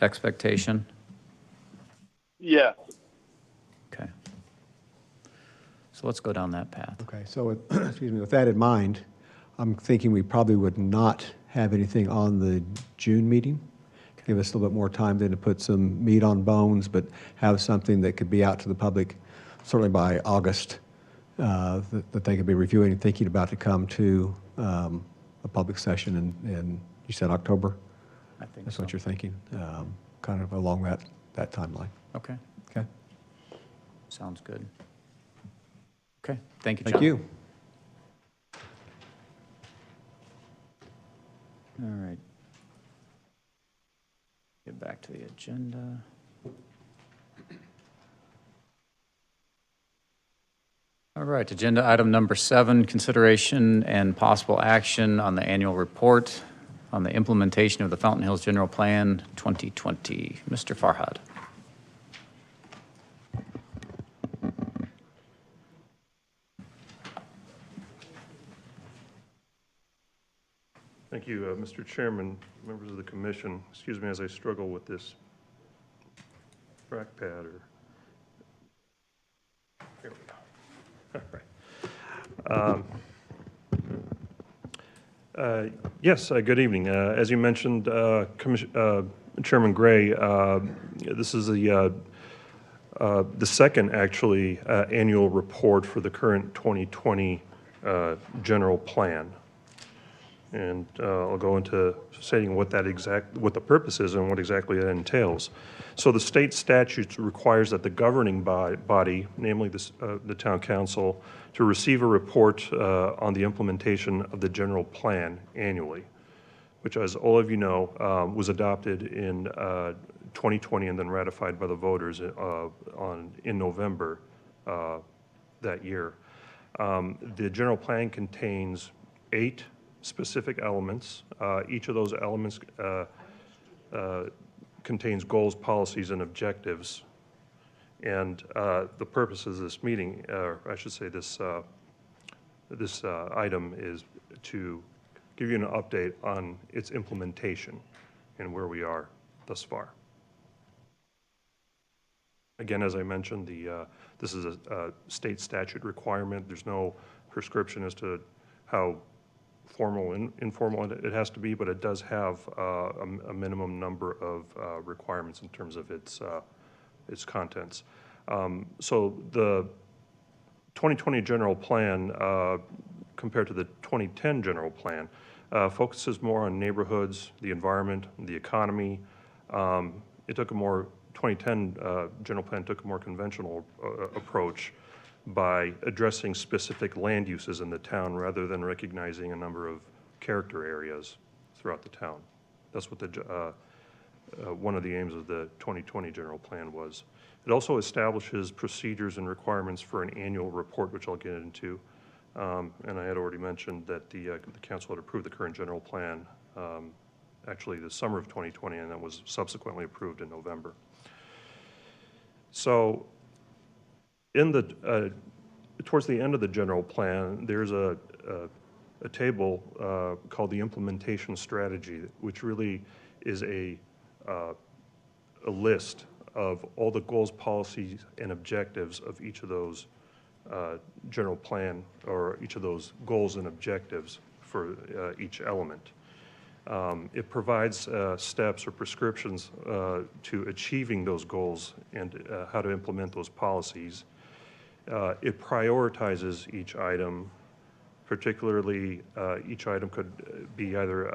expectation? Yeah. Okay. So let's go down that path. Okay, so excuse me, with that in mind, I'm thinking we probably would not have anything on the June meeting. give us a little bit more time then to put some meat on bones, but have something that could be out to the public certainly by August, that they could be reviewing and thinking about to come to a public session in, you said October? I think That's so. what you're thinking, kind of along that timeline. Okay, Okay? sounds good. Okay, thank you, John. Thank you. All right. Get back to the agenda. All right, agenda item number 7, consideration and possible action on the annual report on the implementation of the Fountain Hills General Plan 2020. Mr. Farhad. Thank you, Mr. Chairman, members of the commission. Excuse me as I struggle with this trackpad. Here we go. All right. Yes, good evening. As you mentioned, Chairman Gray, this is the second, actually, annual report for the current 2020 general plan. And I'll go into stating what the purpose is and what exactly it entails. So the state statute requires that the governing body, namely the town council, to receive a report on the implementation of the general plan annually, which, as all of you know, was adopted in 2020 and then ratified by the voters in November that year. The general plan contains 8 specific elements. Each of those elements contains goals, policies, and objectives. And the purpose of this meeting, or I should say this item, is to give you an update on its implementation and where we are thus far. Again, as I mentioned, this is a state statute requirement. There's no prescription as to how formal and informal it has to be, but it does have a minimum number of requirements in terms of its contents. So the 2020 general plan, compared to the 2010 general plan, focuses more on neighborhoods, the environment, the economy. 2010 general plan took a more conventional approach by addressing specific land uses in the town rather than recognizing a number of character areas throughout the town. That's what one of the aims of the 2020 general plan was. It also establishes procedures and requirements for an annual report, which I'll get into. And I had already mentioned that the council had approved the current general plan actually the summer of 2020, and that was subsequently approved in November. So towards the end of the general plan, there's a table called the implementation strategy, which really is a list of all the goals, policies, and objectives of each of those general plan, or each of those goals and objectives for each element. It provides steps or prescriptions to achieving those goals and how to implement those policies. It prioritizes each item, particularly each item could be either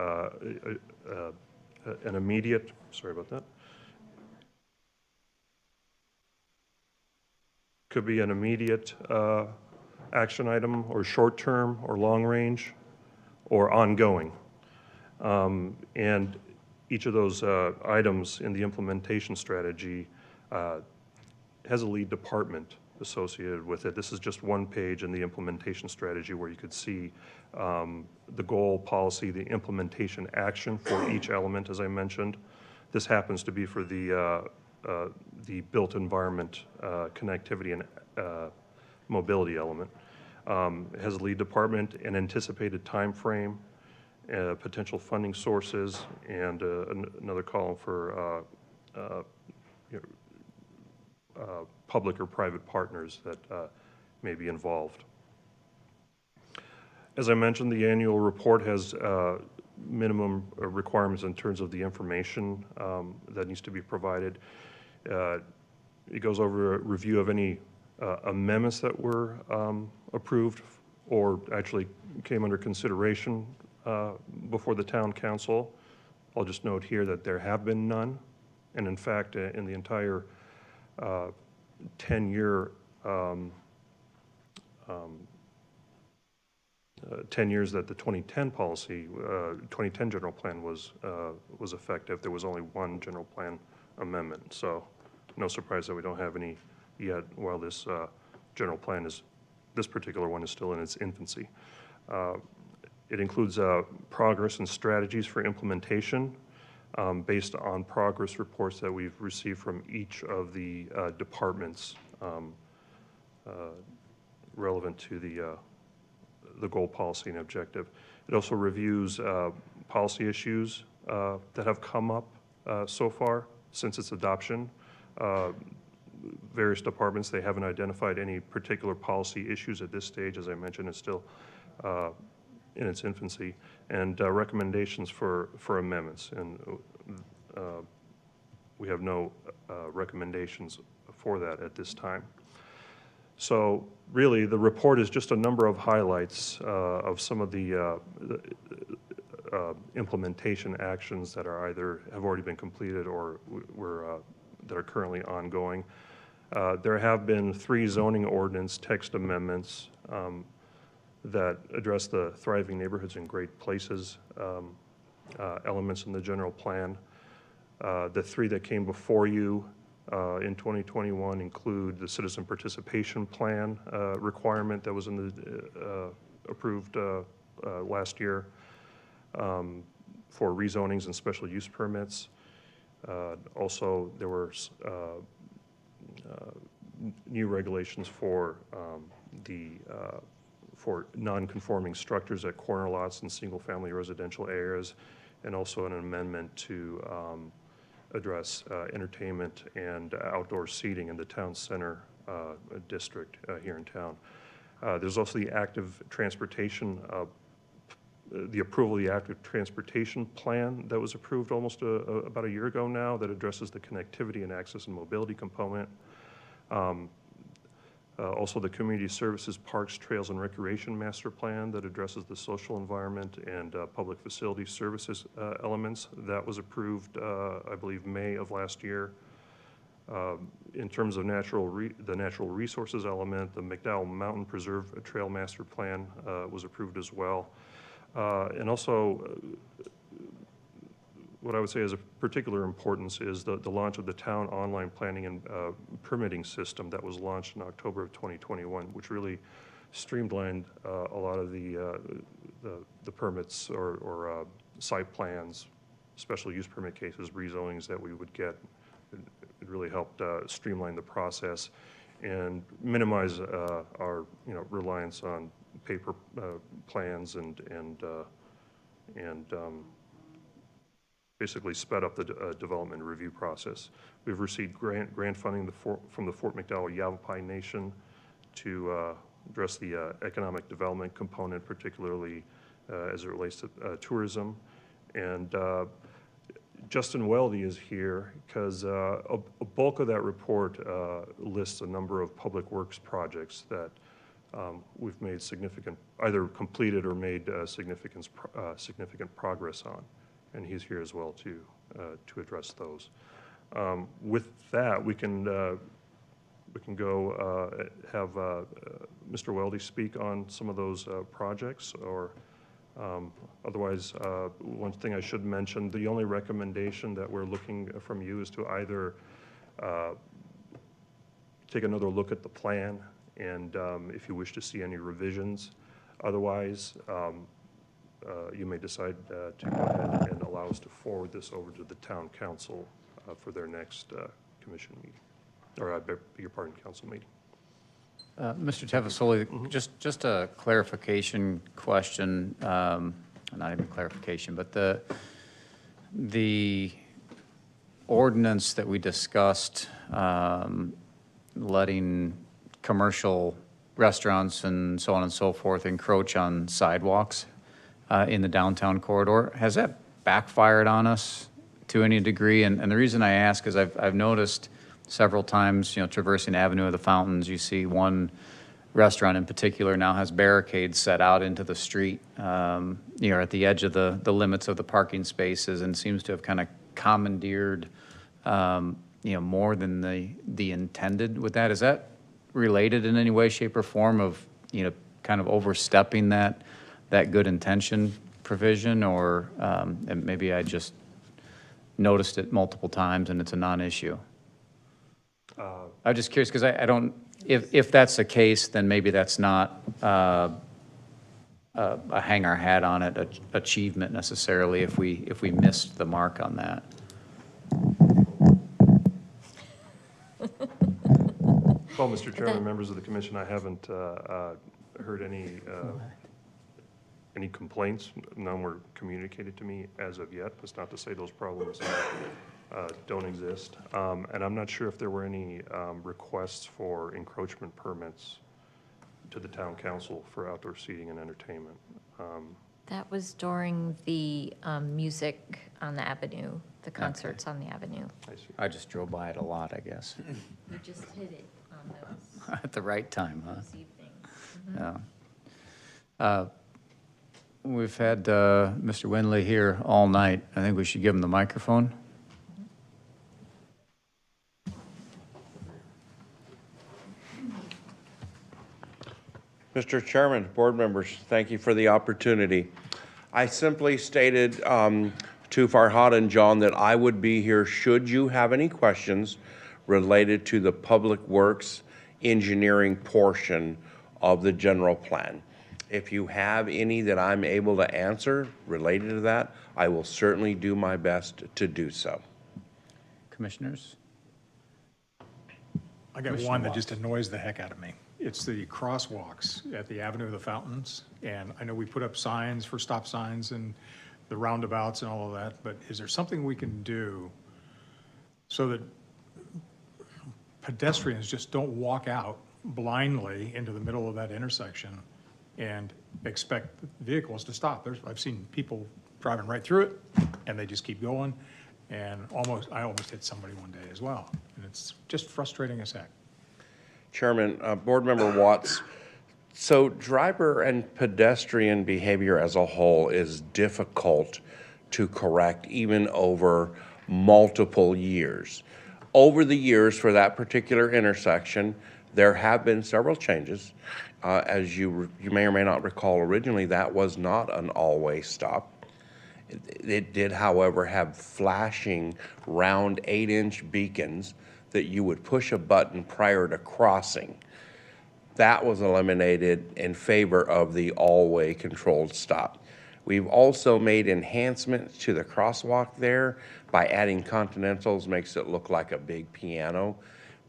an immediate, sorry about that, could be an immediate action item, or short-term, or long-range, or ongoing. And each of those items in the implementation strategy has a lead department associated with it. This is just one page in the implementation strategy where you could see the goal, policy, the implementation action for each element, as I mentioned. This happens to be for the built environment connectivity and mobility element. It has a lead department, an anticipated time frame, potential funding sources, and another column for public or private partners that may be involved. As I mentioned, the annual report has minimum requirements in terms of the information that needs to be provided. It goes over a review of any amendments that were approved or actually came under consideration before the town council. I'll just note here that there have been none. And in fact, in the entire 10-year 10 years that the 2010 policy, 2010 general plan was effective, there was only one general plan amendment. So no surprise that we don't have any yet while this general plan is, this particular one is still in its infancy. It includes progress and strategies for implementation based on progress reports that we've received from each of the departments relevant to the goal, policy, and objective. It also reviews policy issues that have come up so far since its adoption. Various departments, they haven't identified any particular policy issues at this stage. As I mentioned, it's still in its infancy, and recommendations for amendments. And we have no recommendations for that at this time. So really, the report is just a number of highlights of some of the implementation actions that are either have already been completed or that are currently ongoing. There have been 3 zoning ordinance text amendments that address the thriving neighborhoods and great places elements in the general plan. The 3 that came before you in 2021 include the citizen participation plan requirement that was in the approved last year for rezonings and special use permits. Also, there were new regulations for for non-conforming structures at corner lots and single-family residential areas, and also an amendment to address entertainment and outdoor seating in the town center district here in town. There's also the active transportation, the approval of the active transportation plan that was approved almost about a year ago now, that addresses the connectivity and access and mobility component. Also the Community Services, Parks, Trails, and Recreation Master Plan that addresses the social environment and public facility services elements. That was approved, I believe, May of last year. In terms of the natural resources element, the McDowell Mountain Preserve Trail Master Plan was approved as well. And also, what I would say is of particular importance is the launch of the town online planning and permitting system that was launched in October of 2021, which really streamlined a lot of the permits or site plans, special use permit cases, rezonings that we would get. It really helped streamline the process and minimize our reliance on paper plans and basically sped up the development review process. We've received grant funding from the Fort McDowell Yavapai Nation to address the economic development component, particularly as it relates to tourism. And Justin Weldy is here because a bulk of that report lists a number of public works projects that we've made significant, either completed or made significant progress on. And he's here as well to address those. With that, we can go have Mr. Weldy speak on some of those projects, or otherwise, one thing I should mention, the only recommendation that we're looking from you is to either take another look at the plan, and if you wish to see any revisions. Otherwise, you may decide to go ahead and allow us to forward this over to the town council for their next commission meeting, or I beg your pardon, council meeting. Mr. Tavasoli, just a clarification question, not even clarification, but the ordinance that we discussed, letting commercial restaurants and so on and so forth encroach on sidewalks, in the downtown corridor. Has that backfired on us to any degree? And the reason I ask is I've noticed several times, traversing Avenue of the Fountains, you see one restaurant in particular now has barricades set out into the street, at the edge of the limits of the parking spaces, and seems to have kind of commandeered, more than the intended with that. Is that related in any way, shape, or form of, kind of overstepping that good intention provision, or and maybe I just noticed it multiple times and it's a non-issue? I'm just curious because I don't, if that's the case, then maybe that's not a hang our hat on it achievement necessarily if we missed the mark on that. Well, Mr. Chairman, members of the commission, I haven't heard any complaints. None were communicated to me as of yet. That's not to say those problems don't exist. And I'm not sure if there were any requests for encroachment permits to the town council for outdoor seating and entertainment. That was during the music on the avenue, the concerts on the avenue. I see. I just drove by it a lot, I guess. You just hit it on those. At the right time, huh? Those evenings. Yeah. We've had Mr. Windley here all night. I think we should give him the microphone. Mr. Chairman, board members, thank you for the opportunity. I simply stated to Farhad and John that I would be here should you have any questions related to the public works engineering portion of the general plan. If you have any that I'm able to answer related to that, I will certainly do my best to do so. Commissioners? I got one that just annoys the heck out of me. It's the crosswalks at the Avenue of the Fountains. And I know we put up signs for stop signs and the roundabouts and all of that, but is there something we can do so that pedestrians just don't walk out blindly into the middle of that intersection and expect vehicles to stop? I've seen people driving right through it and they just keep going. And I almost hit somebody one day as well. And it's just frustrating as heck. Chairman, Board Member Watts, so driver and pedestrian behavior as a whole is difficult to correct even over multiple years. Over the years for that particular intersection, there have been several changes. As you may or may not recall, originally that was not an all-way stop. It did, however, have flashing round 8-inch beacons that you would push a button prior to crossing. That was eliminated in favor of the all-way controlled stop. We've also made enhancements to the crosswalk there by adding continentals, makes it look like a big piano.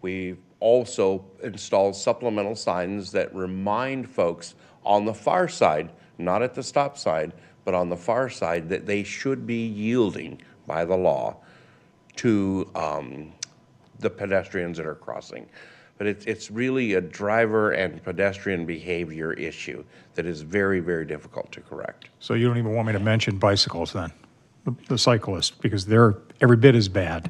We've also installed supplemental signs that remind folks on the far side, not at the stop side, but on the far side, that they should be yielding by the law to the pedestrians that are crossing. But it's really a driver and pedestrian behavior issue that is very, very difficult to correct. So you don't even want me to mention bicycles then, the cyclists, because they're every bit as bad.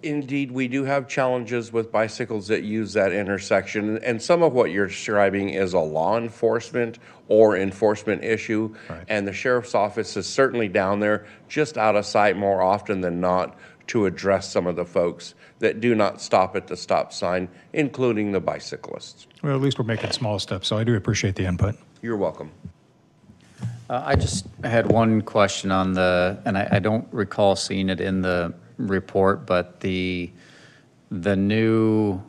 Indeed, we do have challenges with bicycles that use that intersection, and some of what you're describing is a law enforcement or enforcement issue, and the sheriff's office is certainly down there, just out of sight more often than not, to address some of the folks that do not stop at the stop sign, including the bicyclists. Well, at least we're making small steps, so I do appreciate the input. You're welcome. I just had one question on and I don't recall seeing it in the report, but the new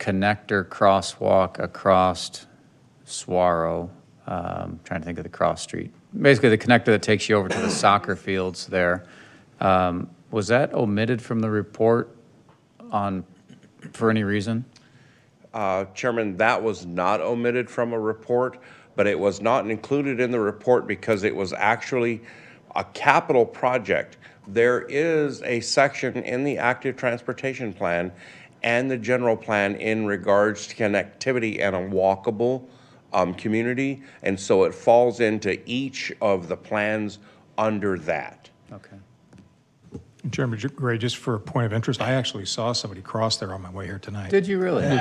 connector crosswalk across Saguaro, trying to think of the cross street, basically the connector that takes you over to the soccer fields there. Was that omitted from the report for any reason? Chairman, that was not omitted from a report, but it was not included in the report because it was actually a capital project. There is a section in the active transportation plan and the general plan in regards to connectivity and a walkable community, and so it falls into each of the plans under that. Okay. Chairman Gray, just for a point of interest, I actually saw somebody cross there on my way here tonight. Did you really?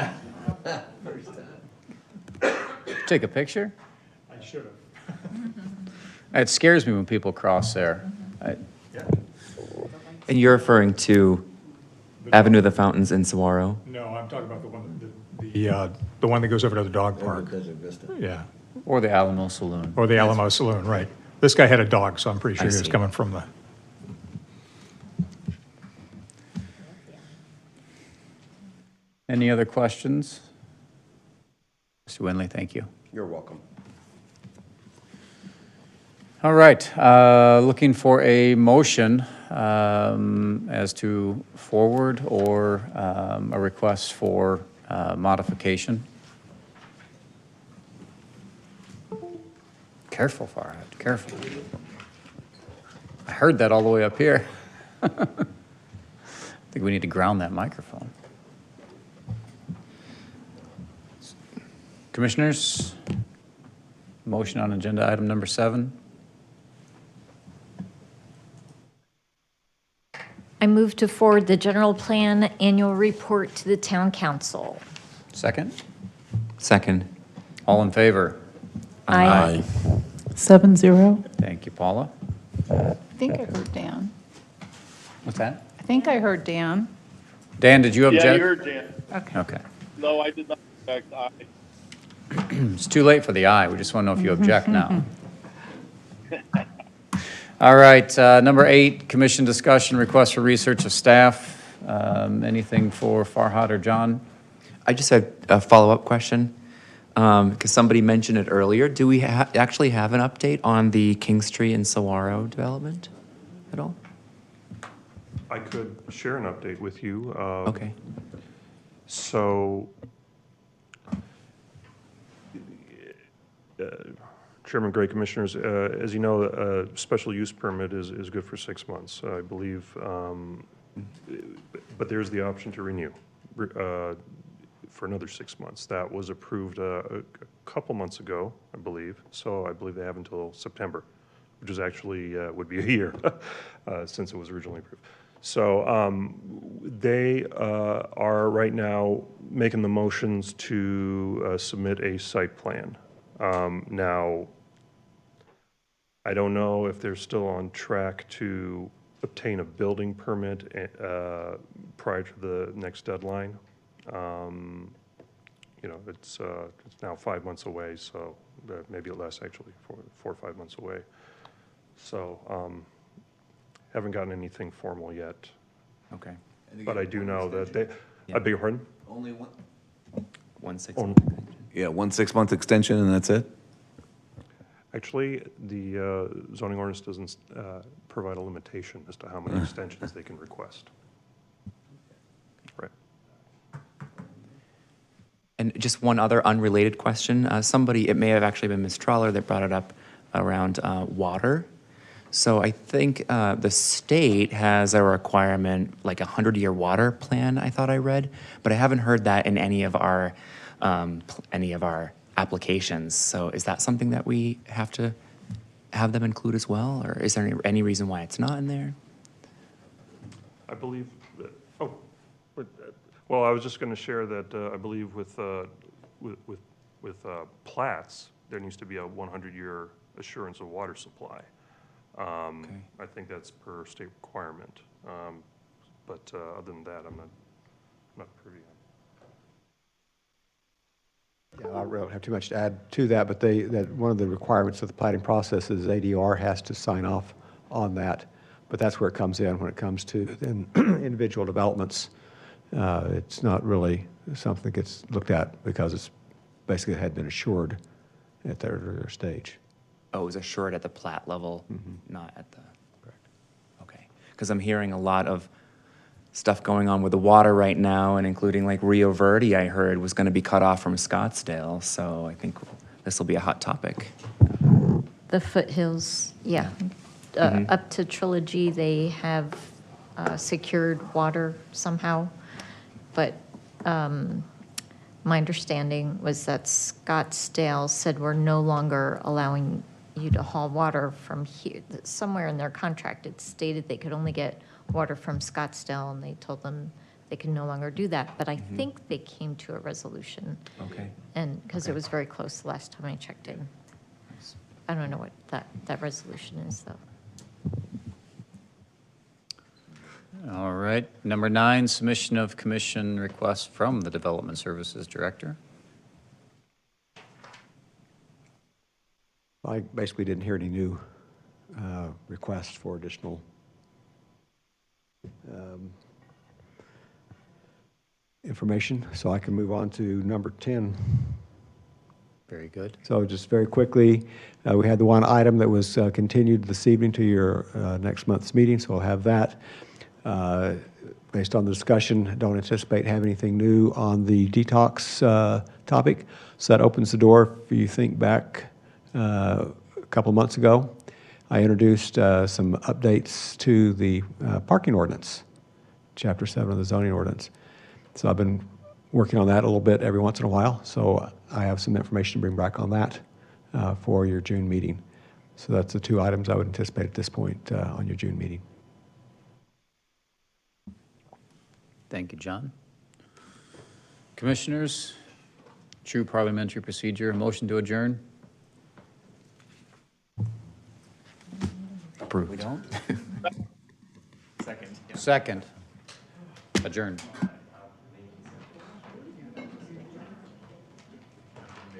Take a picture? I should have. It scares me when people cross there. And you're referring to Avenue of the Fountains in Saguaro? No, I'm talking about the one that goes over to the dog park. Yeah. Or the Alamo Saloon. Or the Alamo Saloon, right. This guy had a dog, so I'm pretty sure I he was see. coming from the. Any other questions? Mr. Winley, thank you. You're welcome. All right, looking for a motion as to forward or a request for modification. Careful, Farhad, careful. I heard that all the way up here. I think we need to ground that microphone. Commissioners, motion on agenda item number 7. I move to forward the general plan annual report to the town council. Second? Second. All in favor? Aye. 7-0. Thank you, Paula. I think I heard Dan. What's that? I think I heard Dan. Dan, did you object? Yeah, you heard Dan. Okay. Okay. No, I did not object. Aye. It's too late for the aye. We just want to know if you object now. All right, number 8, commission discussion, request for research of staff. Anything for Farhad or John? I just had a follow-up question, because somebody mentioned it earlier. Do we actually have an update on the Kingstree and Saguaro development at all? I could share an update with you. Okay. So, Chairman Gray, Commissioners, as you know, a special use permit is good for 6 months, I believe. But there's the option to renew for another 6 months. That was approved a couple months ago, I believe. So I believe they have until September, which is actually would be a year since it was originally approved. So they are right now making the motions to submit a site plan. Now, I don't know if they're still on track to obtain a building permit prior to the next deadline. You know, it's now 5 months away, so maybe less actually, 4 or 5 months away. So haven't gotten anything formal yet. Okay. But I do know that they, I beg your pardon? Only 1 6 On- Yeah, 1 6-month extension and that's it? Actually, the zoning ordinance doesn't provide a limitation as to how many extensions they can request. Right. And just one other unrelated question. Somebody, it may have actually been Ms. Trawler that brought it up around water. So I think the state has a requirement, like a 100-year water plan, I thought I read, but I haven't heard that in any of our applications. So is that something that we have to have them include as well, or is there any reason why it's not in there? I believe, well, I was just going to share that I believe with plats, there needs to be a 100-year assurance of water supply. I think that's per state requirement. But other than that, I'm not privy. Yeah, I don't have too much to add to that, but that one of the requirements of the plating process is ADR has to sign off on that. But that's where it comes in when it comes to then individual developments. It's not really something that gets looked at because it's basically had been assured at the earlier stage. Oh, it was assured at the plat level, not at the, correct. Okay, because I'm hearing a lot of stuff going on with the water right now, and including like Rio Verde, I heard, was going to be cut off from Scottsdale, so I think this will be a hot topic. The foothills, yeah. Up to Trilogy, they have secured water somehow, but my understanding was that Scottsdale said we're no longer allowing you to haul water from here. Somewhere in their contract, it stated they could only get water from Scottsdale, and they told them they can no longer do that. But I think they came to a resolution. Okay. And, because it was very close the last time I checked in. I don't know what that resolution is, though. All right. Number 9, submission of commission request from the Development Services Director. I basically didn't hear any new requests for additional information, so I can move on to number 10. Very good. So just very quickly, we had the one item that was continued this evening to your next month's meeting, so I'll have that. Based on the discussion, don't anticipate having anything new on the detox topic. So that opens the door. If you think back a couple of months ago, I introduced some updates to the parking ordinance, Chapter 7 of the zoning ordinance. So I've been working on that a little bit every once in a while. So I have some information to bring back on that for your June meeting. So that's the 2 items I would anticipate at this point on your June meeting. Thank you, John. Commissioners, true parliamentary procedure, motion to adjourn? Approved. We don't? Second. Second. Adjourned.